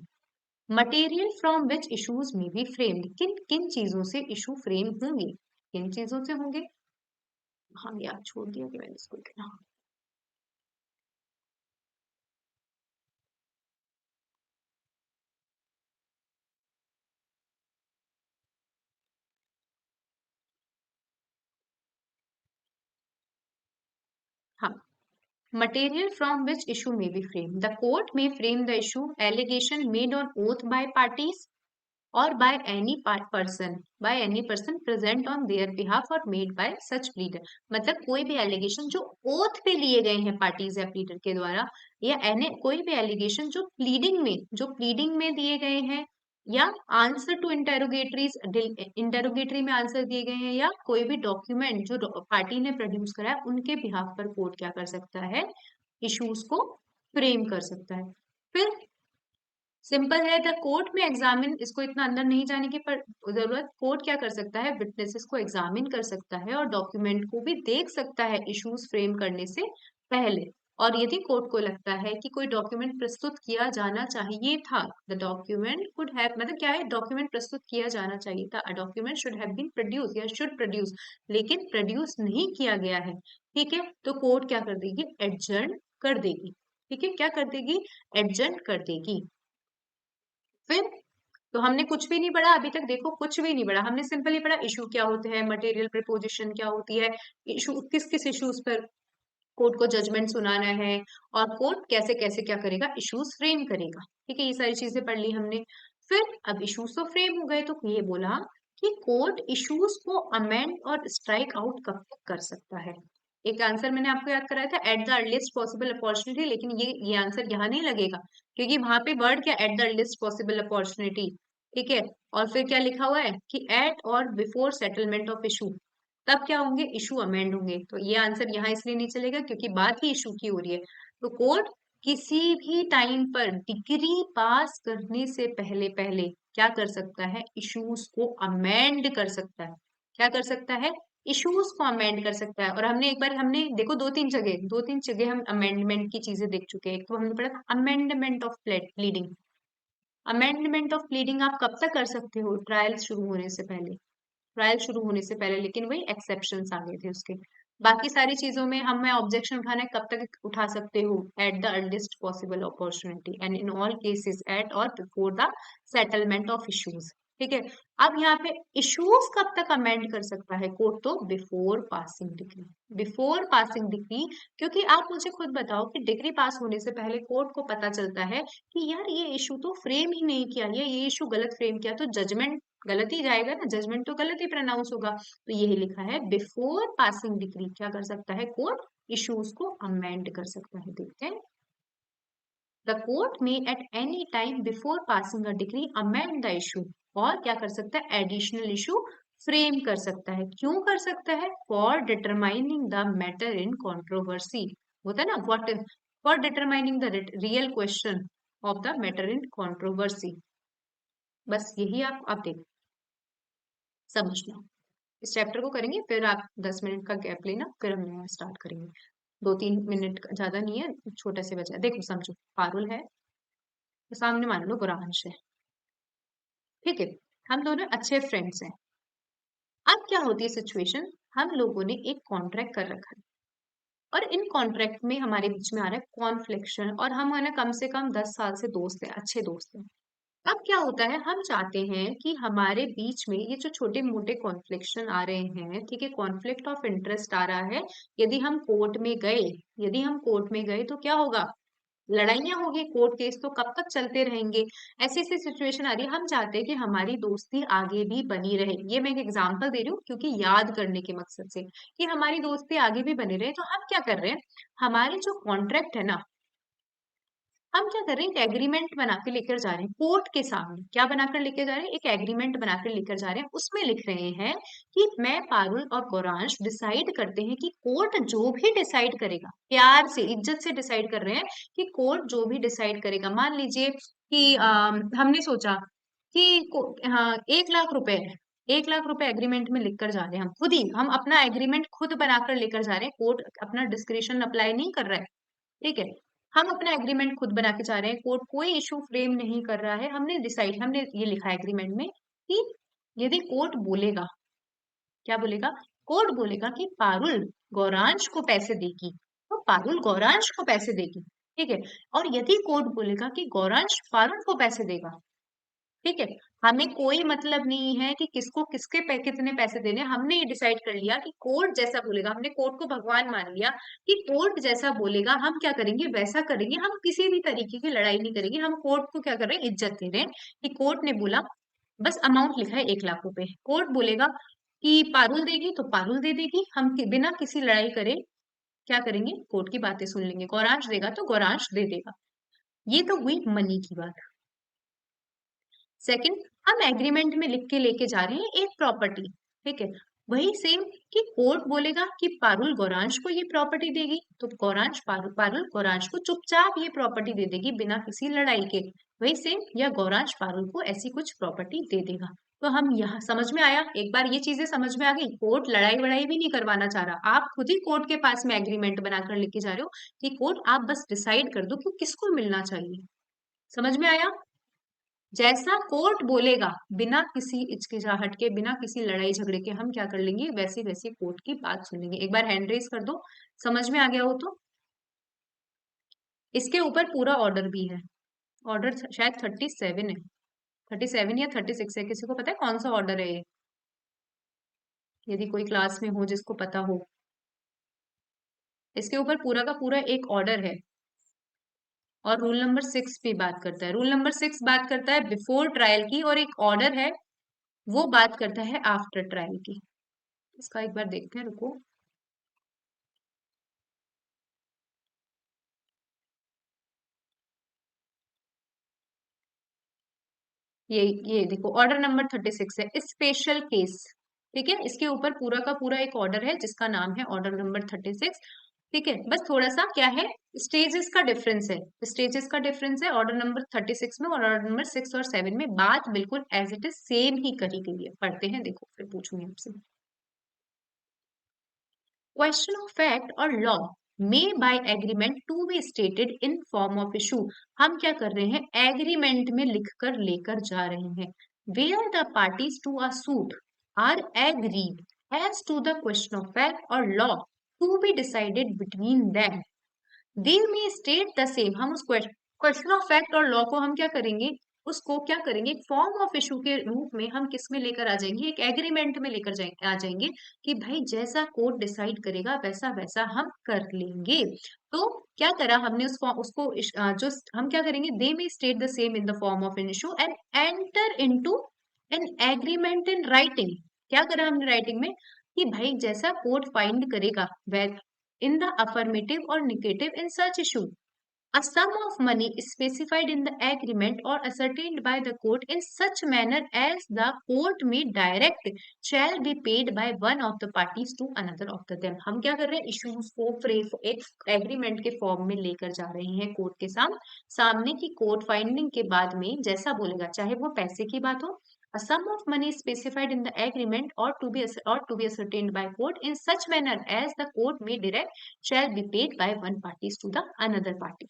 Material from which issues may be framed, किन किन चीजों से issue frame होंगे, किन चीजों से होंगे, हाँ यार छोड़ दिया कि मैंने इसको लिखना। हाँ, material from which issue may be framed, the court may frame the issue allegation made on oath by parties or by any person present on their behalf or made by such pleader, मतलब कोई भी allegation जो oath पे लिए गए हैं parties या pleader के द्वारा, या कोई भी एलिगेशन जो प्लीडिंग में दिए गए हैं, या आंसर टू इंटेरोगेटरी में आंसर दिए गए हैं, या कोई भी डॉक्यूमेंट जो पार्टी ने प्रोड्यूस करा है, उनके बिहाफ पर कोर्ट क्या कर सकता है, इश्यूज को फ्रेम कर सकता है। फिर सिंपल है, द कोर्ट में एग्जामिन, इसको इतना अंदर नहीं जाने की पर जरूरत, कोर्ट क्या कर सकता है, विटनेसेस को एग्जामिन कर सकता है और डॉक्यूमेंट को भी देख सकता है इश्यूज फ्रेम करने से पहले। और यदि कोर्ट को लगता है कि कोई डॉक्यूमेंट प्रस्तुत किया जाना चाहिए था, द डॉक्यूमेंट कुड हैव, मतलब क्या है, डॉक्यूमेंट प्रस्तुत किया जाना चाहिए था, a document should have been produce या शुड प्रोड्यूस, लेकिन प्रोड्यूस नहीं किया गया है, ठीक है, तो कोर्ट क्या कर देगी, एडजर्न कर देगी। ठीक है, क्या कर देगी, एडजर्न कर देगी। फिर तो हमने कुछ भी नहीं पढ़ा अभी तक, देखो कुछ भी नहीं पढ़ा, हमने सिंपली पढ़ा इशू क्या होते हैं, मटेरियल प्रीपोजिशन क्या होती है, इशू किस किस इश्यूज पर कोर्ट को जजमेंट सुनाना है, और कोर्ट कैसे कैसे क्या करेगा, इश्यूज फ्रेम करेगा। ठीक है, ये सारी चीजें पढ़ ली हमने। फिर अब इश्यूज तो फ्रेम हो गए, तो ये बोला कि कोर्ट इश्यूज को अमेंड और स्ट्राइक आउट कब तक कर सकता है। एक आंसर मैंने आपको याद कराया था, eight the earliest possible opportunity, लेकिन ये आंसर यहाँ नहीं लगेगा, क्योंकि वहां पे वर्ड क्या, eight the earliest possible opportunity. ठीक है, और फिर क्या लिखा हुआ है कि एट और बिफोर सेटलमेंट ऑफ इशू, तब क्या होंगे, इशू अमेंड होंगे। तो ये आंसर यहाँ इसलिए नहीं चलेगा क्योंकि बात ही इशू की हो रही है। तो कोर्ट किसी भी टाइम पर डिग्री पास करने से पहले पहले क्या कर सकता है, इश्यूज को अमेंड कर सकता है। क्या कर सकता है, इश्यूज को अमेंड कर सकता है। और हमने एक बार, हमने देखो दो तीन जगह हम अमेंडमेंट की चीजें देख चुके हैं। एक तो हमने पढ़ा था amendment of pleading. Amendment of pleading आप कब तक कर सकते हो, ट्रायल शुरू होने से पहले, लेकिन वही एक्सेप्शंस आ गए थे उसके। बाकी सारी चीजों में हमें ऑब्जेक्शन उठाना है, कब तक उठा सकते हो? At the earliest possible opportunity and in all cases at और before the settlement of issues. ठीक है, अब यहाँ पे इश्यूज कब तक अमेंड कर सकता है कोर्ट? तो before passing degree, before passing degree. क्योंकि आप मुझे खुद बताओ कि डिग्री पास होने से पहले कोर्ट को पता चलता है कि यार ये इशू तो फ्रेम ही नहीं किया, ये इशू गलत फ्रेम किया, तो जजमेंट गलत ही जाएगा ना, जजमेंट तो गलत ही प्रोनाउंस होगा। तो यही लिखा है बिफोर पासिंग डिग्री क्या कर सकता है कोर्ट? इश्यूज को अमेंड कर सकता है। देखते हैं, the court may eight any time before passing a degree amend the issue, और क्या कर सकता है? एडिशनल इशू फ्रेम कर सकता है। क्यों कर सकता है? For determining the matter in controversy, होता है ना, what, for determining the real question of the matter in controversy. बस यही आप देख समझना। इस चैप्टर को करेंगे, फिर आप 10 मिनट का गैप लेना, फिर हम नया स्टार्ट करेंगे। 2-3 मिनट ज्यादा नहीं है, छोटा से बचा। देखो समझो, पारुल है, तो सामने मान लो बुरांश है, ठीक है, हम दोनों अच्छे फ्रेंड्स हैं। अब क्या होती है सिचुएशन, हम लोगों ने एक कॉन्ट्रैक्ट कर रखा है और इन कॉन्ट्रैक्ट में हमारे बीच में आ रहा है कॉन्फ्लिक्शन, और हम है ना कम से कम 10 साल से दोस्त हैं, अच्छे दोस्त हैं। अब क्या होता है, हम चाहते हैं कि हमारे बीच में ये जो छोटे मोटे कॉन्फ्लिक्शन आ रहे हैं, ठीक है, कॉन्फ्लिक्ट ऑफ इंटरेस्ट आ रहा है, यदि हम कोर्ट में गए, यदि हम कोर्ट में गए तो क्या होगा? लड़ाइयां होगी, कोर्ट केस तो कब तक चलते रहेंगे। ऐसी ऐसी सिचुएशन आ रही है, हम चाहते हैं कि हमारी दोस्ती आगे भी बनी रहे। ये मैं एक एग्जांपल दे रही हूँ क्योंकि याद करने के मकसद से, कि हमारी दोस्ती आगे भी बनी रहे। तो हम क्या कर रहे हैं, हमारे जो कॉन्ट्रैक्ट है ना, हम क्या कर रहे हैं, एक एग्रीमेंट बना के लेकर जा रहे हैं कोर्ट के सामने। क्या बनाकर लेकर जा रहे हैं? एक एग्रीमेंट बनाकर लेकर जा रहे हैं। उसमें लिख रहे हैं कि मैं, पारुल और गौरांश डिसाइड करते हैं कि कोर्ट जो भी डिसाइड करेगा, प्यार से इज्जत से डिसाइड कर रहे हैं कि कोर्ट जो भी डिसाइड करेगा, मान लीजिए कि हमने सोचा कि हाँ 1 लाख रुपए है, 1 लाख रुपए एग्रीमेंट में लिख कर जा रहे हैं, हम खुद ही, हम अपना एग्रीमेंट खुद बनाकर लेकर जा रहे हैं, कोर्ट अपना डिस्क्रिप्शन अप्लाई नहीं कर रहा है, ठीक है, हम अपना एग्रीमेंट खुद बना के जा रहे हैं, कोर्ट कोई इशू फ्रेम नहीं कर रहा है। हमने डिसाइड, हमने ये लिखा है एग्रीमेंट में कि यदि कोर्ट बोलेगा, क्या बोलेगा? कोर्ट बोलेगा कि पारुल गौरांश को पैसे देगी, तो पारुल गौरांश को पैसे देगी, ठीक है। और यदि कोर्ट बोलेगा कि गौरांश पारुल को पैसे देगा, ठीक है, हमें कोई मतलब नहीं है कि किसको किसके कितने पैसे देने, हमने ये डिसाइड कर लिया कि कोर्ट जैसा बोलेगा, हमने कोर्ट को भगवान मान लिया कि कोर्ट जैसा बोलेगा हम क्या करेंगे, वैसा करेंगे। हम किसी भी तरीके की लड़ाई नहीं करेंगे, हम कोर्ट को क्या कर रहे हैं, इज्जत दे रहे हैं कि कोर्ट ने बोला, बस अमाउंट लिखा है 1 लाख रुपए, कोर्ट बोलेगा कि पारुल देगी तो पारुल दे देगी, हम बिना किसी लड़ाई करे क्या करेंगे, कोर्ट की बातें सुन लेंगे। गौरांश देगा तो गौरांश दे देगा। ये तो हुई मनी की बात। सेकंड, हम एग्रीमेंट में लिख के लेके जा रहे हैं एक प्रॉपर्टी, ठीक है, वही सेम कि कोर्ट बोलेगा कि पारुल गौरांश को ये प्रॉपर्टी देगी, तो गौरांश पारुल गौरांश को चुपचाप ये प्रॉपर्टी दे देगी बिना किसी लड़ाई के। वही सेम, या गौरांश पारुल को ऐसी कुछ प्रॉपर्टी दे देगा। तो हम यहाँ, समझ में आया? एक बार ये चीजें समझ में आ गई, कोर्ट लड़ाई वड़ाई भी नहीं करवाना चाह रहा, आप खुद ही कोर्ट के पास में एग्रीमेंट बनाकर लेके जा रहे हो कि कोर्ट आप बस डिसाइड कर दो कि किसको मिलना चाहिए। समझ में आया? जैसा कोर्ट बोलेगा, बिना किसी हिचकिचाहट के, बिना किसी लड़ाई झगड़े के, हम क्या कर लेंगे, वैसी वैसी कोर्ट की बात सुनेंगे। एक बार हैंड रेज कर दो, समझ में आ गया हो तो। इसके ऊपर पूरा ऑर्डर भी है, ऑर्डर शायद 37 है, 37 या 36 है, किसी को पता है कौन सा ऑर्डर है ये? यदि कोई क्लास में हो जिसको पता हो, इसके ऊपर पूरा का पूरा एक ऑर्डर है, और रूल नंबर 6 भी बात करता है। रूल नंबर 6 बात करता है बिफोर ट्रायल की, और एक ऑर्डर है वो बात करता है आफ्टर ट्रायल की। इसका एक बार देखते हैं, रुको। ये देखो, ऑर्डर नंबर 36 है, स्पेशल केस, ठीक है। इसके ऊपर पूरा का पूरा एक ऑर्डर है जिसका नाम है ऑर्डर नंबर 36, ठीक है। बस थोड़ा सा क्या है, स्टेजेस का डिफरेंस है, स्टेजेस का डिफरेंस है ऑर्डर नंबर 36 में, और ऑर्डर नंबर 6 और 7 में बात बिल्कुल एज इट इज सेम ही करी गई है। पढ़ते हैं, देखो फिर पूछूंगी आपसे। क्वेश्चन ऑफ फैक्ट और law may by agreement to be stated in form of issue, हम क्या कर रहे हैं, एग्रीमेंट में लिखकर लेकर जा रहे हैं। where the parties to a suit are agreed as to the question of fact or law, to be decided between them, they may state the same. हम उस क्वेश्चन ऑफ फैक्ट और लॉ को हम क्या करेंगे, उसको क्या करेंगे, एक फॉर्म ऑफ इशू के रूप में हम किस में लेकर आ जाएंगे, एक एग्रीमेंट में लेकर आ जाएंगे कि भाई जैसा कोर्ट डिसाइड करेगा वैसा वैसा हम कर लेंगे। तो क्या करा हमने उस फॉर्म उसको जो हम क्या करेंगे, दे may state the same in the form of an issue and enter into an agreement in writing. क्या करा हमने राइटिंग में कि भाई जैसा कोर्ट फाइंड करेगा in the affirmative or negative in such issue, a sum of money is specified in the agreement or ascertained by the court in such manner as the court may direct shall be paid by one of the parties to another of the them। हम क्या कर रहे हैं, issues को एक agreement के form में लेकर जा रहे हैं कोर्ट के सामने की कोर्ट फाइंडिंग के बाद में जैसा बोलेगा, चाहे वो पैसे की बात हो, a sum of money is specified in the agreement or to be ascertained by court in such manner as the court may direct shall be paid by one parties to the another party,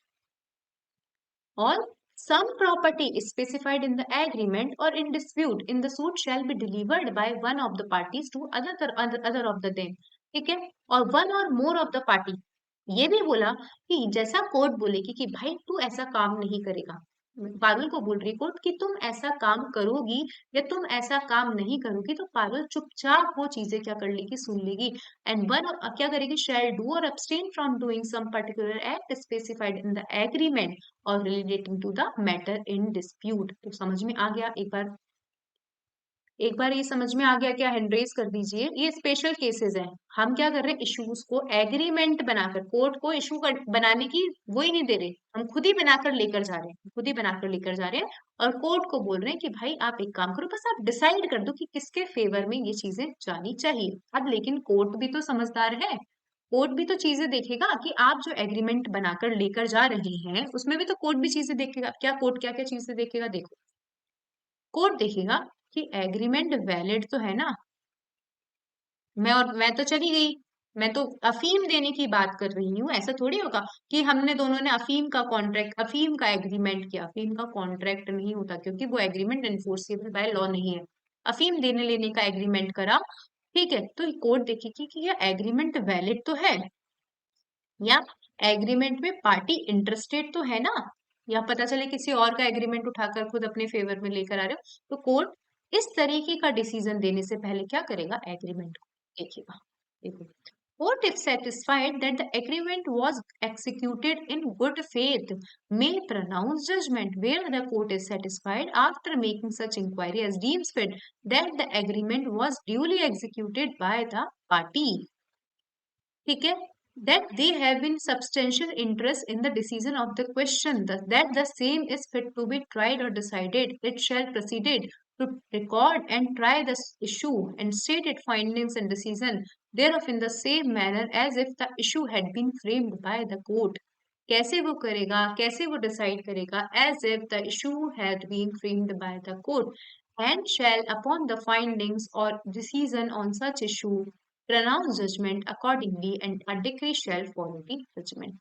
or some property is specified in the agreement or in dispute in the suit shall be delivered by one of the parties to other of the them। ठीक है, और one or more of the party, ये भी बोला कि जैसा court बोलेगी कि भाई तू ऐसा काम नहीं करेगा, पारुल को बोल रही कोर्ट कि तुम ऐसा काम करोगी या तुम ऐसा काम नहीं करोगी, तो पारुल चुपचाप वो चीजें क्या कर लेगी, सुन लेगी। एंड वन क्या करेगी, शेल डू और abstain from doing some particular act specified in the agreement और relating to the matter in dispute. तो समझ में आ गया, एक बार ये समझ में आ गया क्या, हैंड रेज कर दीजिए। ये स्पेशल केसेस हैं, हम क्या कर रहे हैं, इश्यूज को एग्रीमेंट बनाकर, कोर्ट को इशू बनाने की वो ही नहीं दे रहे, हम खुद ही बनाकर लेकर जा रहे हैं, खुद ही बनाकर लेकर जा रहे हैं और कोर्ट को बोल रहे हैं कि भाई आप एक काम करो, बस आप डिसाइड कर दो कि किसके फेवर में ये चीजें जानी चाहिए। अब लेकिन कोर्ट भी तो समझदार है, कोर्ट भी तो चीजें देखेगा कि आप जो एग्रीमेंट बनाकर लेकर जा रहे हैं उसमें भी तो कोर्ट भी चीजें देखेगा। क्या कोर्ट क्या क्या चीजें देखेगा, देखो कोर्ट देखेगा कि एग्रीमेंट वैलिड तो है ना, मैं तो चली गई, मैं तो अफीम देने की बात कर रही हूँ, ऐसा थोड़ी होगा कि हमने दोनों ने अफीम का कॉन्ट्रैक्ट, अफीम का एग्रीमेंट किया। अफीम का कॉन्ट्रैक्ट नहीं होता क्योंकि वो एग्रीमेंट एनफोर्सेबल बाय लॉ नहीं है। अफीम देने लेने का एग्रीमेंट करा, ठीक है, तो कोर्ट देखेगी कि ये एग्रीमेंट वैलिड तो है, या एग्रीमेंट में पार्टी इंटरेस्टेड तो है ना, या पता चले किसी और का एग्रीमेंट उठाकर खुद अपने फेवर में लेकर आ रहे हो। तो कोर्ट इस तरीके का डिसीजन देने से पहले क्या करेगा, एग्रीमेंट को देखेगा। देखो, court if satisfied that the agreement was executed in good faith may pronounce judgment, where the court is satisfied after making such inquiry as deems fit that the agreement was duly executed by the party, ठीक है, that they have in substantial interest in the decision of the question, that the same is fit to be tried or decided, it shall proceed to record and try the issue and state its findings and decision thereof in the same manner as if the issue had been framed by the court। कैसे वो करेगा, कैसे वो decide करेगा, as if the issue had been framed by the court, and shall upon the findings or decision on such issue pronounce judgment accordingly and a decree shall follow the judgment।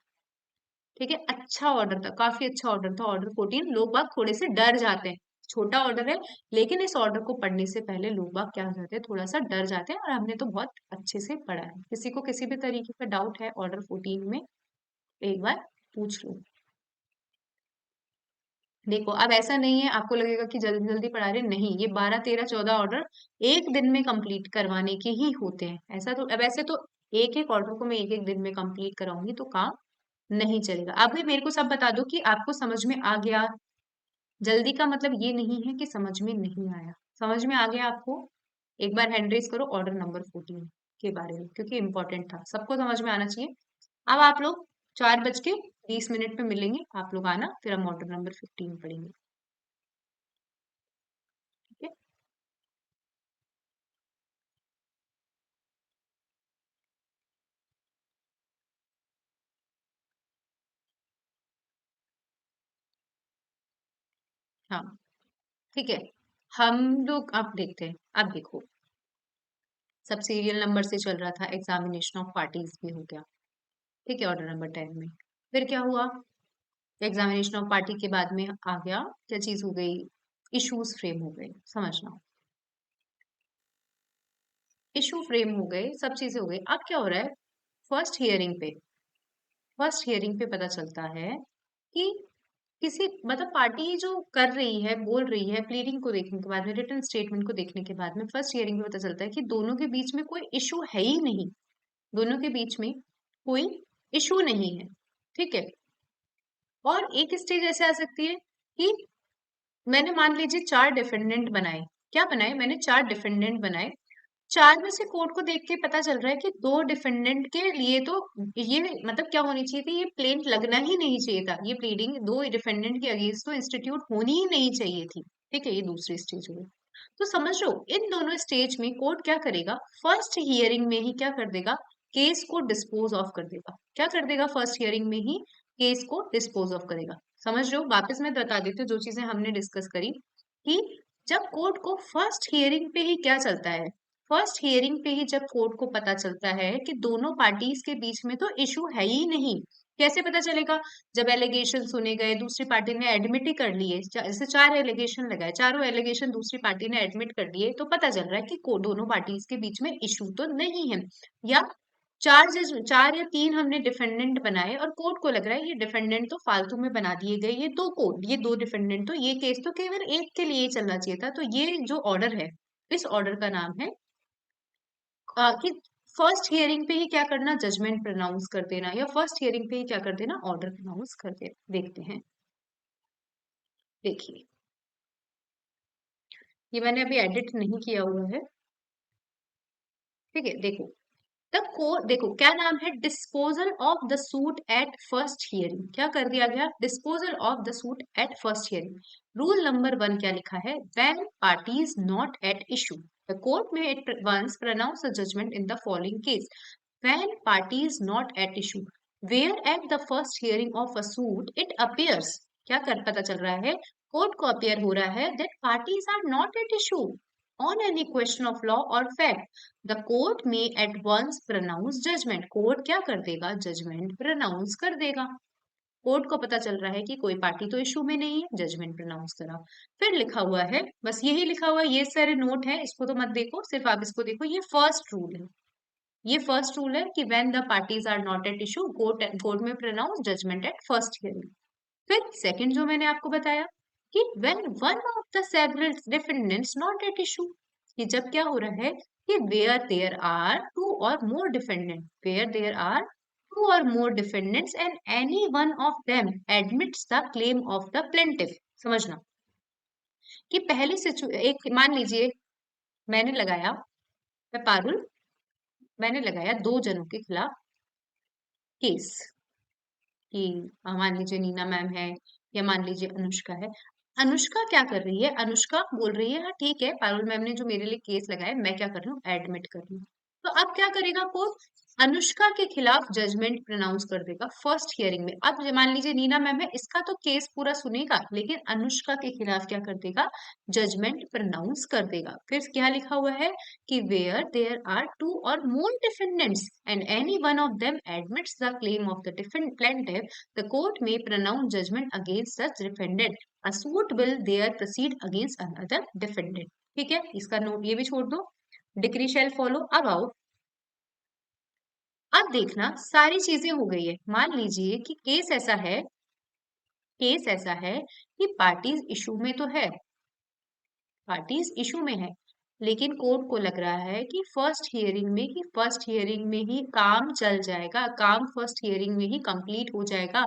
ठीक है, अच्छा order था, काफी अच्छा order था, order 14। लोग बाग थोड़े से डर जाते हैं, छोटा ऑर्डर है लेकिन इस ऑर्डर को पढ़ने से पहले लोग बाग क्या हो जाते हैं, थोड़ा सा डर जाते हैं, और हमने तो बहुत अच्छे से पढ़ा है। किसी को किसी भी तरीके का डाउट है ऑर्डर 14 में, एक बार पूछ लो। देखो अब ऐसा नहीं है आपको लगेगा कि जल्दी जल्दी पढ़ा रहे, नहीं, ये 12 13 14 ऑर्डर एक दिन में कंप्लीट करवाने के ही होते हैं। ऐसा तो अब ऐसे तो एक एक ऑर्डर को मैं एक एक दिन में कंप्लीट कराऊंगी तो काम नहीं चलेगा। अब भी मेरे को सब बता दो कि आपको समझ में आ गया। जल्दी का मतलब ये नहीं है कि समझ में नहीं आया, समझ में आ गया आपको। एक बार हैंड रेज करो ऑर्डर नंबर 14 के बारे में, क्योंकि इंपॉर्टेंट था, सबको समझ में आना चाहिए। अब आप लोग 4:20 पे मिलेंगे, आप लोग आना, फिर हम ऑर्डर नंबर 15 पढ़ेंगे, ठीक है। हाँ ठीक है, हम लोग अब देखते हैं। अब देखो, सब सीरियल नंबर से चल रहा था, एग्जामिनेशन ऑफ पार्टीज भी हो गया, ठीक है, ऑर्डर नंबर 10 में। फिर क्या हुआ, एग्जामिनेशन ऑफ पार्टी के बाद में आ गया, क्या चीज हो गई, इश्यूज फ्रेम हो गए। समझना, इशू फ्रेम हो गए, सब चीजें हो गई। अब क्या हो रहा है, फर्स्ट हियरिंग पे पता चलता है कि किसी मतलब पार्टी जो कर रही है, बोल रही है, प्लीडिंग को देखने के बाद में, रिटन स्टेटमेंट को देखने के बाद में फर्स्ट हियरिंग में पता चलता है कि दोनों के बीच में कोई इशू है ही नहीं, दोनों के बीच में कोई इशू नहीं है, ठीक है। और एक स्टेज ऐसे आ सकती है कि मैंने मान लीजिए 4 डिफेंडेंट बनाए, क्या बनाए, मैंने 4 डिफेंडेंट बनाए, 4 में से कोर्ट को देख के पता चल रहा है कि 2 डिफेंडेंट के लिए तो ये मतलब क्या होनी चाहिए थी, ये प्लेंट लगना ही नहीं चाहिए था, ये प्लीडिंग 2 डिफेंडेंट के अगेंस्ट तो इंस्टीट्यूट होनी ही नहीं चाहिए थी, ठीक है, ये दूसरी स्टेज हुई। तो समझ लो इन दोनों स्टेज में कोर्ट क्या करेगा, फर्स्ट हियरिंग में ही क्या कर देगा, केस को डिस्पोज ऑफ कर देगा, क्या कर देगा, फर्स्ट हियरिंग में ही केस को डिस्पोज ऑफ करेगा। समझ रहे हो, वापस मैं बता देती हूँ जो चीजें हमने डिस्कस करी कि जब कोर्ट को फर्स्ट हियरिंग पे ही क्या चलता है, फर्स्ट हियरिंग पे ही जब कोर्ट को पता चलता है कि दोनों पार्टीज के बीच में तो इशू है ही नहीं, कैसे पता चलेगा, जब एलिगेशन सुने गए, दूसरी पार्टी ने एडमिट ही कर लिए, जैसे 4 एलिगेशन लगाए, चारों एलिगेशन दूसरी पार्टी ने एडमिट कर लिए, तो पता चल रहा है कि दोनों पार्टीज के बीच में इशू तो नहीं है। या 4 या 3 हमने डिफेंडेंट बनाए और कोर्ट को लग रहा है ये डिफेंडेंट तो फालतू में बना दिए गए, ये 2 डिफेंडेंट, तो ये केस तो केवल एक के लिए ही चलना चाहिए था, तो ये जो ऑर्डर है, इस ऑर्डर का नाम है कि फर्स्ट हियरिंग पे ही क्या करना, जजमेंट प्रोनाउंस कर देना, या फर्स्ट हियरिंग पे ही क्या कर देना, ऑर्डर प्रोनाउंस कर देना। देखते हैं, देखिए ये मैंने अभी एडिट नहीं किया हुआ है, ठीक है, देखो तब को देखो क्या नाम है, disposal of the suit at first hearing, क्या कर दिया गया, disposal of the suit at first hearing. Rule number 1 क्या लिखा है, when parties not at issue the court may at once pronounce a judgment in the following case, when parties not at issue where at the first hearing of a suit it appears, क्या कर पता चल रहा है, court को appear हो रहा है that parties are not at issue on any question of law or fact, the court may at once pronounce judgment, court क्या कर देगा, जजमेंट प्रोनाउंस कर देगा। कोर्ट को पता चल रहा है कि कोई पार्टी तो इशू में नहीं है, जजमेंट प्रोनाउंस करा। फिर लिखा हुआ है, बस यही लिखा हुआ है, ये सारे नोट है, इसको तो मत देखो, सिर्फ आप इसको देखो, ये फर्स्ट रूल है, ये फर्स्ट रूल है कि when the parties are not at issue court may pronounce judgment at first hearing. फिर सेकंड जो मैंने आपको बताया कि when one of the several defendants not at issue, कि जब क्या हो रहा है कि where there are two or more defendants, where there are two or more defendants and any one of them admits the claim of the plaintiff, समझना कि पहली एक मान लीजिए मैंने लगाया, मैं पारुल, मैंने लगाया 2 जनों के खिलाफ केस कि मान लीजिए नीना मैम है या मान लीजिए अनुष्का है। अनुष्का क्या कर रही है, अनुष्का बोल रही है हाँ ठीक है पारुल मैम ने जो मेरे लिए केस लगाया मैं क्या कर रही हूँ, एडमिट कर रही हूँ। तो अब क्या करेगा कोर्ट, अनुष्का के खिलाफ जजमेंट प्रोनाउंस कर देगा फर्स्ट हियरिंग में। अब मान लीजिए नीना मैम है, इसका तो केस पूरा सुनेगा लेकिन अनुष्का के खिलाफ क्या कर देगा, जजमेंट प्रोनाउंस कर देगा। फिर क्या लिखा हुआ है कि where there are 2 or more defendants and any one of them admits the claim of the plaintiff, the court may pronounce judgment against such defendant. A suit will there proceed against another defendant. ठीक है, इसका note ये भी छोड़ दो, decree शैल follow. अब आओ, अब देखना सारी चीजें हो गई है। मान लीजिए कि केस ऐसा है कि पार्टीज इशू में तो है, पार्टीज इशू में है, लेकिन कोर्ट को लग रहा है कि फर्स्ट हियरिंग में ही काम चल जाएगा, काम फर्स्ट हियरिंग में ही कंप्लीट हो जाएगा,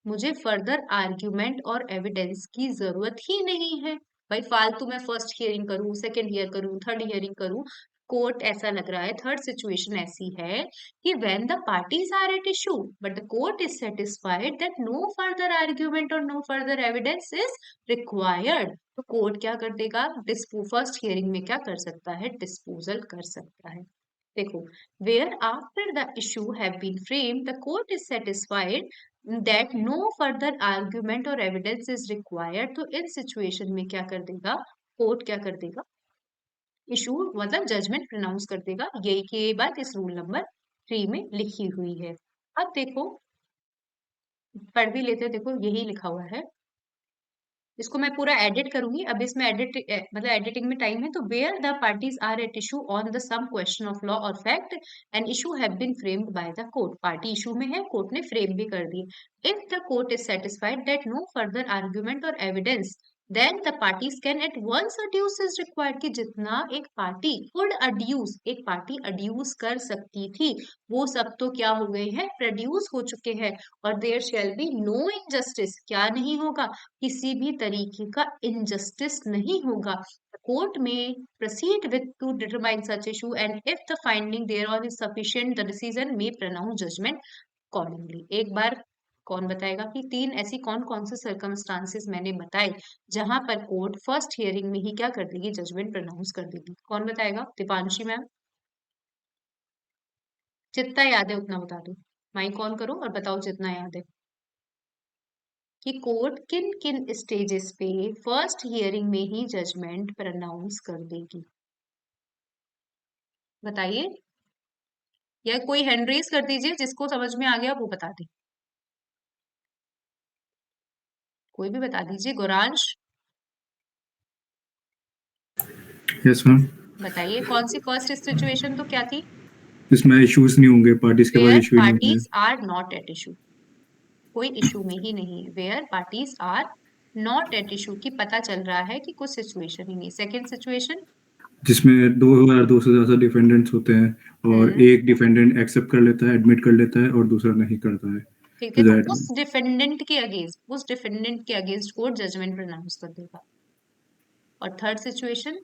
मुझे फर्दर आर्ग्यूमेंट और एविडेंस की जरूरत ही नहीं है। भाई फालतू में फर्स्ट हियरिंग करूं, सेकंड हियर करूं, थर्ड हियरिंग करूं। कोर्ट ऐसा लग रहा है, थर्ड सिचुएशन ऐसी है कि when the parties are at issue but the court is satisfied that no further argument और no further evidence is required, तो कोर्ट क्या कर देगा, फर्स्ट हियरिंग में क्या कर सकता है, डिस्पोजल कर सकता है। देखो, where after the issue have been framed, the court is satisfied that no further argument or evidence is required, तो इन सिचुएशन में क्या कर देगा, कोर्ट क्या कर देगा, इशू मतलब जजमेंट प्रोनाउंस कर देगा। यही की बात इस रूल नंबर 3 में लिखी हुई है। अब देखो, पढ़ भी लेते, देखो यही लिखा हुआ है इसको मैं पूरा एडिट करूंगी, अब इसमें मतलब एडिटिंग में टाइम है। तो where the parties are at issue on the some question of law और fact and issue have been framed by the court, party issue में है, कोर्ट ने फ्रेम भी कर दिए। If the court is satisfied that no further argument और evidence then the parties can at once adduce is required, कि जितना एक पार्टी कुड अड्यूस, एक पार्टी अड्यूस कर सकती थी, वो सब तो क्या हो गए हैं, प्रोड्यूस हो चुके हैं। और there shall be no injustice, क्या नहीं होगा, किसी भी तरीके का इनजस्टिस नहीं होगा। कोर्ट में proceed with to determine such issue and if the finding thereon is sufficient the decision may pronounce judgment accordingly। एक बार कौन बताएगा कि तीन ऐसी कौन कौन से सर्कमस्टांसेस मैंने बताए जहां पर कोर्ट फर्स्ट हियरिंग में ही क्या कर देगी, जजमेंट प्रोनाउंस कर देगी। कौन बताएगा? दीपांशी मैम, जितना याद है उतना बता दो, माइक ऑन करो और बताओ जितना याद है कि कोर्ट किन किन स्टेजेस पे फर्स्ट हियरिंग में ही जजमेंट प्रोनाउंस कर देगी, बताइए। या कोई हैंड रेज कर दीजिए, जिसको समझ में आ गया वो बता दे, कोई भी बता दीजिए। Gauransh yes ma'am. बताइए कौन सी फर्स्ट सिचुएशन तो क्या थी, इसमें इश्यूज नहीं होंगे, पार्टीज के पास वेयर इशू ही नहीं होंगे। Parties are not at issue, कोई इशू में ही नहीं है, where parties are not at issue, की पता चल रहा है कि कुछ सिचुएशन ही नहीं। सेकेंड सिचुएशन जिसमें दो या दो से ज्यादा डिफेंडेंट्स होते हैं और एक डिफेंडेंट एक्सेप्ट कर लेता है, एडमिट कर लेता है और दूसरा नहीं करता है, ठीक तो है, तो दैट उस डिफेंडेंट के अगेंस्ट कोर्ट जजमेंट प्रोनाउंस कर देगा। और थर्ड सिचुएशन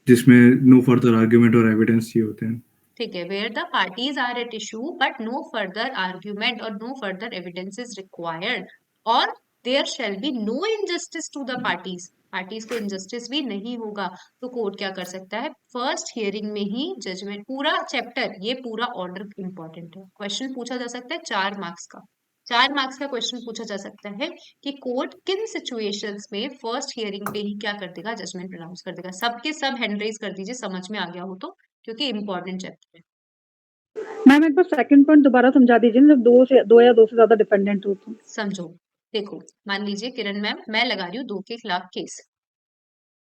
जिसमें नो फर्दर आर्ग्यूमेंट और एविडेंस चाहिए होते हैं। ठीक है, where the parties are at issue but no further argument और no further evidence is required और there shall be no injustice to the parties, parties को इनजस्टिस भी नहीं होगा, तो कोर्ट क्या कर सकता है, फर्स्ट हियरिंग में ही जजमेंट, पूरा चैप्टर, ये पूरा ऑर्डर इंपॉर्टेंट है। क्वेश्चन पूछा जा सकता है 4 मार्क्स का, 4 मार्क्स का क्वेश्चन पूछा जा सकता है कि कोर्ट किन सिचुएशंस में फर्स्ट हियरिंग पे ही क्या कर देगा, जजमेंट प्रोनाउंस कर देगा। सबके सब हैंड रेज कर दीजिए, समझ में आ गया हो तो, क्योंकि इंपॉर्टेंट चैप्टर है। मैम एक बार सेकंड पॉइंट दोबारा समझा दीजिए, जब दो या दो से ज्यादा डिपेंडेंट हो तो। समझो, देखो मान लीजिए किरण मैम, मैं लगा रही हूँ 2 के खिलाफ केस,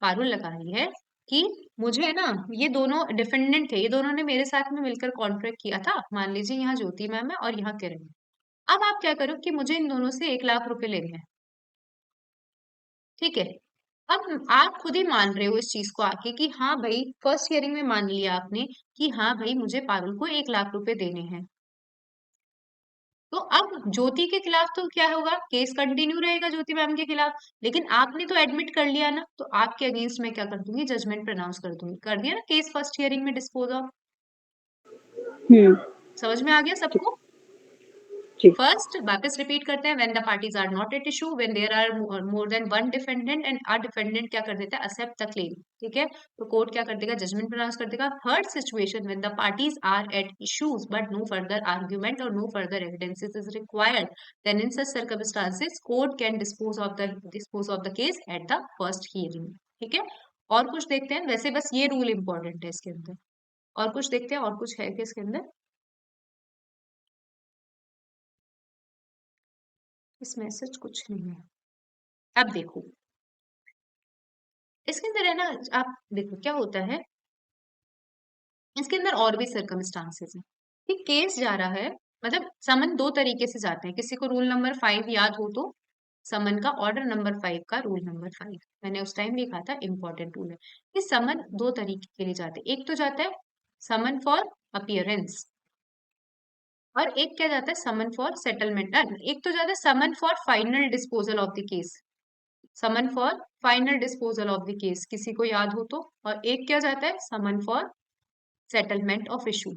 पारुल लगा रही है कि मुझे ना, ये दोनों डिफेंडेंट थे, ये दोनों ने मेरे साथ में मिलकर कॉन्ट्रैक्ट किया था, मान लीजिए यहाँ ज्योति मैम है और यहाँ किरण है। अब आप क्या करो कि मुझे इन दोनों से 1 लाख रुपए लेने हैं, ठीक है। अब आप खुद ही मान रहे हो इस चीज को आके कि हाँ भाई, फर्स्ट हियरिंग में मान लिया आपने कि हाँ भाई मुझे पारुल को 1 लाख रुपए देने हैं। तो अब ज्योति के खिलाफ तो क्या होगा, केस कंटिन्यू रहेगा ज्योति मैम के खिलाफ, लेकिन आपने तो एडमिट कर लिया ना, तो आपके अगेंस्ट मैं क्या कर दूंगी, जजमेंट प्रोनाउंस कर दूंगी। कर दिया ना केस फर्स्ट हियरिंग में डिस्पोज ऑफ। समझ में आ गया सबको? फर्स्ट वापस रिपीट करते हैं, when the parties are not at issue, when there are more than one defendant and a defendant क्या कर देता है, एक्सेप्ट द क्लेम, ठीक है, तो कोर्ट क्या कर देगा, जजमेंट प्रोनाउंस कर देगा। Third situation, when the parties are at issues but no further argument और no further evidences is required, then in such circumstances court can dispose of the case at the first hearing, ठीक है। और कुछ देखते हैं, वैसे बस ये रूल इंपॉर्टेंट है इसके अंदर, और कुछ देखते हैं, और कुछ है कि इसके अंदर, इसमें सच कुछ नहीं है। अब देखो इसके अंदर है ना, आप देखो क्या होता है, इसके अंदर और भी सर्कमस्टांसेस हैं कि केस जा रहा है, मतलब समन 2 तरीके से जाते हैं। किसी को रूल नंबर 5 याद हो तो, समन का ऑर्डर नंबर 5 का रूल नंबर 5 मैंने उस टाइम लिखा था, इंपॉर्टेंट रूल है। ये समन 2 तरीके के लिए जाते हैं, एक तो जाता है समन फॉर अपीयरेंस और एक क्या जाता है, समन फॉर सेटलमेंट। एक तो जाता है summon for final disposal of the case, summon for final disposal of the case, किसी को याद हो तो। और एक क्या जाता है, summon for settlement of issue,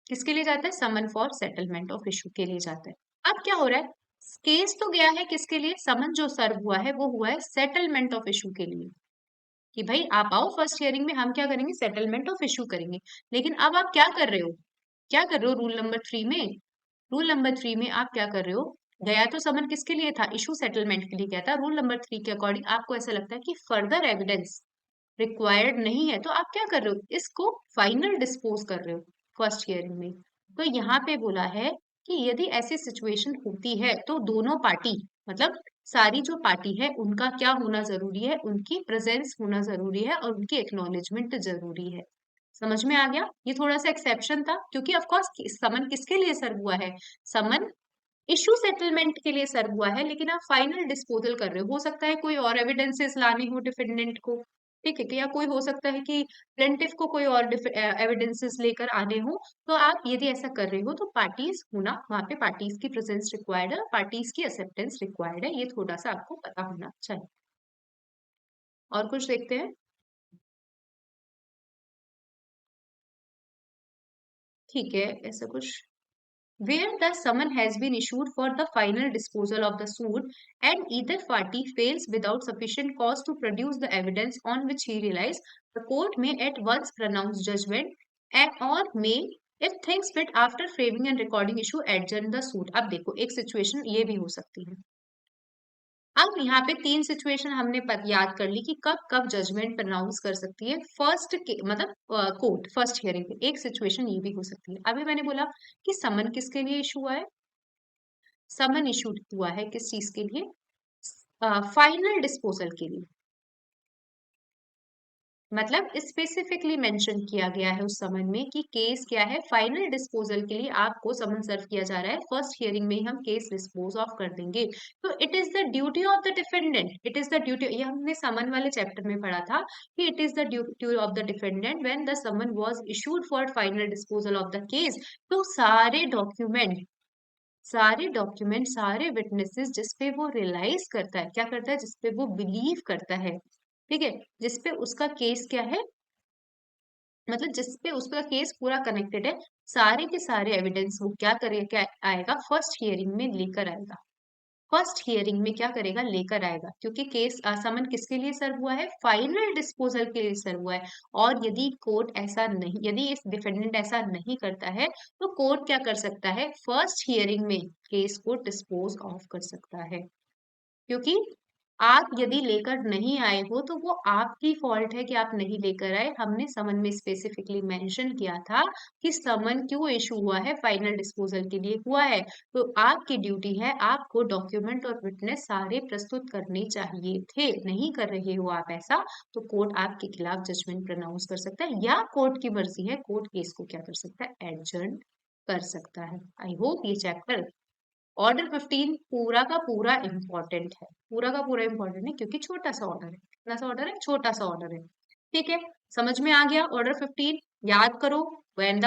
किसके लिए जाता है, summon for settlement of issue के लिए जाता है। अब क्या हो रहा है, केस तो गया है किसके लिए, समन जो सर्व हुआ है वो हुआ है सेटलमेंट ऑफ इशू के लिए, कि भाई आप आओ फर्स्ट हियरिंग में, हम क्या करेंगे, सेटलमेंट ऑफ इशू करेंगे। लेकिन अब आप क्या कर रहे हो, क्या कर रहे हो, रूल नंबर 3 में, रूल नंबर 3 में आप क्या कर रहे हो, गया तो समन किसके लिए था, इशू सेटलमेंट के लिए गया था। रूल नंबर 3 के अकॉर्डिंग आपको ऐसा लगता है कि फर्दर एविडेंस रिक्वायर्ड नहीं है, तो आप क्या कर रहे हो, इसको फाइनल डिस्पोज कर रहे हो फर्स्ट हियरिंग में। तो यहाँ पे बोला है कि यदि ऐसी सिचुएशन होती है तो दोनों पार्टी, मतलब सारी जो पार्टी है उनका क्या होना जरूरी है, उनकी प्रेजेंस होना जरूरी है और उनकी एक्नॉलेजमेंट जरूरी है। समझ में आ गया? ये थोड़ा सा एक्सेप्शन था क्योंकि ऑफ कोर्स समन किसके लिए सर्व हुआ है, समन इशू सेटलमेंट के लिए सर्व हुआ है, लेकिन आप फाइनल डिस्पोजल कर रहे हो सकता है कोई और एविडेंसेस लाने हो डिफेंडेंट को, ठीक है, कि या कोई हो सकता है कि प्लेंटिफ को कोई और एविडेंसेस लेकर आने हो। तो आप यदि ऐसा कर रहे हो तो पार्टीज होना, वहां पे पार्टीज की प्रेजेंस रिक्वायर्ड है, पार्टीज की एक्सेप्टेंस रिक्वायर्ड है, ये थोड़ा सा आपको पता होना चाहिए। और कुछ देखते हैं। ठीक है, ऐसा कुछ where the summon has been issued for the final disposal of the suit and either party fails without sufficient cause to produce the evidence on which he relies, the court may at once pronounce judgment and or may if things fit after framing and recording issue adjourn the suit। अब देखो एक situation ये भी हो सकती है। अब यहाँ पे तीन सिचुएशन हमने याद कर ली कि कब कब जजमेंट प्रोनाउंस कर सकती है फर्स्ट के मतलब कोर्ट फर्स्ट हियरिंग में। एक सिचुएशन ये भी हो सकती है। अभी मैंने बोला कि समन किसके लिए इशू हुआ है, समन इशू हुआ है किस चीज के लिए, फाइनल डिस्पोजल के लिए। मतलब स्पेसिफिकली मेंशन किया गया है उस समन में कि केस क्या है, फाइनल डिस्पोजल के लिए आपको समन सर्व किया जा रहा है, फर्स्ट हियरिंग में ही हम केस डिस्पोज ऑफ कर देंगे। तो it is the duty of the defendant, it is the duty, ये हमने समन वाले चैप्टर में पढ़ा था कि it is the duty of the defendant when the summon was issued for final disposal of the case. तो सारे डॉक्यूमेंट, सारे विटनेसेस जिसपे वो रियलाइज करता है, क्या करता है, जिसपे वो बिलीव करता है, ठीक है, जिसपे उसका केस क्या है, मतलब जिसपे उसका केस पूरा कनेक्टेड है, सारे के सारे एविडेंस वो क्या करेगा, क्या आएगा, फर्स्ट हियरिंग में लेकर आएगा। फर्स्ट हियरिंग में क्या करेगा, लेकर आएगा, क्योंकि केस समन किसके लिए सर्व हुआ है, फाइनल डिस्पोजल के लिए सर्व हुआ है। और यदि कोर्ट ऐसा नहीं, यदि इस डिफेंडेंट ऐसा नहीं करता है तो कोर्ट क्या कर सकता है, फर्स्ट हियरिंग में केस को डिस्पोज ऑफ कर सकता है। क्योंकि आप यदि लेकर नहीं आए हो तो वो आपकी फॉल्ट है कि आप नहीं लेकर आए। हमने समन में स्पेसिफिकली मेंशन किया था कि समन क्यों इशू हुआ है, फाइनल डिस्पोजल के लिए हुआ है। तो आपकी ड्यूटी है, आपको डॉक्यूमेंट और विटनेस सारे प्रस्तुत करने चाहिए थे, नहीं कर रहे हो आप ऐसा, तो कोर्ट आपके खिलाफ जजमेंट प्रोनाउंस कर सकता है, या कोर्ट की मर्जी है, कोर्ट केस को क्या कर सकता है, एडजर्न कर सकता है। आई होप ये चैप्टर ऑर्डर 15 पूरा का पूरा इंपॉर्टेंट है, पूरा का पूरा इंपॉर्टेंट है, क्योंकि छोटा सा ऑर्डर है। कितना सा ऑर्डर है, छोटा सा ऑर्डर है, ठीक है। समझ में आ गया ऑर्डर 15? याद करो, when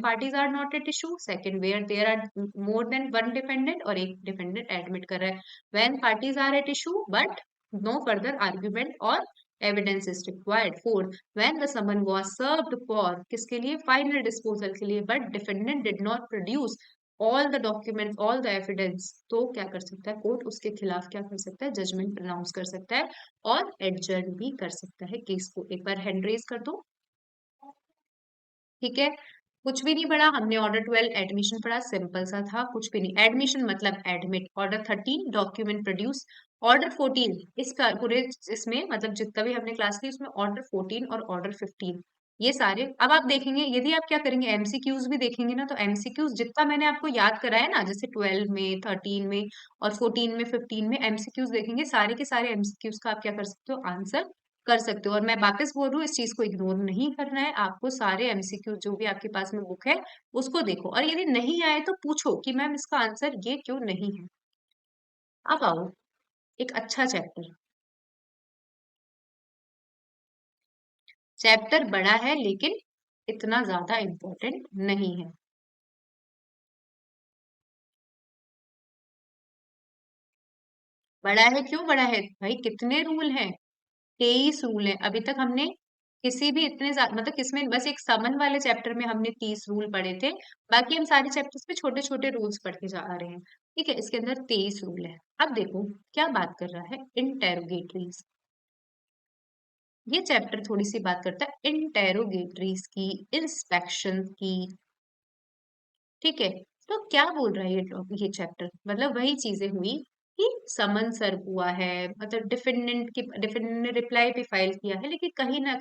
parties are not at issue, second where there are more than one defendant और एक डिफेंडेंट एडमिट कर रहा है, when parties are at issue but no further argument or evidence is required, fourth when the summon was served for किसके लिए, final disposal के लिए, but defendant did not produce all the documents, all the evidence, तो क्या कर सकता है, court उसके खिलाफ क्या कर सकता है, जजमेंट प्रोनाउंस कर सकता है और एडजर्न भी कर सकता है केस को। एक बार हैंड रेज कर दो, ठीक है। कुछ भी नहीं पढ़ा हमने, ऑर्डर 12 एडमिशन पढ़ा, सिंपल सा था, कुछ भी नहीं। एडमिशन मतलब admit, order 13 document produce, order 14 इसका पूरे इसमें मतलब जितना भी हमने क्लास ली उसमें ऑर्डर 14 और ऑर्डर 15 ये सारे। अब आप देखेंगे यदि आप क्या करेंगे, एमसीक्यूज भी देखेंगे ना, तो एमसीक्यूज जितना मैंने आपको याद कराया ना, जैसे 12 में, 13 में और 14 में, 15 में एमसीक्यूज देखेंगे, सारे के सारे एमसीक्यूज का आप क्या कर सकते हो, आंसर कर सकते हो। और मैं वापस बोल रही हूँ, इस चीज को इग्नोर नहीं करना है आपको, सारे एमसीक्यू जो भी आपके पास में बुक है उसको देखो, और यदि नहीं आए तो पूछो कि मैम इसका आंसर ये क्यों नहीं है। अब आओ एक अच्छा चैप्टर, चैप्टर बड़ा है लेकिन इतना ज्यादा इम्पोर्टेंट नहीं है। बड़ा है, क्यों बड़ा है भाई, कितने रूल हैं, 23 रूल हैं। अभी तक हमने किसी भी इतने मतलब किसमें, बस एक समन वाले चैप्टर में हमने 30 रूल पढ़े थे, बाकी हम सारे चैप्टर्स में छोटे छोटे रूल्स पढ़ते जा रहे हैं, ठीक है। इसके अंदर 23 रूल है। अब देखो क्या बात कर रहा है, इंटेरोगेटरीज। ये चैप्टर थोड़ी सी बात करता है इंटेरोगेटरीज की, इंस्पेक्शन की, ठीक है। तो क्या बोल रहा है ये चैप्टर, मतलब वही चीजें हुई कि समन सर्व हुआ है, मतलब डिफेंडेंट ने रिप्लाई भी फाइल किया है, लेकिन कहीं ना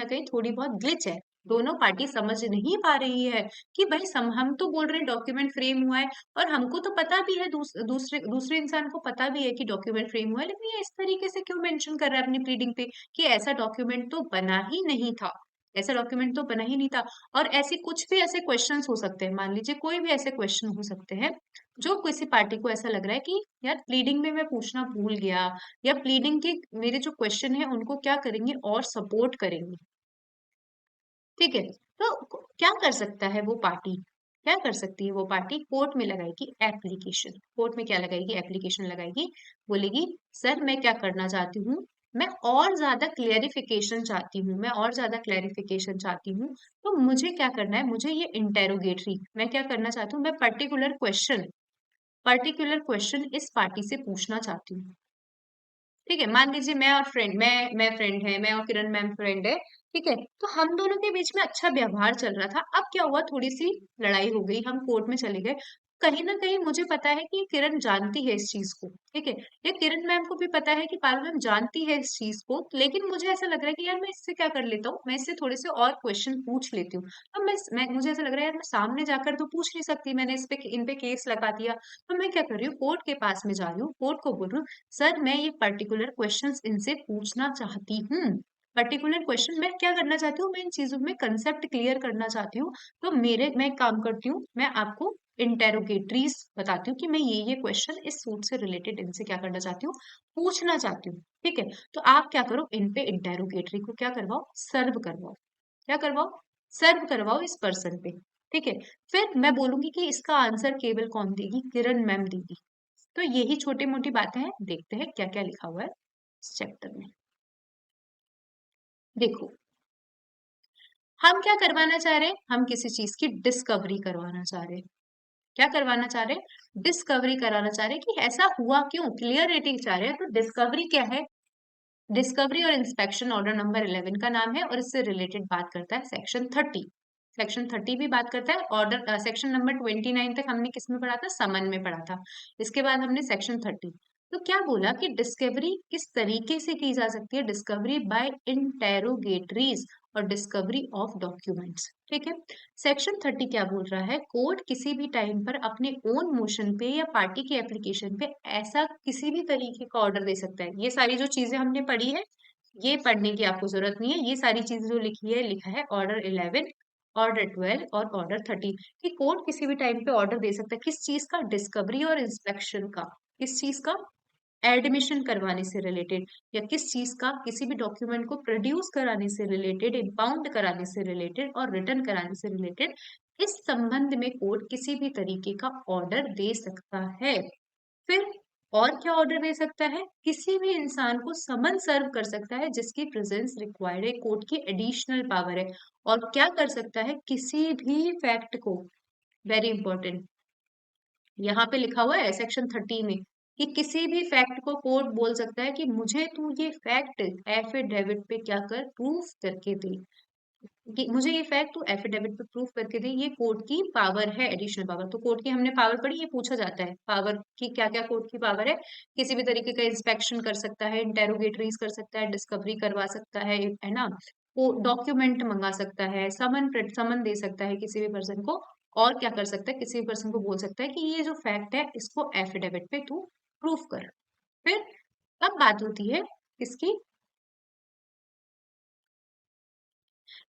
कहीं थोड़ी बहुत ग्लिच है, दोनों पार्टी समझ नहीं पा रही है कि भाई हम तो बोल रहे हैं डॉक्यूमेंट फ्रेम हुआ है, और हमको तो पता भी है, दूसरे दूसरे इंसान को पता भी है कि डॉक्यूमेंट फ्रेम हुआ है, लेकिन ये इस तरीके से क्यों मेंशन कर रहा है अपनी प्लीडिंग पे कि ऐसा डॉक्यूमेंट तो बना ही नहीं था, ऐसा डॉक्यूमेंट तो बना ही नहीं था। और ऐसे कुछ भी ऐसे क्वेश्चंस हो सकते हैं, मान लीजिए कोई भी ऐसे क्वेश्चन हो सकते हैं जो किसी पार्टी को ऐसा लग रहा है कि यार प्लीडिंग में मैं पूछना भूल गया, या प्लीडिंग के मेरे जो क्वेश्चन है उनको क्या करेंगे और सपोर्ट करेंगे। ठीक है, तो क्या कर सकता है वो पार्टी, क्या कर सकती है वो पार्टी, कोर्ट में लगाएगी एप्लीकेशन। कोर्ट में क्या लगाएगी, एप्लीकेशन लगाएगी, बोलेगी सर मैं क्या करना चाहती हूँ, मैं और ज्यादा क्लेरिफिकेशन चाहती हूँ, मैं और ज्यादा क्लेरिफिकेशन चाहती हूँ, तो मुझे क्या करना है, मुझे ये इंटेरोगेटरी, मैं क्या करना चाहती हूँ, मैं पर्टिकुलर क्वेश्चन इस पार्टी से पूछना चाहती हूँ। ठीक है, मान लीजिए मैं और फ्रेंड, मैं फ्रेंड है, मैं और किरण मैम फ्रेंड है। ठीक है, तो हम दोनों के बीच में अच्छा व्यवहार चल रहा था। अब क्या हुआ, थोड़ी सी लड़ाई हो गई, हम कोर्ट में चले गए। कहीं ना कहीं मुझे पता है कि किरण जानती है इस चीज को। ठीक है, ये किरण मैम को भी पता है कि पारुल मैम जानती है इस चीज को, लेकिन मुझे ऐसा लग रहा है कि यार मैं इससे क्या कर लेता हूँ, मैं इससे थोड़े से और क्वेश्चन पूछ लेती हूँ। अब मुझे ऐसा लग रहा है यार मैं सामने जाकर तो पूछ नहीं सकती, मैंने इन पे केस लगा दिया। तो मैं क्या कर रही हूँ, कोर्ट के पास में जा रही हूँ, कोर्ट को बोल रही हूँ सर मैं ये पर्टिकुलर क्वेश्चंस इनसे पूछना चाहती हूँ। पर्टिकुलर क्वेश्चन मैं क्या करना चाहती हूँ, मैं इन चीजों में कंसेप्ट क्लियर करना चाहती हूँ। तो मैं एक काम करती हूँ, मैं आपको इंटेरोगेटरीज बताती हूँ कि मैं ये क्वेश्चन इस सूट से रिलेटेड इनसे क्या करना चाहती हूँ, पूछना चाहती हूँ। ठीक है, तो आप क्या करो, इन पे इंटेरोगेटरी को क्या करवाओ, सर्व करवाओ। क्या करवाओ, सर्व करवाओ इस पर्सन पे। ठीक है, फिर मैं बोलूंगी कि इसका आंसर केवल कौन देगी, किरण मैम देगी। तो यही छोटी मोटी बातें हैं, देखते हैं क्या क्या लिखा हुआ है इस चैप्टर में। देखो, हम क्या करवाना चाह रहे हैं, हम किसी चीज की डिस्कवरी करवाना चाह रहे हैं। क्या करवाना चाह रहे हैं, डिस्कवरी कराना चाह रहे हैं कि ऐसा हुआ क्यों, क्लियरिटी चाह रहे हैं। तो डिस्कवरी क्या है, डिस्कवरी और इंस्पेक्शन ऑर्डर नंबर 11 का नाम है, और इससे रिलेटेड बात करता है सेक्शन 30। सेक्शन 30 भी बात करता है, ऑर्डर सेक्शन नंबर 29 तक हमने किस में पढ़ा था, समन में पढ़ा था। इसके बाद हमने सेक्शन 30। तो क्या बोला कि डिस्कवरी किस तरीके से की जा सकती है, डिस्कवरी बाय इंटेरोगेटरीज और डिस्कवरी ऑफ डॉक्यूमेंट्स। ठीक है, सेक्शन 30 क्या बोल रहा है, कोर्ट किसी भी टाइम पर अपने ओन मोशन पे या पार्टी की एप्लीकेशन पे ऐसा किसी भी तरीके का ऑर्डर दे सकता है। ये सारी जो चीजें हमने पढ़ी है, ये पढ़ने की आपको जरूरत नहीं है, ये सारी चीजें जो लिखी है, लिखा है ऑर्डर 11, ऑर्डर 12 और ऑर्डर 30, कि कोर्ट किसी भी टाइम पे ऑर्डर दे सकता है किस चीज का, डिस्कवरी और इंस्पेक्शन का। किस चीज का, एडमिशन करवाने से रिलेटेड, या किस चीज का, किसी भी डॉक्यूमेंट को प्रोड्यूस कराने से रिलेटेड, इम्पाउंड कराने से रिलेटेड और रिटर्न कराने से रिलेटेड, इस संबंध में कोर्ट किसी भी तरीके का ऑर्डर दे सकता है। फिर और क्या ऑर्डर दे सकता है, किसी भी इंसान को समन सर्व कर सकता है जिसकी प्रेजेंस रिक्वायर्ड है, कोर्ट की एडिशनल पावर है। और क्या कर सकता है, किसी भी फैक्ट को, वेरी इंपॉर्टेंट, यहाँ पे लिखा हुआ है सेक्शन 30 में कि किसी भी फैक्ट को कोर्ट बोल सकता है कि मुझे तू ये फैक्ट एफिडेविट पे क्या कर, प्रूफ करके दे, कि मुझे ये फैक्ट तू एफिडेविट पे प्रूफ करके दे। ये कोर्ट की पावर है, एडिशनल पावर। तो कोर्ट की हमने पावर पढ़ी, ये पूछा जाता है पावर की क्या क्या कोर्ट की पावर है। किसी भी तरीके का इंस्पेक्शन कर सकता है, इंटेरोगेटरीज कर सकता है, डिस्कवरी करवा सकता है ना, वो डॉक्यूमेंट मंगा सकता है, समन दे सकता है किसी भी पर्सन को। और क्या कर सकता है, किसी भी पर्सन को बोल सकता है कि ये जो फैक्ट है इसको एफिडेविट पे तू प्रूफ कर। फिर अब बात होती है किसकी,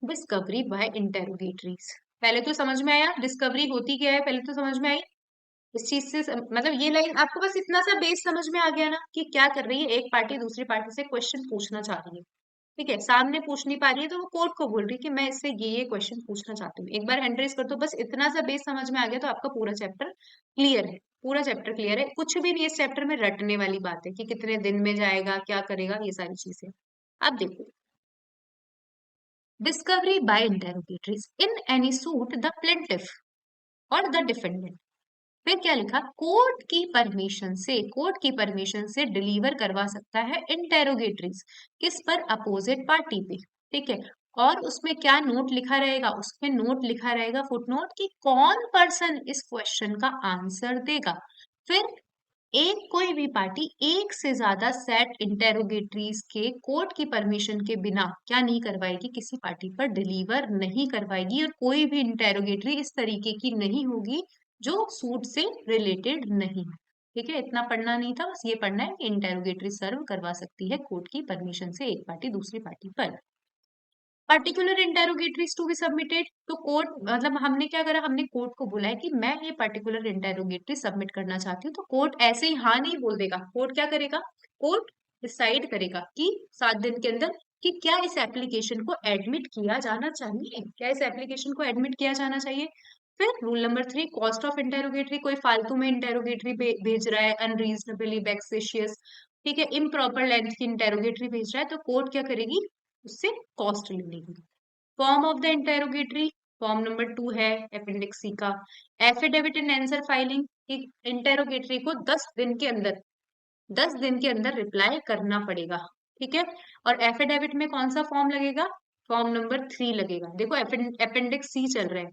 डिस्कवरी बाय इंटेरोगेटरीज। पहले तो समझ में आया डिस्कवरी होती क्या है, पहले तो समझ में आई इस चीज से मतलब ये लाइन आपको बस इतना सा बेस समझ में आ गया ना कि क्या कर रही है, एक पार्टी दूसरी पार्टी से क्वेश्चन पूछना चाह रही है। ठीक है, सामने पूछ नहीं पा रही है तो वो कोर्ट को बोल रही है कि मैं इससे ये क्वेश्चन पूछना चाहती हूँ। एक बार हैंड रेज कर दो, बस इतना सा बेस समझ में आ गया तो आपका पूरा चैप्टर क्लियर है, पूरा चैप्टर क्लियर है। कुछ भी नहीं इस चैप्टर में रटने वाली बात है कि कितने दिन में जाएगा, क्या करेगा, ये सारी चीजें। अब देखो, discovery by interrogatories in any suit the plaintiff और द डिफेंडेंट। फिर क्या लिखा, कोर्ट की परमिशन से, कोर्ट की परमिशन से डिलीवर करवा सकता है इंटेरोगेटरीज, किस पर, अपोजिट पार्टी पे। ठीक है, और उसमें क्या नोट लिखा रहेगा, उसमें नोट लिखा रहेगा, फुटनोट, कि कौन पर्सन इस क्वेश्चन का आंसर देगा। फिर कोई भी पार्टी एक से ज्यादा सेट इंटेरोगेटरीज के कोर्ट की परमिशन के बिना क्या नहीं करवाएगी, किसी पार्टी पर डिलीवर नहीं करवाएगी, और कोई भी इंटेरोगेटरी इस तरीके की नहीं होगी जो सूट से रिलेटेड नहीं है। ठीक है, इतना पढ़ना नहीं था, बस ये पढ़ना है कि इंटेरोगेटरी सर्व करवा सकती है कोर्ट की परमिशन से एक पार्टी दूसरी पार्टी पर। Particular interrogatories to be submitted, तो कोर्ट मतलब हमने क्या करा, हमने कोर्ट को बोला है कि मैं ये पर्टिकुलर इंटेरोगेटरी सबमिट करना चाहती हूँ, तो कोर्ट ऐसे ही हाँ नहीं बोल देगा। कोर्ट क्या करेगा, कोर्ट डिसाइड करेगा कि 7 दिन के अंदर कि क्या इस एप्लीकेशन को एडमिट किया जाना चाहिए, क्या इस एप्लीकेशन को एडमिट किया जाना चाहिए। फिर रूल नंबर 3, कॉस्ट ऑफ इंटेरोगेटरी, कोई फालतू में इंटेरोगेटरी भेज रहा है, अनरीजनेबली वेक्सेशियस, ठीक है, इम्प्रॉपर लेंथ की इंटेरोगेटरी भेज रहा है, तो कोर्ट क्या करेगी, उससे कॉस्ट ले लेगी। Form of the interrogatory, form number 2 है अपेंडिक्स सी का। Affidavit and answer filing, interrogatory को 10 दिन के अंदर रिप्लाई करना पड़ेगा। ठीक है, और एफिडेविट में कौन सा फॉर्म लगेगा, फॉर्म नंबर 3 लगेगा। देखो अपेंडिक्स सी चल रहा है,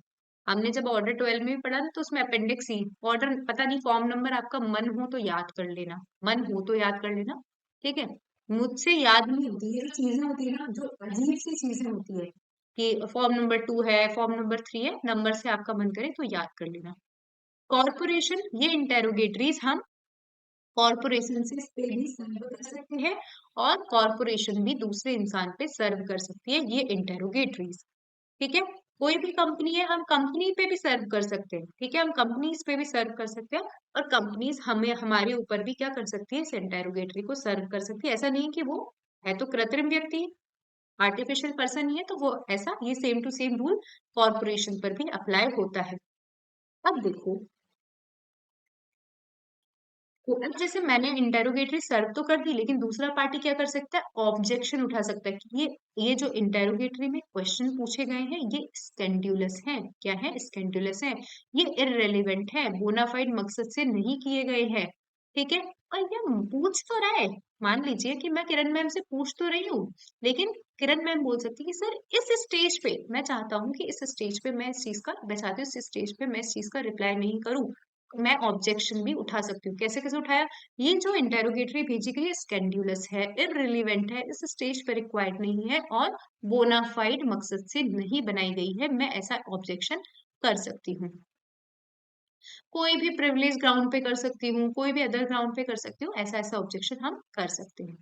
हमने जब ऑर्डर 12 में भी पढ़ा ना, तो उसमें अपेंडिक्स सी ऑर्डर, पता नहीं फॉर्म नंबर आपका मन हो तो याद कर लेना, मन हो तो याद कर लेना। ठीक है, मुझसे याद नहीं होती है, चीजें होती है ना जो अजीब सी चीजें होती है, कि फॉर्म नंबर 2 है, फॉर्म नंबर 3 है, नंबर से आपका मन करे तो याद कर लेना। कॉर्पोरेशन, ये इंटेरोगेटरीज हम कॉर्पोरेशन से इस पे भी सर्व कर सकते हैं, और कॉर्पोरेशन भी दूसरे इंसान पे सर्व कर सकती है ये इंटेरोगेटरीज। ठीक है, कोई भी कंपनी है, हम कंपनी पे भी सर्व कर सकते हैं। ठीक है, हम कंपनीज पे भी सर्व कर सकते हैं, और कंपनीज हमें हमारे ऊपर भी क्या कर सकती है, इस इंटेरोगेटरी को सर्व कर सकती है। ऐसा नहीं कि वो है तो कृत्रिम व्यक्ति, आर्टिफिशियल पर्सन ही है, तो वो ऐसा, ये same to same rule corporation पर भी अप्लाई होता है। अब देखो, तो अब जैसे मैंने इंटेरोगेटरी सर्व तो कर दी, लेकिन दूसरा पार्टी क्या कर सकता है, ऑब्जेक्शन उठा सकता है कि ये जो इंटेरोगेटरी में क्वेश्चन पूछे गए हैं ये स्कैंड्यूलस हैं। क्या है, स्कैंड्यूलस है, ये इररेलेवेंट है, बोनाफाइड मकसद से नहीं किए गए हैं। ठीक है, और ये पूछ तो रहा है, मान लीजिए कि मैं किरण मैम से पूछ तो रही हूँ, लेकिन किरण मैम बोल सकती है कि सर इस स्टेज पे मैं चाहता हूँ कि इस स्टेज पे मैं इस चीज का, मैं चाहती हूँ इस स्टेज पे मैं इस चीज का रिप्लाई नहीं करूँ, मैं ऑब्जेक्शन भी उठा सकती हूँ। कैसे कैसे उठाया, ये जो इंटेरोगेटरी भेजी गई है स्कैंड्यूलस है, इररिलेवेंट है, इस स्टेज पर रिक्वायर्ड नहीं है, और बोनाफाइड मकसद से नहीं बनाई गई है, मैं ऐसा ऑब्जेक्शन कर सकती हूँ। कोई भी प्रिविलेज ग्राउंड पे कर सकती हूँ, कोई भी अदर ग्राउंड पे कर सकती हूँ, ऐसा ऐसा ऑब्जेक्शन हम कर सकते हैं।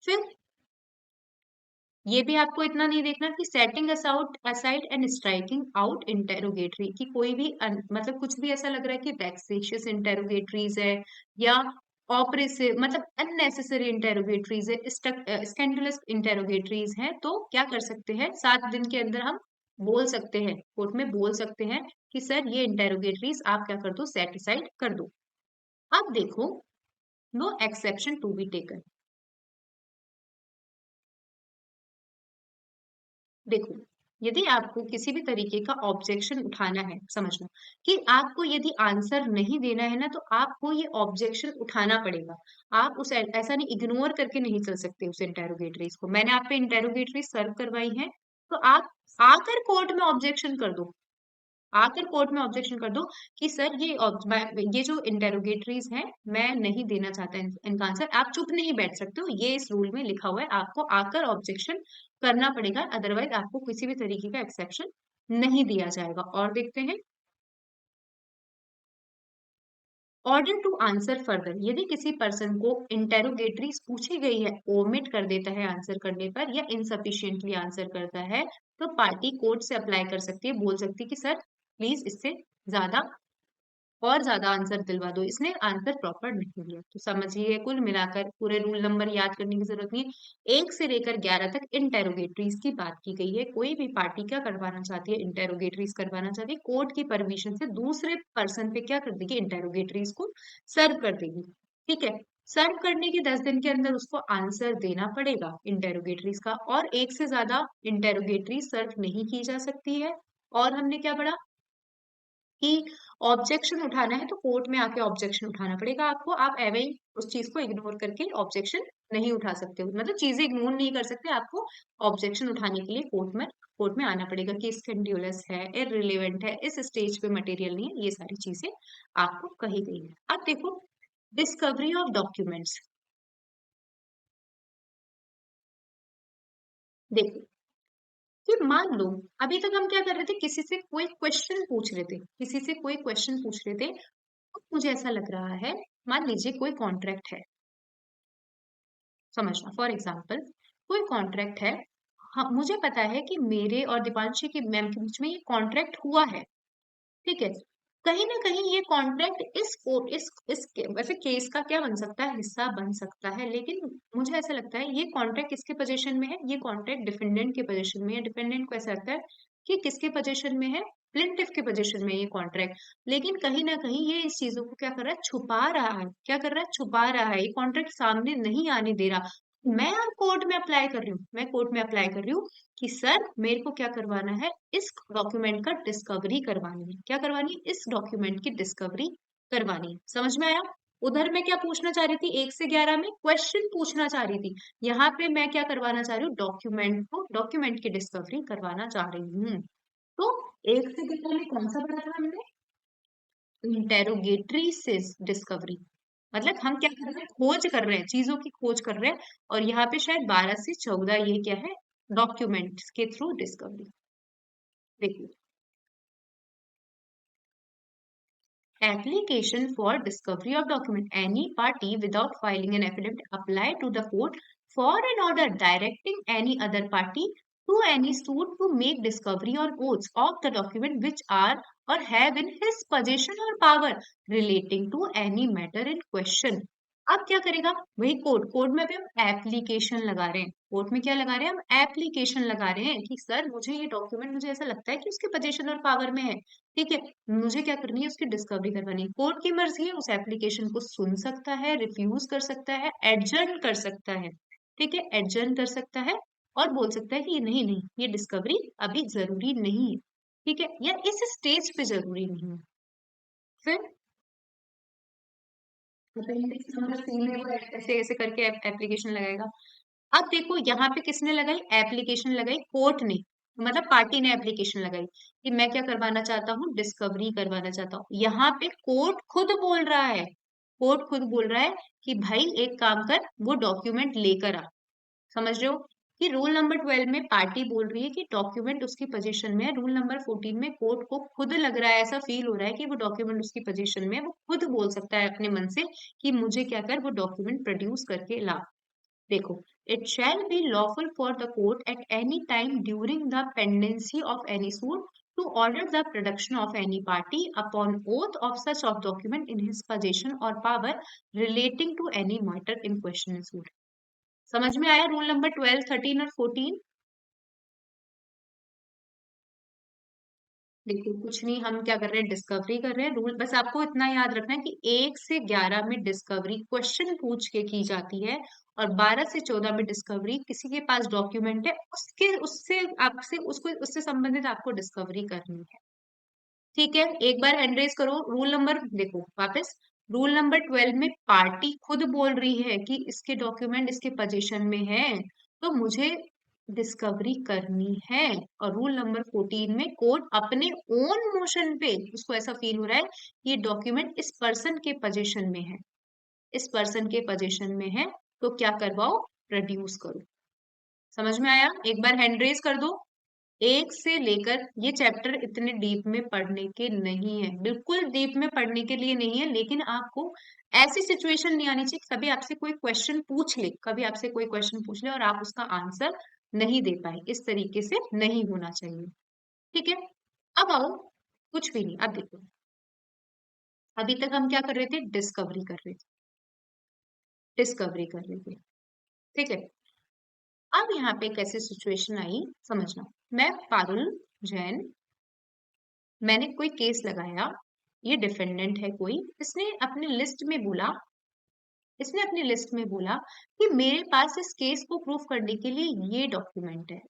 फिर ये भी आपको इतना नहीं देखना कि setting aside and striking out interrogatory, की कोई भी मतलब कुछ भी ऐसा लग रहा है कि वैक्सेशियस इंटेरोगेटरीज है, या ऑपरेसिव मतलब अननेसेसरी इंटेरोगेटरीज है, स्कैंडुलस इंटेरोगेटरीज है, तो क्या कर सकते हैं, 7 दिन के अंदर हम बोल सकते हैं, कोर्ट में बोल सकते हैं कि सर ये इंटेरोगेटरीज आप क्या कर दो, सेट असाइड कर दो। अब देखो, no exception to be taken. देखो, यदि आपको किसी भी तरीके का ऑब्जेक्शन उठाना है, समझना कि आपको यदि आंसर नहीं देना है ना, तो आपको ये ऑब्जेक्शन उठाना पड़ेगा। आप उस ऐसा नहीं, इग्नोर करके नहीं चल सकते उस इंटेरोगेटरीज को। मैंने आप पे इंटेरोगेटरी सर्व करवाई है, तो आप आकर कोर्ट में ऑब्जेक्शन कर दो, आकर कोर्ट में ऑब्जेक्शन कर दो कि सर ये जो इंटेरोगेटरीज हैं, मैं नहीं देना चाहता इनका आंसर। आप चुप नहीं बैठ सकते हो, ये इस रूल में लिखा हुआ है, आपको आकर ऑब्जेक्शन करना पड़ेगा, अदरवाइज आपको किसी भी तरीके का एक्सेप्शन नहीं दिया जाएगा। और देखते हैं, ऑर्डर टू आंसर फर्दर, यदि किसी पर्सन को इंटेरोगेटरीज पूछी गई है, ओमिट कर देता है आंसर करने पर, या इनसफिशियंटली आंसर करता है, तो पार्टी कोर्ट से अप्लाई कर सकती है, बोल सकती है कि सर प्लीज इससे ज्यादा और ज्यादा आंसर दिलवा दो, इसने आंसर प्रॉपर नहीं दिया। तो समझिए, कुल मिलाकर पूरे रूल नंबर याद करने की जरूरत नहीं है, 1 से लेकर 11 तक इंटेरोगेटरीज की बात की गई है। कोई भी पार्टी क्या करवाना चाहती है, इंटेरोगेटरीज करवाना चाहती है, कोर्ट की परमिशन से दूसरे पर्सन पे क्या कर देगी, इंटेरोगेटरीज को सर्व कर देगी। ठीक है, सर्व करने के 10 दिन के अंदर उसको आंसर देना पड़ेगा इंटेरोगेटरीज का, और 1 से ज्यादा इंटेरोगेटरी सर्व नहीं की जा सकती है। और हमने क्या पढ़ा कि ऑब्जेक्शन उठाना है तो कोर्ट में आके ऑब्जेक्शन उठाना पड़ेगा आपको, आप एवे ही उस चीज को इग्नोर करके ऑब्जेक्शन नहीं उठा सकते हो, मतलब चीजें इग्नोर नहीं कर सकते, आपको ऑब्जेक्शन उठाने के लिए कोर्ट में आना पड़ेगा कि स्कैंड्यूलस है, इररिलेवेंट है, इस स्टेज पे मटेरियल नहीं है, ये सारी चीजें आपको कही गई है। अब देखो, डिस्कवरी ऑफ डॉक्यूमेंट्स। देखो कि मान लो अभी तक हम क्या कर रहे थे, किसी से कोई क्वेश्चन पूछ रहे थे, किसी से कोई क्वेश्चन पूछ रहे थे। तो मुझे ऐसा लग रहा है, मान लीजिए कोई कॉन्ट्रैक्ट है, समझना, फॉर एग्जाम्पल कोई कॉन्ट्रैक्ट है। हाँ, मुझे पता है कि मेरे और दीपांशी की मैम के बीच में ये कॉन्ट्रैक्ट हुआ है, ठीक है। कहीं ना कहीं ये कॉन्ट्रैक्ट वैसे केस का क्या बन सकता है, हिस्सा बन सकता है, लेकिन मुझे ऐसा लगता है ये कॉन्ट्रैक्ट किसके पोजीशन में है, ये कॉन्ट्रैक्ट डिफेंडेंट के पोजीशन में है। डिफेंडेंट को ऐसा लगता है कि किसके पोजीशन में है, प्लेंटिफ के पोजीशन में है ये कॉन्ट्रैक्ट। लेकिन कहीं ना कहीं ये इस चीजों को क्या कर रहा है, छुपा रहा है। क्या कर रहा है, छुपा रहा है, ये कॉन्ट्रैक्ट सामने नहीं आने दे रहा। मैं अब कोर्ट में अप्लाई कर रही हूँ, मैं कोर्ट में अप्लाई कर रही हूँ कि सर मेरे को क्या करवाना है, इस डॉक्यूमेंट का डिस्कवरी करवानी है। क्या करवानी है, इस डॉक्यूमेंट की डिस्कवरी करवानी है। समझ में आया? उधर मैं क्या पूछना चाह रही थी, 1 से 11 में क्वेश्चन पूछना चाह रही थी। यहाँ पे मैं क्या करवाना चाह रही हूँ, डॉक्यूमेंट की डिस्कवरी करवाना चाह रही हूँ। तो 1 से 11 में कौन सा पढ़ा था हमने, इंटेरोगेटरी से डिस्कवरी। मतलब हम क्या कर रहे हैं, खोज कर रहे हैं, चीजों की खोज कर रहे हैं। और यहाँ पे शायद 12 से 14 ये क्या है, डॉक्यूमेंट्स के थ्रू डिस्कवरी। देखिए, application for discovery of document, any party without filing an affidavit apply to the court for an order directing any other party to any suit to make discovery or oaths of the document which are or have in his possession or power relating to any matter in question। अब क्या करेगा, वही court में भी हम application लगा रहे हैं। कोर्ट में क्या लगा रहे हैं, हम एप्लीकेशन लगा रहे हैं कि सर मुझे ये डॉक्यूमेंट, मुझे ऐसा लगता है कि उसके पोजीशन और पावर में है, ठीक है। मुझे क्या करनी है, उसकी डिस्कवरी करवानी है। कोर्ट की मर्जी है, उस एप्लीकेशन को सुन सकता है, रिफ्यूज कर सकता है, एडजर्न कर सकता है, ठीक है, एडजर्न कर सकता है। और बोल सकता है कि ये नहीं नहीं, ये डिस्कवरी अभी जरूरी नहीं है, ठीक है, या इस स्टेज पे जरूरी नहीं है। फिर अपेंडिक्स नंबर सी में वो ऐसे ऐसे करके एप्लीकेशन लगाएगा। अब देखो यहाँ पे किसने लगाई, एप्लीकेशन लगाई कोर्ट ने, मतलब पार्टी ने एप्लीकेशन लगाई कि मैं क्या करवाना चाहता हूँ, डिस्कवरी करवाना चाहता हूँ। यहाँ पे कोर्ट खुद बोल रहा है, कोर्ट खुद बोल रहा है कि भाई एक काम कर, वो डॉक्यूमेंट लेकर आ। समझ रहे हो कि रूल नंबर 12 में पार्टी बोल रही है कि डॉक्यूमेंट उसकी पोजीशन में है। रूल नंबर 14 में कोर्ट को खुद लग रहा है, ऐसा फील हो रहा है कि वो डॉक्यूमेंट उसकी पोजीशन में है। वो खुद बोल सकता है अपने मन से कि मुझे क्या कर, वो डॉक्यूमेंट प्रोड्यूस करके ला। देखो, it shall be lawful for the court at any time during the pendency of any suit to order the production of any party upon oath of such of document in his possession or power relating to any matter in question in suit। समझ में आया rule number 12, 13 और 14? देखो कुछ नहीं, हम क्या कर रहे हैं, डिस्कवरी कर रहे हैं। रूल बस आपको इतना याद रखना है कि 1 से 11 में डिस्कवरी क्वेश्चन पूछ के की जाती है, और 12 से 14 में डिस्कवरी किसी के पास डॉक्यूमेंट है, उसके उससे आपसे उसको उससे संबंधित आपको डिस्कवरी करनी है, ठीक है। एक बार हैंड रेज करो। रूल नंबर देखो वापस, रूल नंबर 12 में पार्टी खुद बोल रही है कि इसके डॉक्यूमेंट इसके पोजीशन में है, तो मुझे डिस्कवरी करनी है। और रूल नंबर 14 में कोर्ट अपने ओन मोशन पे, उसको ऐसा फील हो रहा है कि ये डॉक्यूमेंट इस पर्सन के पोजीशन में है, इस पर्सन के पोजीशन में है, तो क्या करवाओ, प्रोड्यूस करो। समझ में आया? एक बार हैंड रेज कर दो। 1 से लेकर, ये चैप्टर इतने डीप में पढ़ने के नहीं है, बिल्कुल डीप में पढ़ने के लिए नहीं है, लेकिन आपको ऐसी सिचुएशन नहीं आनी चाहिए, कभी आपसे कोई क्वेश्चन पूछ ले, कभी आपसे कोई क्वेश्चन पूछ ले और आप उसका आंसर नहीं दे पाए, इस तरीके से नहीं होना चाहिए, ठीक है। अब आओ, कुछ भी नहीं, अब देखो, अभी तक हम क्या कर रहे थे, डिस्कवरी कर रहे थे, डिस्कवरी कर रहे थे, ठीक है। अब यहाँ पे कैसे सिचुएशन आई समझना। मैं पारुल जैन, मैंने कोई केस लगाया, ये डिफेंडेंट है कोई, इसने अपनी लिस्ट में बोला, इसने अपनी लिस्ट में बोला कि मेरे पास इस केस को प्रूफ करने के लिए ये डॉक्यूमेंट है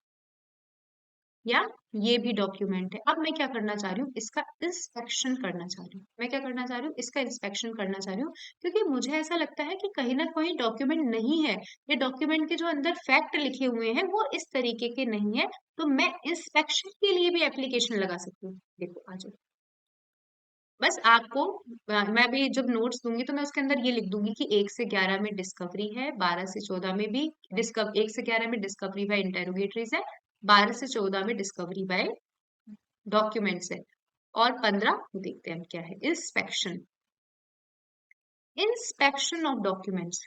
या ये भी डॉक्यूमेंट है। अब मैं क्या करना चाह रही हूँ, इसका इंस्पेक्शन करना चाह रही हूँ। मैं क्या करना चाह रही हूँ, इसका इंस्पेक्शन करना चाह रही हूँ, क्योंकि मुझे ऐसा लगता है कि कहीं ना कहीं डॉक्यूमेंट नहीं है, ये डॉक्यूमेंट के जो अंदर फैक्ट लिखे हुए हैं वो इस तरीके के नहीं है। तो मैं इंस्पेक्शन के लिए भी एप्लीकेशन लगा सकती हूँ। देखो आ जाओ, बस आपको मैं भी जब नोट्स दूंगी तो मैं उसके अंदर ये लिख दूंगी कि 1 से 11 में डिस्कवरी है, 12 से 14 में भी 1 से 11 में डिस्कवरी बाय इंटेरोगेटरीज है, 12 से 14 में डिस्कवरी बाय डॉक्यूमेंट्स है, और 15 देखते हैं हम क्या है, inspection. Inspection of documents.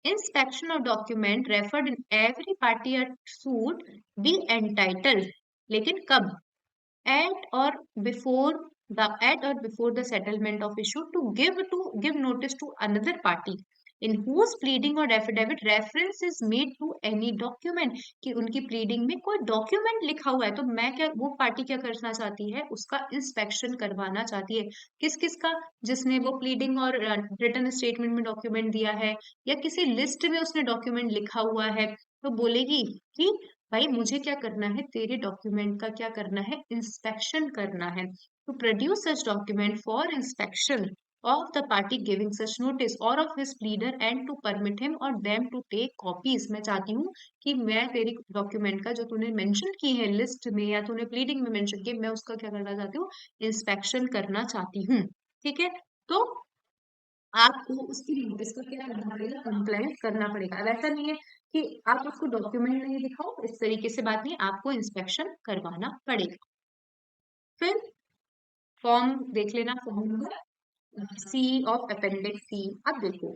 Inspection of document referred in every party at suit be entitled, लेकिन कब? At or before the settlement of issue to give notice to another party in whose pleading or affidavit reference is made to any document, कि उनकी pleading में कोई document लिखा हुआ है, तो मैं क्या, वो पार्टी क्या करना चाहती है, उसका इंस्पेक्शन करवाना चाहती है। किस किस का? जिसने वो pleading और रिटर्न स्टेटमेंट में डॉक्यूमेंट दिया है, या किसी लिस्ट में उसने डॉक्यूमेंट लिखा हुआ है, तो बोलेगी कि भाई मुझे क्या करना है, तेरे डॉक्यूमेंट का क्या करना है, इंस्पेक्शन करना है। To produce such document for inspection of the party giving such notice और of his pleader and to permit him और देम टू टेक कॉपीज। मैं चाहती हूँ कि मैं तेरी डॉक्यूमेंट का जो तूने मेंशन की है लिस्ट में या तूने प्लीडिंग में मेंशन की, मैं उसका क्या करना चाहती हूँ, इंस्पेक्शन करना चाहती हूँ। ठीक है, तो आपको उसकी नोटिस का क्या करना पड़ेगा, कंप्लाइंट करना पड़ेगा। वैसा नहीं है कि आप उसको डॉक्यूमेंट नहीं दिखाओ, इस तरीके से बात नहीं, आपको इंस्पेक्शन करवाना पड़ेगा। फिर फॉर्म देख लेना, form number C of appendix C. अब देखो,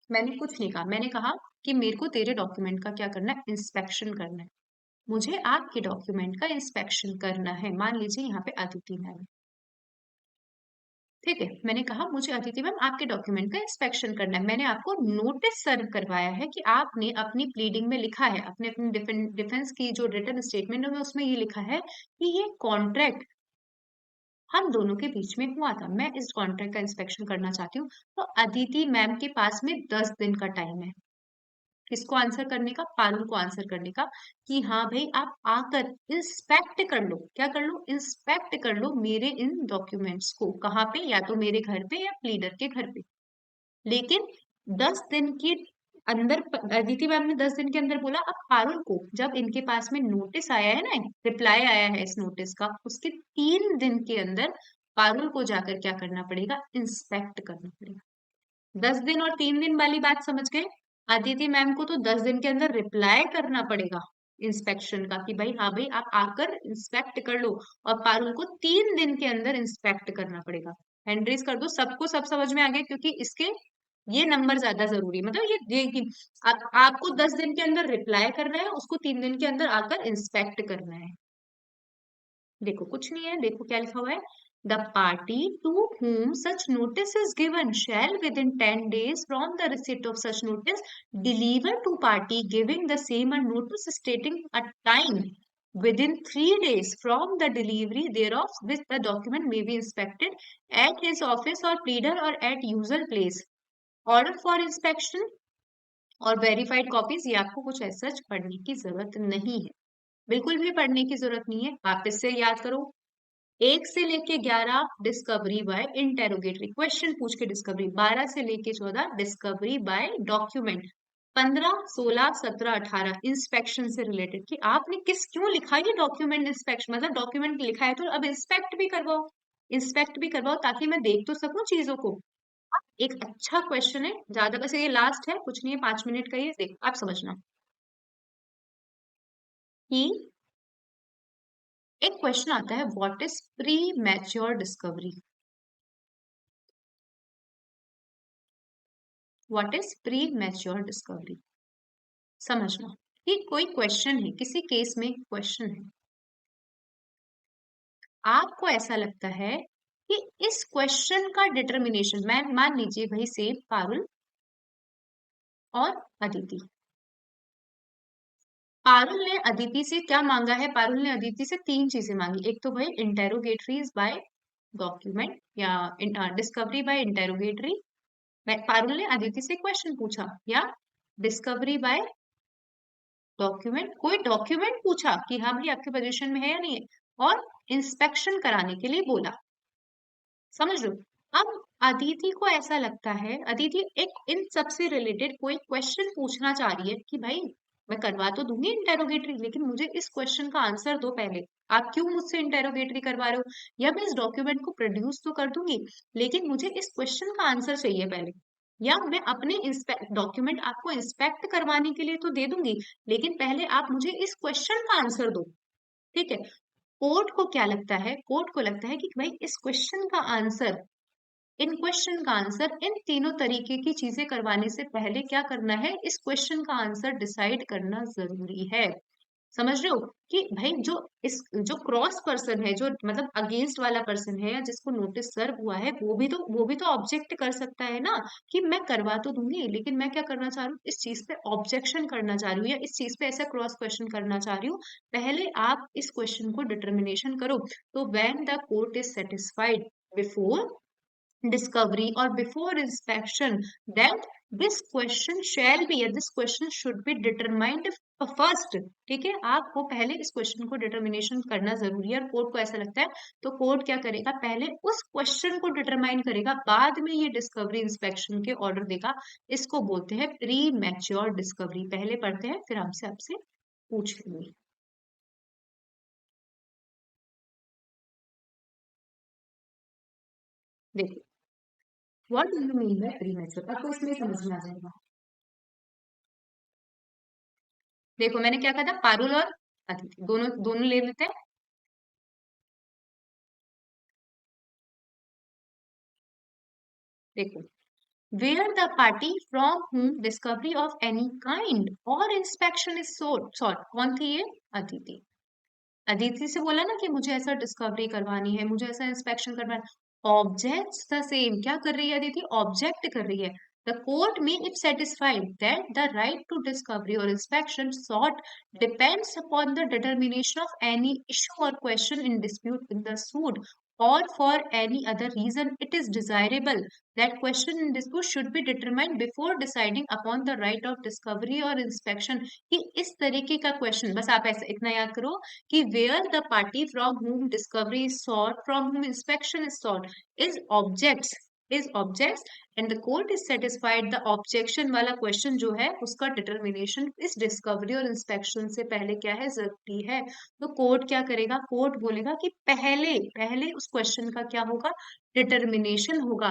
मैंने कुछ नहीं कहा, मैंने कहा कि मेरे को तेरे डॉक्यूमेंट का क्या करना है, इंस्पेक्शन करना है। मुझे आपके डॉक्यूमेंट का इंस्पेक्शन करना है। मान लीजिए यहाँ पे अदिति मैम, ठीक है, मैंने कहा मुझे अदिति मैम आपके डॉक्यूमेंट का इंस्पेक्शन करना है। मैंने आपको नोटिस सर्व करवाया है कि आपने अपनी प्लीडिंग में लिखा है, अपने अपनी डिफेंस की जो रिटन स्टेटमेंट है उसमें ये लिखा है कि ये कॉन्ट्रैक्ट हम दोनों के बीच में हुआ था, मैं इस कॉन्ट्रैक्ट का इंस्पेक्शन करना चाहती हूँ। तो अदिति मैम के पास में 10 दिन का टाइम है, किसको आंसर करने का, पारुल को आंसर करने का, कि हाँ भाई आप आकर इंस्पेक्ट कर लो, क्या कर लो, इंस्पेक्ट कर लो मेरे इन डॉक्यूमेंट्स को। कहाँ पे, या तो मेरे घर पे या प्लीडर के घर पे। लेकिन 10 दिन के अंदर अदिति मैम ने 10 दिन के अंदर बोला। अब पारुल को जब इनके पास में नोटिस आया है ना, रिप्लाई आया है इस नोटिस का, उसके 3 दिन के अंदर पारुल को जाकर क्या करना पड़ेगा, इंस्पेक्ट करना पड़ेगा। 10 दिन और 3 दिन वाली बात समझ गए। अदिति मैम को तो 10 दिन के अंदर रिप्लाई करना पड़ेगा इंस्पेक्शन का, कि भाई हाँ भाई आप आकर इंस्पेक्ट कर लो, और पारुल को 3 दिन के अंदर इंस्पेक्ट करना पड़ेगा। हैंड रेज कर दो, सबको सब समझ में आ गया, क्योंकि इसके ये नंबर ज्यादा जरूरी है। मतलब ये कि आपको 10 दिन के अंदर रिप्लाई करना है, उसको 3 दिन के अंदर आकर इंस्पेक्ट करना है। देखो कुछ नहीं है, देखो क्या लिखा हुआ है, the party to whom such notice is given shall within 10 days from the receipt of such notice deliver to party giving the same a notice stating a time within 3 days from the delivery thereof which the document may be inspected at his office or pleader or at usual place. Order for inspection और verified copies, ये आपको कुछ ऐसा पढ़ने की जरूरत नहीं है, बिल्कुल भी पढ़ने की जरूरत नहीं है। वापस से याद करो, 1 से लेके 11 डिस्कवरी बाय इंटेरोगेटरी, क्वेश्चन पूछ के डिस्कवरी, 12 से लेके 14 डिस्कवरी बाय डॉक्यूमेंट, 15, 16, 17, 18 इंस्पेक्शन से रिलेटेड, कि आपने क्यों लिखा ये डॉक्यूमेंट इंस्पेक्शन, मतलब डॉक्यूमेंट लिखा है तो अब इंस्पेक्ट भी करवाओ, इंस्पेक्ट भी करवाओ ताकि मैं देख तो सकूं चीजों को। एक अच्छा क्वेश्चन है, ज्यादा, बस ये लास्ट है, कुछ नहीं है, 5 मिनट का, ये देख आप समझना कि एक क्वेश्चन आता है, what is pre mature discovery, what is pre mature discovery. समझना कि कोई क्वेश्चन है, किसी केस में क्वेश्चन है, आपको ऐसा लगता है कि इस क्वेश्चन का डिटर्मिनेशन, मैं मान लीजिए भाई से पारुल और अदिति, पारुल ने अदिति से क्या मांगा है, पारुल ने अदिति से 3 चीजें मांगी। एक तो भाई इंटेरोगेटरीज बाय डॉक्यूमेंट या डिस्कवरी बाय इंटेरोगेटरी, पारुल ने अदिति से क्वेश्चन पूछा, या डिस्कवरी बाय डॉक्यूमेंट, कोई डॉक्यूमेंट पूछा कि हाँ भाई आपके पोजीशन में है या नहीं है, और इंस्पेक्शन कराने के लिए बोला। समझ लो, अब अदिति को ऐसा लगता है, अदिति एक इन सबसे रिलेटेड कोई क्वेश्चन पूछना चाह रही है कि भाई मैं करवा तो दूंगी इंटेरोगेटरी, लेकिन मुझे इस क्वेश्चन का आंसर दो पहले। आप क्यों मुझसे इंटेरोगेटरी करवा रहे हो? या मैं इस डॉक्यूमेंट को प्रोड्यूस तो कर दूंगी, लेकिन मुझे इस क्वेश्चन का आंसर चाहिए पहले। या मैं अपने डॉक्यूमेंट आपको इंस्पेक्ट करवाने के लिए तो दे दूंगी, लेकिन पहले आप मुझे इस क्वेश्चन का आंसर दो। ठीक है। कोर्ट को क्या लगता है? कोर्ट को लगता है कि भाई इस क्वेश्चन का आंसर, इन क्वेश्चन का आंसर, इन तीनों तरीके की चीजें करवाने से पहले क्या करना है, इस क्वेश्चन का आंसर डिसाइड करना जरूरी है। समझ रहे हो कि भाई जो क्रॉस पर्सन है, जो मतलब अगेंस्ट वाला पर्सन है, या जिसको नोटिस सर्व हुआ है, वो भी तो ऑब्जेक्ट कर सकता है ना, कि मैं करवा तो दूंगी, लेकिन मैं क्या करना चाह रही हूँ, इस चीज पे ऑब्जेक्शन करना चाह रही हूँ, या इस चीज पे ऐसा क्रॉस क्वेश्चन करना चाह रही हूँ। पहले आप इस क्वेश्चन को डिटर्मिनेशन करो। तो when the court is satisfied before discovery or before inspection that this question shall be, या this question should be determined first। ठीक है, आपको पहले इस क्वेश्चन को डिटर्मिनेशन करना जरूरी है, और कोर्ट को ऐसा लगता है, तो कोर्ट क्या करेगा, पहले उस क्वेश्चन को डिटरमाइन करेगा, बाद में ये डिस्कवरी इंस्पेक्शन के ऑर्डर देगा। इसको बोलते हैं प्री मैच्योर डिस्कवरी। पहले पढ़ते हैं, फिर हमसे आपसे पूछ लेंगे। देखो, what do you mean by pre mature, आपको इसमें समझ में आ जाएगा। देखो, मैंने क्या कहा था, पारुल और अदिति दोनों दोनों ले लेते हैं। देखो, where the party from whom discovery of any kind or inspection is sought, कौन थी ये? अदिति। अदिति से बोला ना कि मुझे ऐसा डिस्कवरी करवानी है, मुझे ऐसा इंस्पेक्शन करवाना है। ऑब्जेक्ट्स द सेम, क्या कर रही है अदिति? ऑब्जेक्ट कर रही है। द कोर्ट में if satisfied that the right to discovery और inspection sought depends upon the determination of any issue or question in dispute in the suit, or for any other reason it is desirable that question in dispute should be determined before deciding upon the right of discovery or inspection। कि इस तरीके का question, बस आप ऐसा इतना याद करो कि where the party from whom discovery is sought, from whom inspection is sought, is objects and the court is satisfied, the objection वाला क्वेश्चन जो है उसका डिटर्मिनेशन इस डिस्कवरी और इंस्पेक्शन से पहले क्या है, जरूरी है। तो कोर्ट क्या करेगा, कोर्ट बोलेगा कि पहले पहले उस क्वेश्चन का क्या होगा, डिटर्मिनेशन होगा।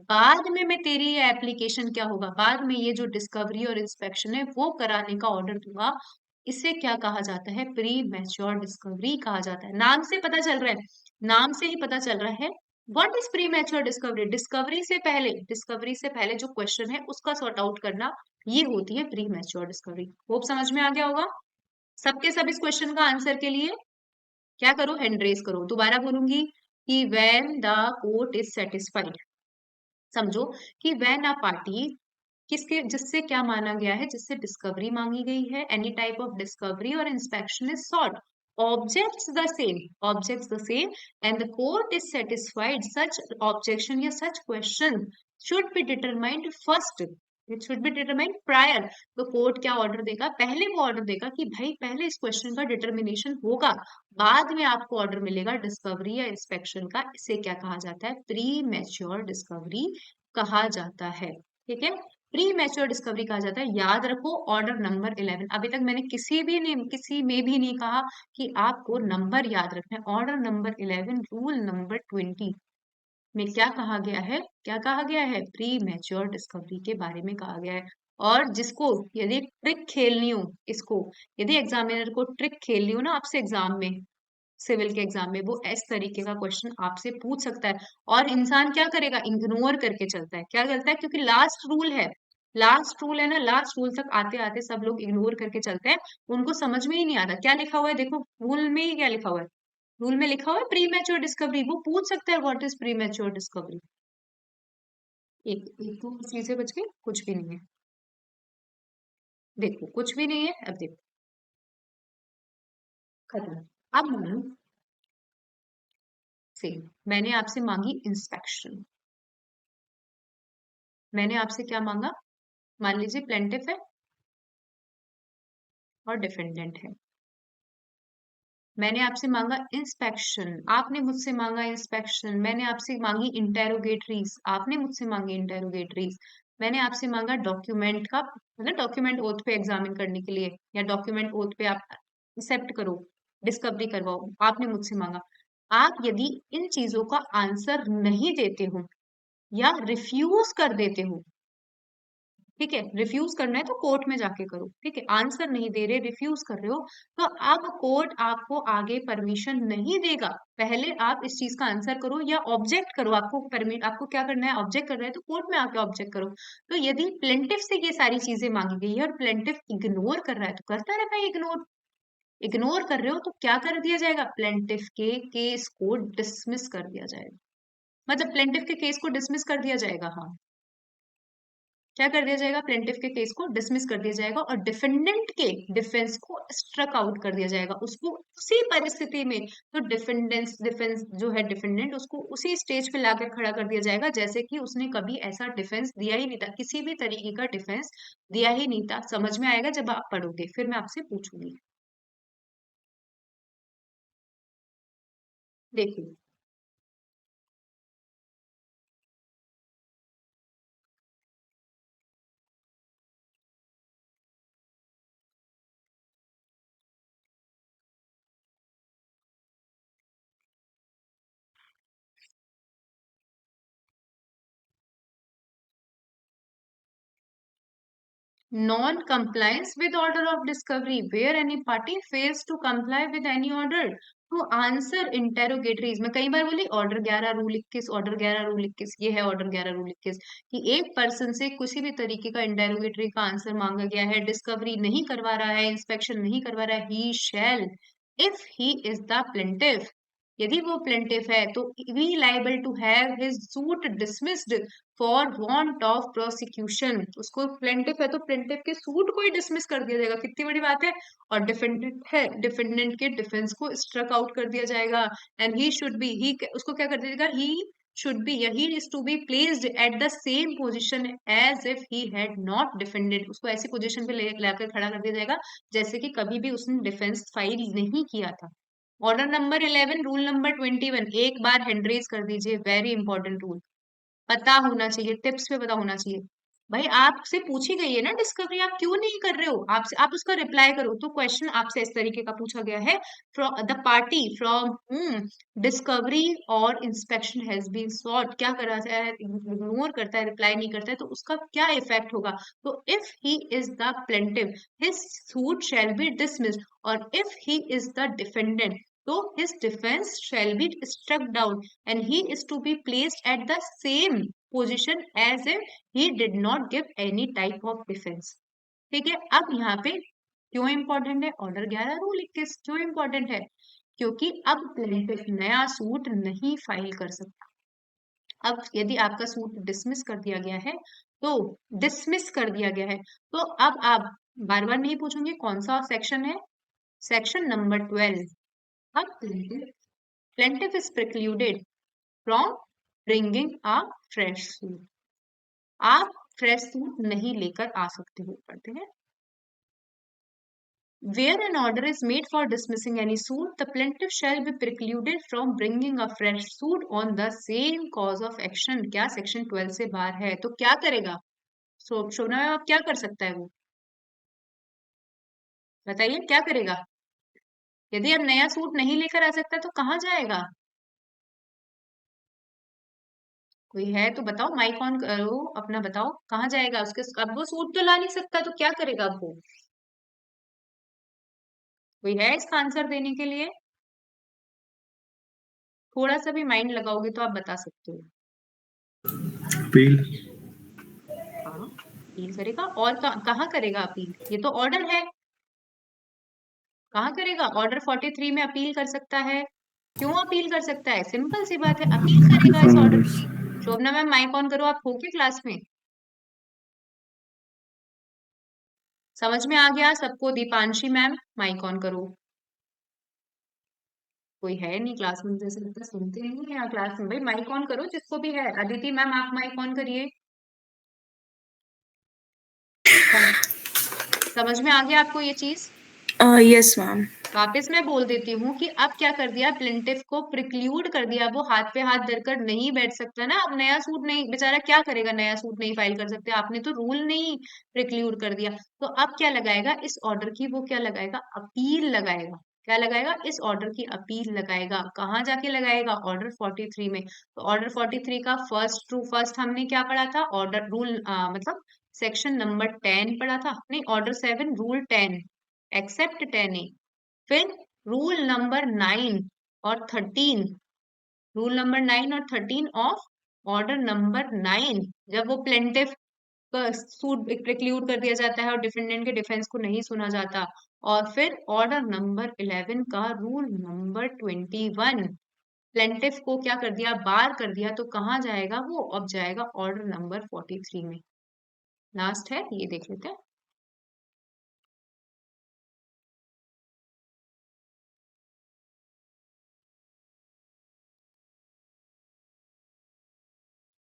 बाद में मैं तेरी ये एप्लीकेशन क्या होगा, बाद में ये जो डिस्कवरी और इंस्पेक्शन है वो कराने का ऑर्डर दूंगा। इसे क्या कहा जाता है, प्री मैच्योर डिस्कवरी कहा जाता है। नाम से पता चल रहा है, नाम से ही पता चल रहा है। What is pre mature discovery? Discovery से पहले जो क्वेश्चन है उसका सॉर्ट आउट करना, ये होती है प्री मैच्योर डिस्कवरी। होप समझ में आ गया होगा सबके सब। इस क्वेश्चन का आंसर के लिए क्या करो, हैंड रेज करो। दोबारा बोलूंगी कि when the court is satisfied, समझो कि व्हेन अ पार्टी, किसके, जिससे क्या माना गया है, जिससे डिस्कवरी मांगी गई है, एनी टाइप ऑफ डिस्कवरी और inspection is sought, objects the same and the court is satisfied such objection या such question should be determined first, it should be determined prior. तो कोर्ट क्या ऑर्डर देगा, पहले वो ऑर्डर देगा कि भाई पहले इस क्वेश्चन का डिटरमिनेशन होगा, बाद में आपको ऑर्डर मिलेगा डिस्कवरी या इंस्पेक्शन का। इसे क्या कहा जाता है, प्री मैच्योर डिस्कवरी कहा जाता है। ठीक है, प्री मैच्योर डिस्कवरी कहा जाता है। याद रखो ऑर्डर नंबर 11। अभी तक मैंने किसी में भी नहीं कहा कि आपको नंबर याद रखना है। ऑर्डर नंबर 11 रूल नंबर 20 में क्या कहा गया है, क्या कहा गया है, प्री मैच्योर डिस्कवरी के बारे में कहा गया है। और जिसको यदि ट्रिक खेलनी हो, इसको यदि एग्जामिनर को ट्रिक खेलनी हो ना आपसे एग्जाम में, सिविल के एग्जाम में, वो इस तरीके का क्वेश्चन आपसे पूछ सकता है। और इंसान क्या करेगा, इग्नोर करके चलता है। क्या करता है, क्योंकि लास्ट रूल है, लास्ट रूल है ना, लास्ट रूल तक आते आते सब लोग इग्नोर करके चलते हैं। उनको समझ में ही नहीं आता क्या लिखा हुआ है। देखो रूल में ही क्या लिखा हुआ है, रूल में लिखा हुआ है प्री मैच्योर डिस्कवरी। वो पूछ सकता है what is pre mature discovery. एक एक दो चीजें बच गई, कुछ भी नहीं है। देखो कुछ भी नहीं है, अब देखो खत्म। अब मानो से मैंने आपसे मांगी इंस्पेक्शन, मैंने आपसे क्या मांगा, मान लीजिए प्लेंटिफ है और डिफेंडेंट है। मैंने आपसे मांगा इंस्पेक्शन, आपने मुझसे मांगा इंस्पेक्शन। मैंने आपसे मांगी इंटेरोगेटरीज, आपने मुझसे मांगी इंटेरोगेटरीज। मैंने आपसे मांगा डॉक्यूमेंट का, मतलब डॉक्यूमेंट ओथ पे एग्जामिन करने के लिए, या डॉक्यूमेंट ओथ पे आप एक्सेप्ट करो, डिस्कवरी करवाओ, आपने मुझसे मांगा। आप यदि इन चीजों का आंसर नहीं देते हो या रिफ्यूज कर देते हो, ठीक है, रिफ्यूज करना है तो कोर्ट में जाके करो, ठीक है, आंसर नहीं दे रहे, रिफ्यूज कर रहे हो, तो अब कोर्ट आपको आगे परमिशन नहीं देगा। पहले आप इस चीज का आंसर करो या ऑब्जेक्ट करो, आपको क्या करना है, ऑब्जेक्ट करना है तो कोर्ट में आके ऑब्जेक्ट करो। तो यदि प्लेंटिफ से ये सारी चीजें मांगी गई है और प्लेंटिफ इग्नोर कर रहा है, तो करता रहे भाई इग्नोर। इग्नोर कर रहे हो तो क्या कर दिया जाएगा, प्लेंटिफ के केस को डिसमिस कर दिया जाएगा, मतलब प्लेंटिफ के केस को डिसमिस कर दिया जाएगा। हाँ, क्या कर दिया जाएगा, प्लेंटिफ के केस को डिसमिस कर दिया जाएगा और डिफेंडेंट के डिफेंस को स्ट्रक आउट कर दिया जाएगा, उसको उसी परिस्थिति में, तो डिफेंस जो है डिफेंडेंट, उसको उसी स्टेज पे लाकर खड़ा कर दिया जाएगा जैसे कि उसने कभी ऐसा डिफेंस दिया ही नहीं था, किसी भी तरीके का डिफेंस दिया ही नहीं था। समझ में आएगा जब आप पढ़ोगे, फिर मैं आपसे पूछूंगी। देखिए, non-compliance with order of discovery where any party fails to comply with any order to answer interrogatories। मैं कई बार बोली ऑर्डर 11 रूल 21, ऑर्डर 11 रूल 21, ये है ऑर्डर 11 रूल 21 कि एक पर्सन से किसी भी तरीके का इंटेरोगेटरी का आंसर मांगा गया है, डिस्कवरी नहीं करवा रहा है, इंस्पेक्शन नहीं करवा रहा है, he shall, if he is the plaintiff, यदि वो प्लेंटिफ है तो be liable to have his suit dismissed for want of prosecution. उसको प्लेंटिफ है तो प्लेंटिफ के सूट को ही डिसमिस कर दिया जाएगा, कितनी बड़ी बात है। और डिफेंडेंट है, डिफेंडेंट के डिफेंस को स्ट्रक आउट कर दिया जाएगा। And he should be, he उसको क्या कर दिया जाएगा, ही शुड बी या he is to be placed at the same position as if he had not defended, उसको ऐसी पोजीशन पे लाकर खड़ा कर दिया जाएगा जैसे कि कभी भी उसने डिफेंस फाइल नहीं किया था। ऑर्डर नंबर 11 रूल नंबर 21, एक बार हैंड रेज कर दीजिए, वेरी इंपॉर्टेंट रूल, पता होना चाहिए, टिप्स पे पता होना चाहिए। भाई आपसे पूछी गई है ना डिस्कवरी, आप क्यों नहीं कर रहे हो, आपसे आप उसका रिप्लाई करो। तो क्वेश्चन आपसे इस तरीके का पूछा गया है, फ्रॉम द पार्टी फ्रॉम हुम डिस्कवरी और इंस्पेक्शन हैज बीन सॉट, क्या कर रहा है, इग्नोर करता है, रिप्लाई नहीं करता है, तो उसका क्या इफेक्ट होगा। तो if he is the plaintiff his suit shall be dismissed, और if he is the defendant तो his defense shall be struck down and he is to be placed at the same position as if he did not give any type of defense। ठीक है, अब यहाँ पे क्यों important है order 11 rule 21, क्यों important है, क्योंकि अब प्लेंटिफ नया सूट नहीं फाइल कर सकता। अब यदि आपका सूट डिसमिस कर दिया गया है, तो डिसमिस कर दिया गया है, तो अब आप बार बार नहीं पूछूंगे कौन सा सेक्शन है, सेक्शन नंबर 12। अब plaintiff is precluded from bringing a fresh suit। आप फ्रेश सूट नहीं लेकर आ सकते हो, पढ़ते हैं। Where an order is made for dismissing any suit, the plaintiff shall be precluded from bringing a fresh suit on the same cause of action। क्या section 12 से बाहर है, तो क्या करेगा शोभना मैम, आप क्या कर सकता है वो बताइए, क्या करेगा। यदि अब नया सूट नहीं लेकर आ सकता तो कहाँ जाएगा, कोई है तो बताओ, माइक ऑन करो अपना, बताओ कहाँ जाएगा उसके, अब वो सूट तो ला नहीं सकता तो क्या करेगा अब वो, कोई है इसका आंसर देने के लिए, थोड़ा सा भी माइंड लगाओगे तो आप बता सकते हो। अपील। हाँ, अपील करेगा, और कहाँ करेगा अपील, ये तो ऑर्डर है, कहाँ करेगा, ऑर्डर 43 में अपील कर सकता है। क्यों अपील कर सकता है, सिंपल सी बात है, अपील करेगा इस ऑर्डर की। शोभना मैम माइक ऑन करो, आप हो के क्लास में, समझ में आ गया सबको। दीपांशी मैम माइक ऑन करो, कोई है नहीं क्लास में, जैसे लगता है सुनते नहीं है यहाँ क्लास में, भाई माइक ऑन करो जिसको भी है। अदिति मैम आप माइक ऑन करिए, समझ में आ गया आपको ये चीज। Yes ma'am. वापस मैं बोल देती हूँ कि अब क्या कर दिया, प्लेंटिफ को प्रिक्लूड कर दिया, वो हाथ पे हाथ धरकर नहीं बैठ सकता ना। अब नया सूट नहीं, बेचारा क्या करेगा, नया सूट नहीं फाइल कर सकते, आपने तो रूल नहीं प्रिक्लूड कर दिया। तो अब क्या लगाएगा इस ऑर्डर की, वो क्या लगाएगा, अपील लगाएगा। क्या लगाएगा, इस ऑर्डर की अपील लगाएगा। कहाँ जाके लगाएगा, ऑर्डर 43 में। तो ऑर्डर 43 का फर्स्ट ट्रू फर्स्ट हमने क्या पढ़ा था, ऑर्डर रूल मतलब सेक्शन नंबर 10 पढ़ा था, नहीं ऑर्डर 7 रूल 10 एक्सेप्ट 10A। फिर रूल नंबर 9 और 13, रूल नंबर 9 और 13 ऑफ ऑर्डर नंबर 9, जब वो प्लेंटिफ का सूट प्रिक्लूड कर दिया जाता है और डिफेंडेंट के डिफेंस को नहीं सुना जाता। और फिर ऑर्डर नंबर 11 का रूल नंबर 21, प्लेंटिफ को क्या कर दिया, बार कर दिया, तो कहाँ जाएगा वो, अब जाएगा ऑर्डर नंबर 43 में। लास्ट है, ये देख लेते हैं।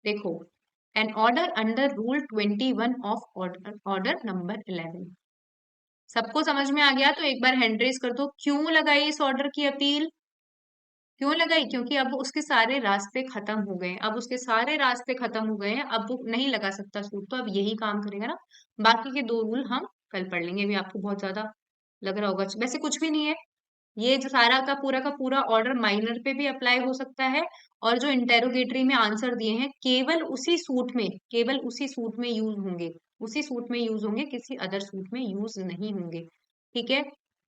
देखो, an order under rule 21 of order number 11। सबको समझ में आ गया तो एक बार हैंड रेज कर दो। क्यों लगाई इस ऑर्डर की अपील, क्यों लगाई, क्योंकि अब उसके सारे रास्ते खत्म हो गए, अब उसके सारे रास्ते खत्म हो गए हैं, अब वो नहीं लगा सकता सूट, तो अब यही काम करेगा ना। बाकी के 2 रूल हम कल पढ़ लेंगे, अभी आपको बहुत ज्यादा लग रहा होगा, वैसे कुछ भी नहीं है। ये जो सारा का पूरा ऑर्डर माइनर पे भी अप्लाई हो सकता है, और जो इंटेरोगेटरी में आंसर दिए हैं केवल उसी सूट में, केवल उसी सूट में यूज होंगे, उसी सूट में यूज होंगे, किसी अदर सूट में यूज नहीं होंगे। ठीक है,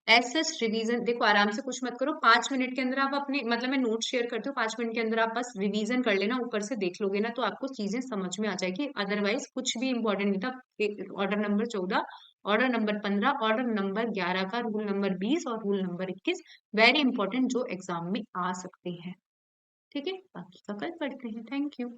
ऐसे रिवीजन देखो, आराम से कुछ मत करो, 5 मिनट के अंदर आप अपने, मतलब मैं नोट शेयर करती हूँ, 5 मिनट के अंदर आप बस रिवीजन कर लेना, ऊपर से देख लोगे ना तो आपको चीजें समझ में आ जाएगी। अदरवाइज कुछ भी इंपॉर्टेंट नहीं था। Order number 14, order number 15, order number 11 का रूल नंबर 20 और रूल नंबर 21 वेरी इंपॉर्टेंट, जो एग्जाम में आ सकते हैं। ठीक है, बाकी का कल पढ़ते हैं। Thank you.